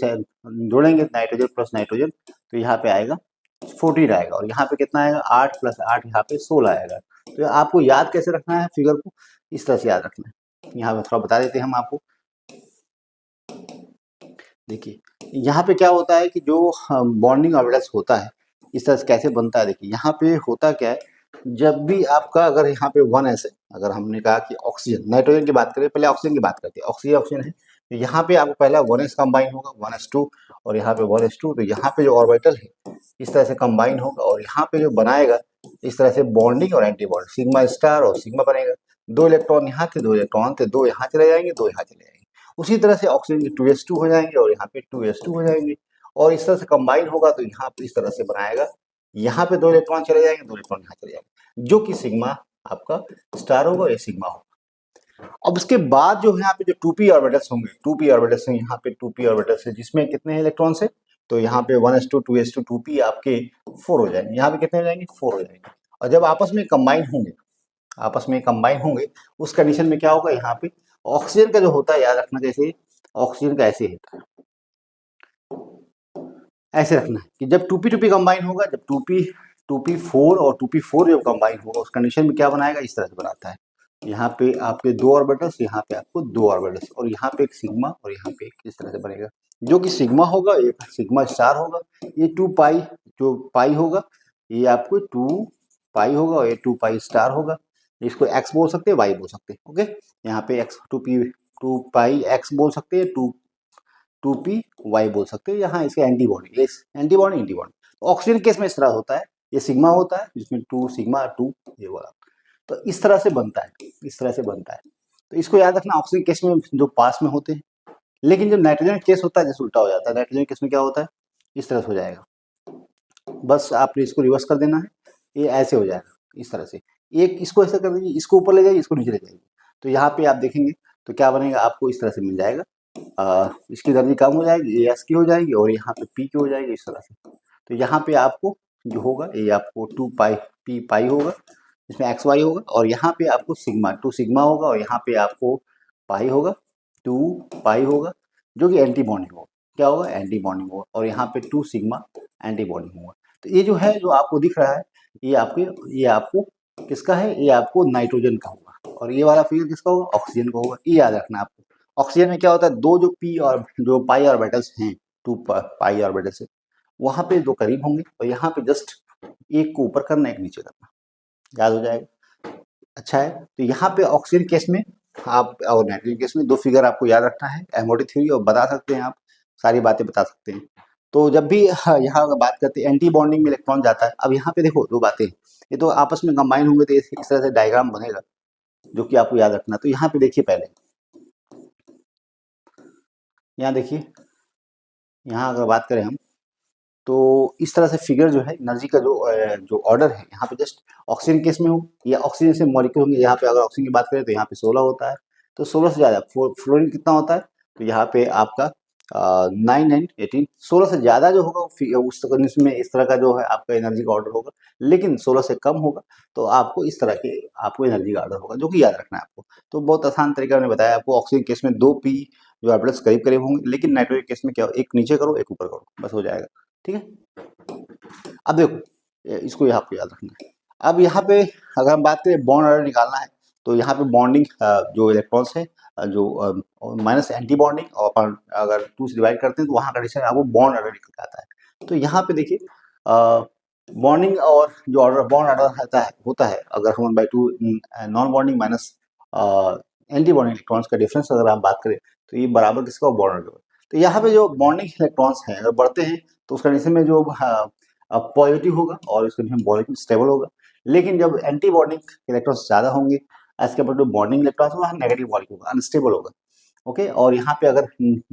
जोड़ेंगे नाइट्रोजन प्लस नाइट्रोजन, तो यहाँ पे आएगा 14 आएगा, और यहाँ पे कितना आएगा 8 प्लस 8, यहाँ पे 16 आएगा। तो आपको याद कैसे रखना है फिगर को, इस तरह से याद रखना है। यहाँ पे थोड़ा बता देते हैं हम आपको। देखिए यहाँ पे क्या होता है कि जो बॉन्डिंग ऑर्बिटल्स होता है इस तरह से कैसे बनता है। देखिए यहाँ पे होता क्या है, जब भी आपका अगर यहाँ पे 1s है, अगर हमने कहा कि ऑक्सीजन, नाइट्रोजन की बात करें, पहले ऑक्सीजन की बात करते हैं, ऑक्सीजन है, तो यहाँ पे आपको पहला 1s कंबाइन होगा 1s2, और यहाँ पे 1s2, तो यहाँ पे जो ऑर्बिटल है इस तरह से कंबाइन होगा, और यहाँ पे जो बनाएगा इस तरह से बॉन्डिंग और एंटी बॉन्डिंग, सिग्मा स्टार और सिग्मा बनेगा। 2 इलेक्ट्रॉन यहाँ थे, 2 इलेक्ट्रॉन थे, 2 यहाँ चले जाएंगे, 2 यहाँ चले जाएंगे। उसी तरह से ऑक्सीजन के 2s2 हो जाएंगे और यहाँ पे 2s2 हो जाएंगे, और इस तरह से कंबाइन होगा तो यहाँ पे इस तरह से बनाएगा, यहाँ पे 2 इलेक्ट्रॉन चले जाएंगे, 2 इलेक्ट्रॉन यहाँ चले जाएंगे, जो कि सिग्मा आपका स्टार होगा, ये सिग्मा होगा। अब उसके बाद जो यहाँ पे जो 2p ऑर्बिटल्स होंगे, 2p ऑर्बिटल्स हैं, यहाँ पे 2p ऑर्बिटल्स है जिसमें कितने इलेक्ट्रॉन्स है, तो यहाँ पे 1s2 2s2 2p आपके 4 हो जाएंगे, यहाँ पे कितने हो जाएंगे 4 हो जाएंगे। और जब आपस में कंबाइन होंगे, आपस में कंबाइन होंगे, उस कंडीशन में क्या होगा, यहाँ पे ऑक्सीजन का जो होता है याद रखना, जैसे ऑक्सीजन का ऐसे होता है, ऐसे रखना है कि जब 2p कंबाइन होगा, जब 2p4 और 2p4 जब कंबाइन होगा उस कंडीशन में क्या बनाएगा, इस तरह से बनाता है। यहाँ पे आपके 2 ऑर्बिटल्स, यहाँ पे आपको 2 ऑर्बिटल्स, और यहाँ पे एक सिग्मा और यहाँ पे एक, इस तरह से बनेगा, जो कि सिग्मा होगा, एक सिग्मा स्टार होगा, ये 2 पाई जो पाई होगा, ये आपको 2 पाई होगा, और ये 2 पाई स्टार होगा। इसको x बोल सकते हैं, y बोल सकते हैं। ओके, यहाँ पे x 2 पाई x बोल सकते हैं, 2p y बोल सकते हैं। यहाँ इसके एंटीबॉडी, ये एंटीबॉडी एंटीबॉडी। तो ऑक्सीजन केस में इस तरह होता है, ये सिग्मा होता है जिसमें 2 सिग्मा 2 ये वाला, तो इस तरह से बनता है, इस तरह से बनता है। तो इसको याद रखना, ऑक्सीजन केस में जो पास में होते हैं, लेकिन जब नाइट्रोजन केस होता है जैसे उल्टा हो जाता है। नाइट्रोजन केस में क्या होता है, इस तरह से हो जाएगा, बस आपने इसको रिवर्स कर देना है, ये ऐसे हो जाएगा इस तरह से। एक इसको ऐसा कर दीजिए, इसको ऊपर ले जाइए, इसको नीचे ले जाइए, तो यहाँ पे आप देखेंगे तो क्या बनेगा, आपको इस तरह से मिल जाएगा। इसकी एनर्जी कम हो जाएगी, ये एस की हो जाएगी, और यहाँ पे पी की हो जाएगी इस तरह से। तो यहाँ पे आपको जो होगा ये आपको 2 पाई पी पाई होगा, इसमें एक्स वाई होगा, और यहाँ पे आपको सिग्मा 2 सिग्मा होगा, और यहाँ पे आपको पाई होगा 2 पाई होगा, जो कि एंटी बॉन्डिंग होगा। क्या होगा, एंटी बॉन्डिंग होगा, और यहाँ पे 2 सिग्मा एंटी बॉन्डिंग होगा। तो ये जो है, जो आपको दिख रहा है, ये आपको किसका है, ये आपको नाइट्रोजन का होगा, और ये वाला फिगर किसका होगा, ऑक्सीजन का होगा। ये याद रखना आपको। ऑक्सीजन में क्या होता है, दो जो पी और जो पाई ऑर्बिटल्स हैं, टू पाई ऑर्बिटल्स है, वहां पे दो करीब होंगे, और यहाँ पे जस्ट एक को ऊपर करना, एक नीचे करना, याद हो जाएगा। अच्छा है, तो यहाँ पे ऑक्सीजन केस में आप और नाइट्रोजन केस में दो फिगर आपको याद रखना है, एमओटी थ्योरी, और बता सकते हैं आप, सारी बातें बता सकते हैं। तो जब भी यहाँ अगर बात करते हैं एंटी बॉन्डिंग में इलेक्ट्रॉन जाता है, अब यहाँ पे देखो दो बातें, ये तो आपस में कंबाइन होंगे तो इस तरह से डायग्राम बनेगा, जो कि आपको याद रखना। तो यहाँ पे देखिए, पहले यहाँ देखिए, यहाँ अगर बात करें हम, तो इस तरह से फिगर जो है एनर्जी का जो ऑर्डर है, यहाँ पे जस्ट ऑक्सीजन केस में हो या ऑक्सीजन से मॉलिक्यूल होंगे, यहाँ पे अगर ऑक्सीजन की बात करें तो यहाँ पे 16 होता है, तो 16 से ज़्यादा फ्लोरीन कितना होता है, तो यहाँ पे आपका 9 एंड 18, 16 से ज़्यादा जो होगा उस कंडीशन में इस तरह का जो है आपका एनर्जी का ऑर्डर होगा, लेकिन 16 से कम होगा तो आपको इस तरह के आपको एनर्जी का ऑर्डर होगा, जो कि याद रखना है आपको। तो बहुत आसान तरीका मैंने बताया आपको। ऑक्सीजन केस में दो पी जो ऑर्बिटल्स करीब करीब होंगे, लेकिन नाइट्रोजन केस में क्या, एक नीचे करो एक ऊपर करो, बस हो जाएगा। ठीक है, अब देखो इसको यहाँ पे याद रखना है। अब यहाँ पे अगर हम बात करें बॉन्ड ऑर्डर निकालना है, तो यहाँ पे बॉन्डिंग जो इलेक्ट्रॉन्स है, जो माइनस एंटी बॉन्डिंग, और अपन अगर 2 से डिवाइड करते हैं तो वहाँ कंडीशन आपको बॉन्ड ऑर्डर निकल आता है। तो यहाँ पे देखिए बॉन्डिंग और जो ऑर्डर बॉन्ड ऑर्डर होता है अगर 1/2 non bonding minus anti bonding electrons का डिफरेंस अगर आप बात करें, तो ये बराबर किसका, बॉन्ड ऑर्डर। तो यहाँ पे जो बॉन्डिंग इलेक्ट्रॉन्स हैं अगर बढ़ते हैं तो उस कंडीशन में जो पॉजिटिव होगा और इसके मॉलिक्यूल स्टेबल होगा, लेकिन जब एंटी बॉन्डिंग इलेक्ट्रॉन्स ज़्यादा होंगे as compare to bonding electrons, वहाँ नेगेटिव मॉलिक्यूल होगा, अनस्टेबल होगा। ओके, और यहाँ पे अगर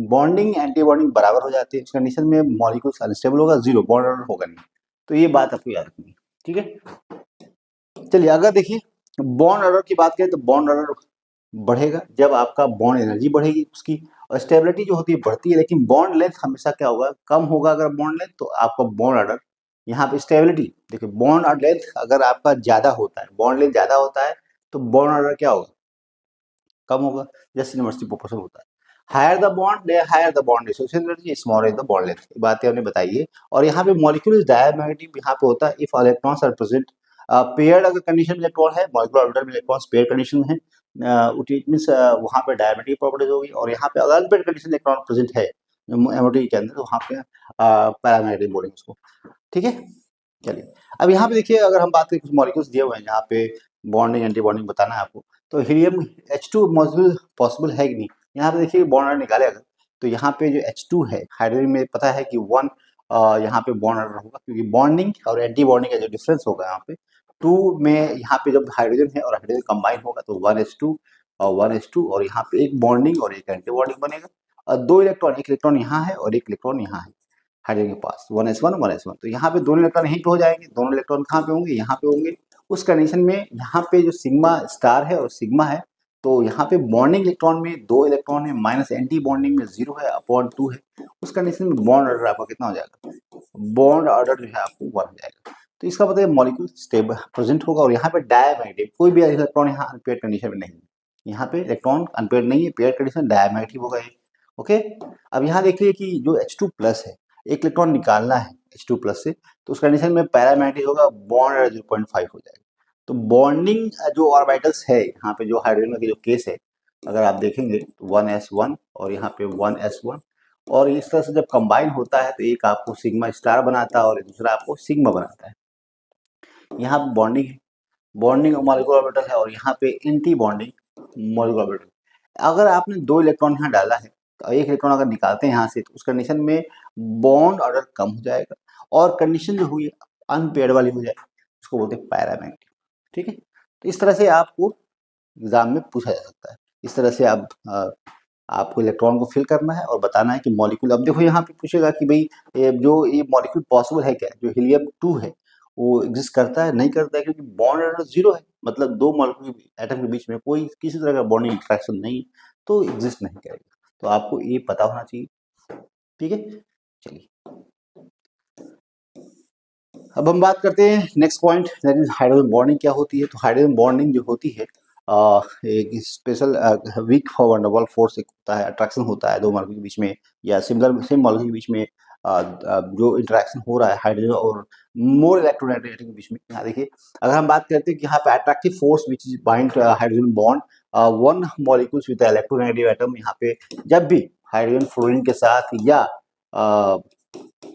बॉन्डिंग एंटी बॉन्डिंग बराबर हो जाती है, उस कंडीशन में मॉलिक्यूल्स अनस्टेबल होगा, जीरो बॉन्ड ऑर्डर होगा नहीं। तो ये बात आपको याद रखनी है। ठीक है, चलिए अगर देखिए बॉन्ड ऑर्डर की बात करें तो बॉन्ड ऑर्डर बढ़ेगा जब आपका बॉन्ड एनर्जी बढ़ेगी उसकी, और स्टेबिलिटी जो होती है बढ़ती है, लेकिन बॉन्ड लेंथ हमेशा क्या होगा, कम होगा। अगर बॉन्ड लेंथ तो आपका बॉन्ड ऑर्डर, यहाँ पे स्टेबिलिटी देखिए, बॉन्ड और लेंथ अगर आपका ज्यादा होता है, बॉन्ड लेंथ ज्यादा होता है, तो बॉन्ड ऑर्डर क्या होगा, कम होगा, जैसे यूनिवर्सिटी प्रोपोर्शन होता है। Higher the bond association, smaller is the bond length, ये बातें हमने बताई है। और यहाँ पे मॉलिक्यूल इज डायमैग्नेटिक यहाँ पे होता है if electrons are present paired, अगर कंडीशन में इलेक्ट्रॉन है, मॉलिक्यूलर ऑर्बिटल में इलेक्ट्रॉन्स पेयर कंडीशन में है, इट मींस वहाँ पे डायमैग्नेटिक प्रॉपर्टीज होगी। और यहाँ पे अगर अनपेयर्ड कंडीशन इलेक्ट्रॉन प्रेजेंट है एमओटी के अंदर, तो वहाँ पे पैरामैग्नेटिक बोलेंगे उसको। ठीक है, चलिए अब यहाँ पे देखिए अगर हम बात करें, कुछ मॉलिक्यूल्स दिए हुए हैं जहाँ पे बॉन्डिंग एंटी बॉन्डिंग बताना है आपको, तो हीलियम H2 मॉलिक्यूल पॉसिबल है कि नहीं। यहाँ पे देखिए बॉन्ड ऑर्डर निकाले अगर, तो यहाँ पे जो H2 है, हाइड्रोजन में पता है कि 1 यहाँ पे बॉन्ड ऑर्डर होगा, क्योंकि बॉन्डिंग और एंटी बॉन्डिंग का जो डिफरेंस होगा यहाँ पे 2 में, यहाँ पे जब हाइड्रोजन है और हाइड्रोजन कंबाइन होगा तो 1s2 और 1s2, और यहाँ पे एक बॉन्डिंग और एक एंटी बॉन्डिंग बनेगा, और दो इलेक्ट्रॉन, एक इलेक्ट्रॉन यहाँ है और एक इलेक्ट्रॉन यहाँ है हाइड्रोजन के पास, 1s1 1s1। तो यहाँ पे दोनों इलेक्ट्रॉन यहीं पे हो जाएंगे, दोनों इलेक्ट्रॉन कहाँ पे होंगे, यहाँ पे होंगे। उस कंडीशन में यहाँ पे जो सिग्मा स्टार है और सिग्मा है, तो यहाँ पे बॉन्डिंग इलेक्ट्रॉन में दो इलेक्ट्रॉन है, माइनस एंटी बॉन्डिंग में 0 है अपॉन 2 है। उस कंडीशन में बॉन्ड ऑर्डर आपका कितना हो जाएगा, बॉन्ड ऑर्डर जो है आपको 1 हो जाएगा। तो इसका मतलब मॉलिक्यूल स्टेबल प्रेजेंट होगा, और यहाँ पे डायमैग्नेटिक कोई भी इलेक्ट्रॉन यहाँ अनपेयर्ड कंडीशन में नहीं है, यहाँ पे इलेक्ट्रॉन अनपेयर्ड नहीं है, पेयर्ड कंडीशन डायमैग्नेटिक होगा ये। ओके, अब यहाँ देखिए कि जो H2 प्लस है, एक इलेक्ट्रॉन निकालना है H2 प्लस से, तो उस कंडीशन में पैरामैग्नेटिक होगा, बॉन्ड 0.5 हो जाएगा। तो बॉन्डिंग जो ऑर्बिटल्स है यहाँ पे, जो हाइड्रोजन की जो केस है, अगर आप देखेंगे तो 1s1 और यहाँ पे 1s1, और इस तरह से जब कंबाइन होता है तो एक आपको सिग्मा स्टार बनाता है और दूसरा आपको सिग्मा बनाता है। यहाँ पे बॉन्डिंग है, बॉन्डिंग मॉलिक्यूलर ऑर्बिटल है, और यहाँ पे एंटी बॉन्डिंग मॉलिक्यूलर ऑर्बिटल। अगर आपने दो इलेक्ट्रॉन यहाँ डाला है, तो एक इलेक्ट्रॉन अगर निकालते हैं यहाँ से, तो उस कंडीशन में बॉन्ड ऑर्डर कम हो जाएगा, और कंडीशन जो हुई अनपेयर्ड वाली हो जाएगी, उसको बोलते हैं पैरामैग्नेटिक। ठीक है, तो इस तरह से आपको एग्जाम में पूछा जा सकता है। इस तरह से आपको इलेक्ट्रॉन को फिल करना है और बताना है कि मॉलिक्यूल, अब देखो यहाँ पे पूछेगा कि भाई ये मॉलिक्यूल पॉसिबल है क्या, जो हीलियम 2 है वो एग्जिस्ट करता है, नहीं करता है, क्योंकि बॉन्ड ऑर्डर 0 है, मतलब दो मॉलिक्यूल एटम के बीच में कोई किसी तरह का बॉन्डिंग इंटरेक्शन नहीं, तो एग्जिस्ट नहीं करेगा। तो आपको ये पता होना चाहिए। ठीक है, चलिए अब हम बात करते हैं next point, that is hydrogen bonding क्या होती है। तो हाइड्रोजन बॉन्डिंग जो होती है एक special weak for van der Waals force एक होता है, अट्रैक्शन होता है दो मॉलिक्यूल के बीच में, या सिमिलर सेम मॉलिक्यूल के बीच में जो इंटरेक्शन हो रहा है हाइड्रोजन और मोर इलेक्ट्रोनेगेटिव एटम के बीच में। यहाँ देखिए, अगर हम बात करते हैं कि यहाँ पे attractive force which is bind hydrogen bond one molecules with electronegative atom, यहाँ पे जब भी हाइड्रोजन फ्लोरीन के साथ या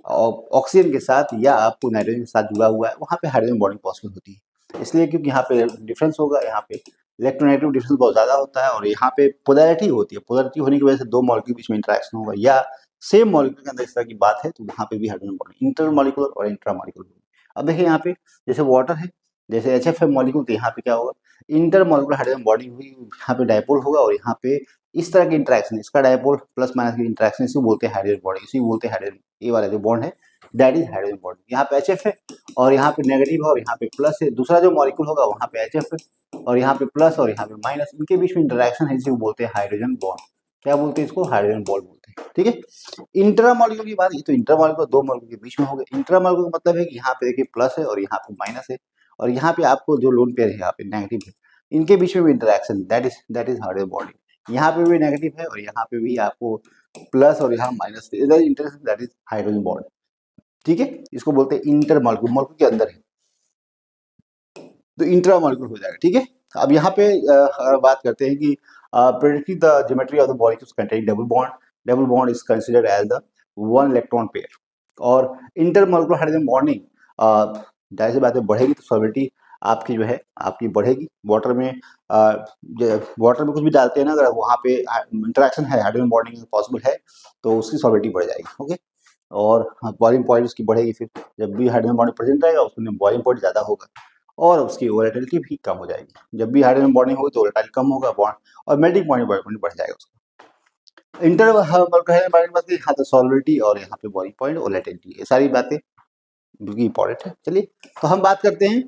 ऑक्सीजन के साथ या आपको नाइट्रोजन के साथ जुड़ा हुआ है, वहाँ पे हाइड्रोजन बॉन्डिंग पॉसिबल होती है। इसलिए क्योंकि यहाँ पे डिफरेंस होगा, यहाँ पे इलेक्ट्रोनेगेटिव डिफरेंस बहुत ज़्यादा होता है और यहाँ पे पोलैरिटी होती है। पोलैरिटी होने की वजह से दो मॉलिक्यूल के बीच में इंटरेक्शन होगा, या सेम मॉलिक्यूल के अंदर इस तरह की बात है तो वहाँ पे भी हाइड्रोजन बॉन्डिंग इंटर मॉलिक्यूलर और इंट्रा मॉलिक्यूलर होगी। अब देखिए यहाँ पे जैसे वाटर है, जैसे HF है मॉलिक्यूल, तो यहाँ पे क्या होगा, इंटर मॉलिक्यूलर हाइड्रोजन बॉन्डिंग हुई, यहाँ पे डायपोल होगा और यहाँ पे इस तरह की इंटरेक्शन, इसका डायपोल प्लस माइनस की इंटरेक्शन, इसी बोलते हैं हाइड्रोजन बॉन्डिंग, इसी बोलते हैं हाइड्रोजन, ये वाला जो बॉन्ड है दैट इज हाइड्रोजन बॉन्ड। यहाँ पे HF है और यहाँ पे नेगेटिव है और यहाँ पे प्लस है, दूसरा जो मॉलिक्यूल होगा वहाँ पे HF है और यहाँ पे प्लस और यहाँ पे माइनस, इनके बीच में इंटरेक्शन है, इसे बोलते हैं हाइड्रोजन बॉन्ड। क्या बोलते हैं इसको, हाइड्रोजन बॉन्ड बोलते हैं। ठीक है, इंट्रा मॉलिक्यूल की बात की तो इंट्रा मॉलिक्यूल दो मॉलिक्यूल के बीच में होगा। इंट्रा मॉलिक्यूल का मतलब है कि यहाँ पे देखिए प्लस है और यहाँ पे माइनस है और यहाँ पे आपको जो लोन पेयर है यहाँ पे नेगेटिव है, इनके बीच में भी interaction, that is hydrogen bonding. यहाँ पे भी नेगेटिव है और यहाँ पे भी आपको प्लस और यहाँ minus, interaction that is hydrogen bond. ठीक है, इसको बोलते हैं इंटर मॉलिक्यूल, मॉलिक्यूल के अंदर है तो इंट्रा मॉलिक्यूल हो जाएगा। ठीक है, अब यहाँ पे बात करते हैं कि predicting the geometry of the molecules containing double bond, double bond is considered as the one electron pair. और इंटर मॉलिक्यूलर हाइड्रोजन बॉन्डिंग जाहिर सी बात है बढ़ेगी तो सॉलिबिलिटी आपकी जो है आपकी बढ़ेगी। वाटर में वाटर में कुछ भी डालते हैं ना, अगर वहाँ पे इंटरेक्शन है, हाइड्रोजन बॉन्डिंग पॉसिबल है तो उसकी सॉलिबिलिटी बढ़ जाएगी। ओके, और बॉइलिंग पॉइंट उसकी बढ़ेगी, फिर जब भी हाइड्रोजन बॉन्डिंग प्रेजेंट रहेगा उसमें बॉइलिंग पॉइंट ज़्यादा होगा और उसकी वोलेटिलिटी भी कम हो जाएगी। जब भी हाइड्रोजन बॉन्डिंग होगी तो वोलेटिलिटी कम होगा बॉन्ड, और मेल्टिंग पॉइंट बढ़ जाएगा उसका। इंटर मॉलिक्यूलर बात यहाँ तो सॉलिबिलिटी और यहाँ पे बॉइलिंग पॉइंट, वोलेटिलिटी, ये सारी बातें बिल्कुल इंपॉर्टेंट है। चलिए तो हम बात करते हैं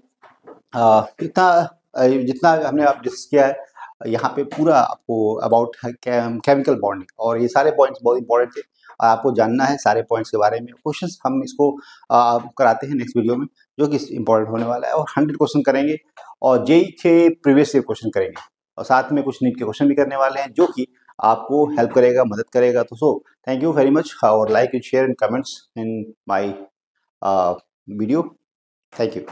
जितना हमने आप डिस्कस किया है यहाँ पे पूरा आपको अबाउट केमिकल बॉन्डिंग, और ये सारे पॉइंट्स बहुत इंपॉर्टेंट थे और आपको जानना है सारे पॉइंट्स के बारे में। क्वेश्चंस हम इसको कराते हैं नेक्स्ट वीडियो में, जो कि इंपॉर्टेंट होने वाला है, और 100 क्वेश्चन करेंगे और जेई के प्रीवियस ईयर क्वेश्चन करेंगे और साथ में कुछ नीट के क्वेश्चन भी करने वाले हैं जो कि आपको हेल्प करेगा, मदद करेगा। तो so thank you very much, और like and share and comments in my video. Thank you.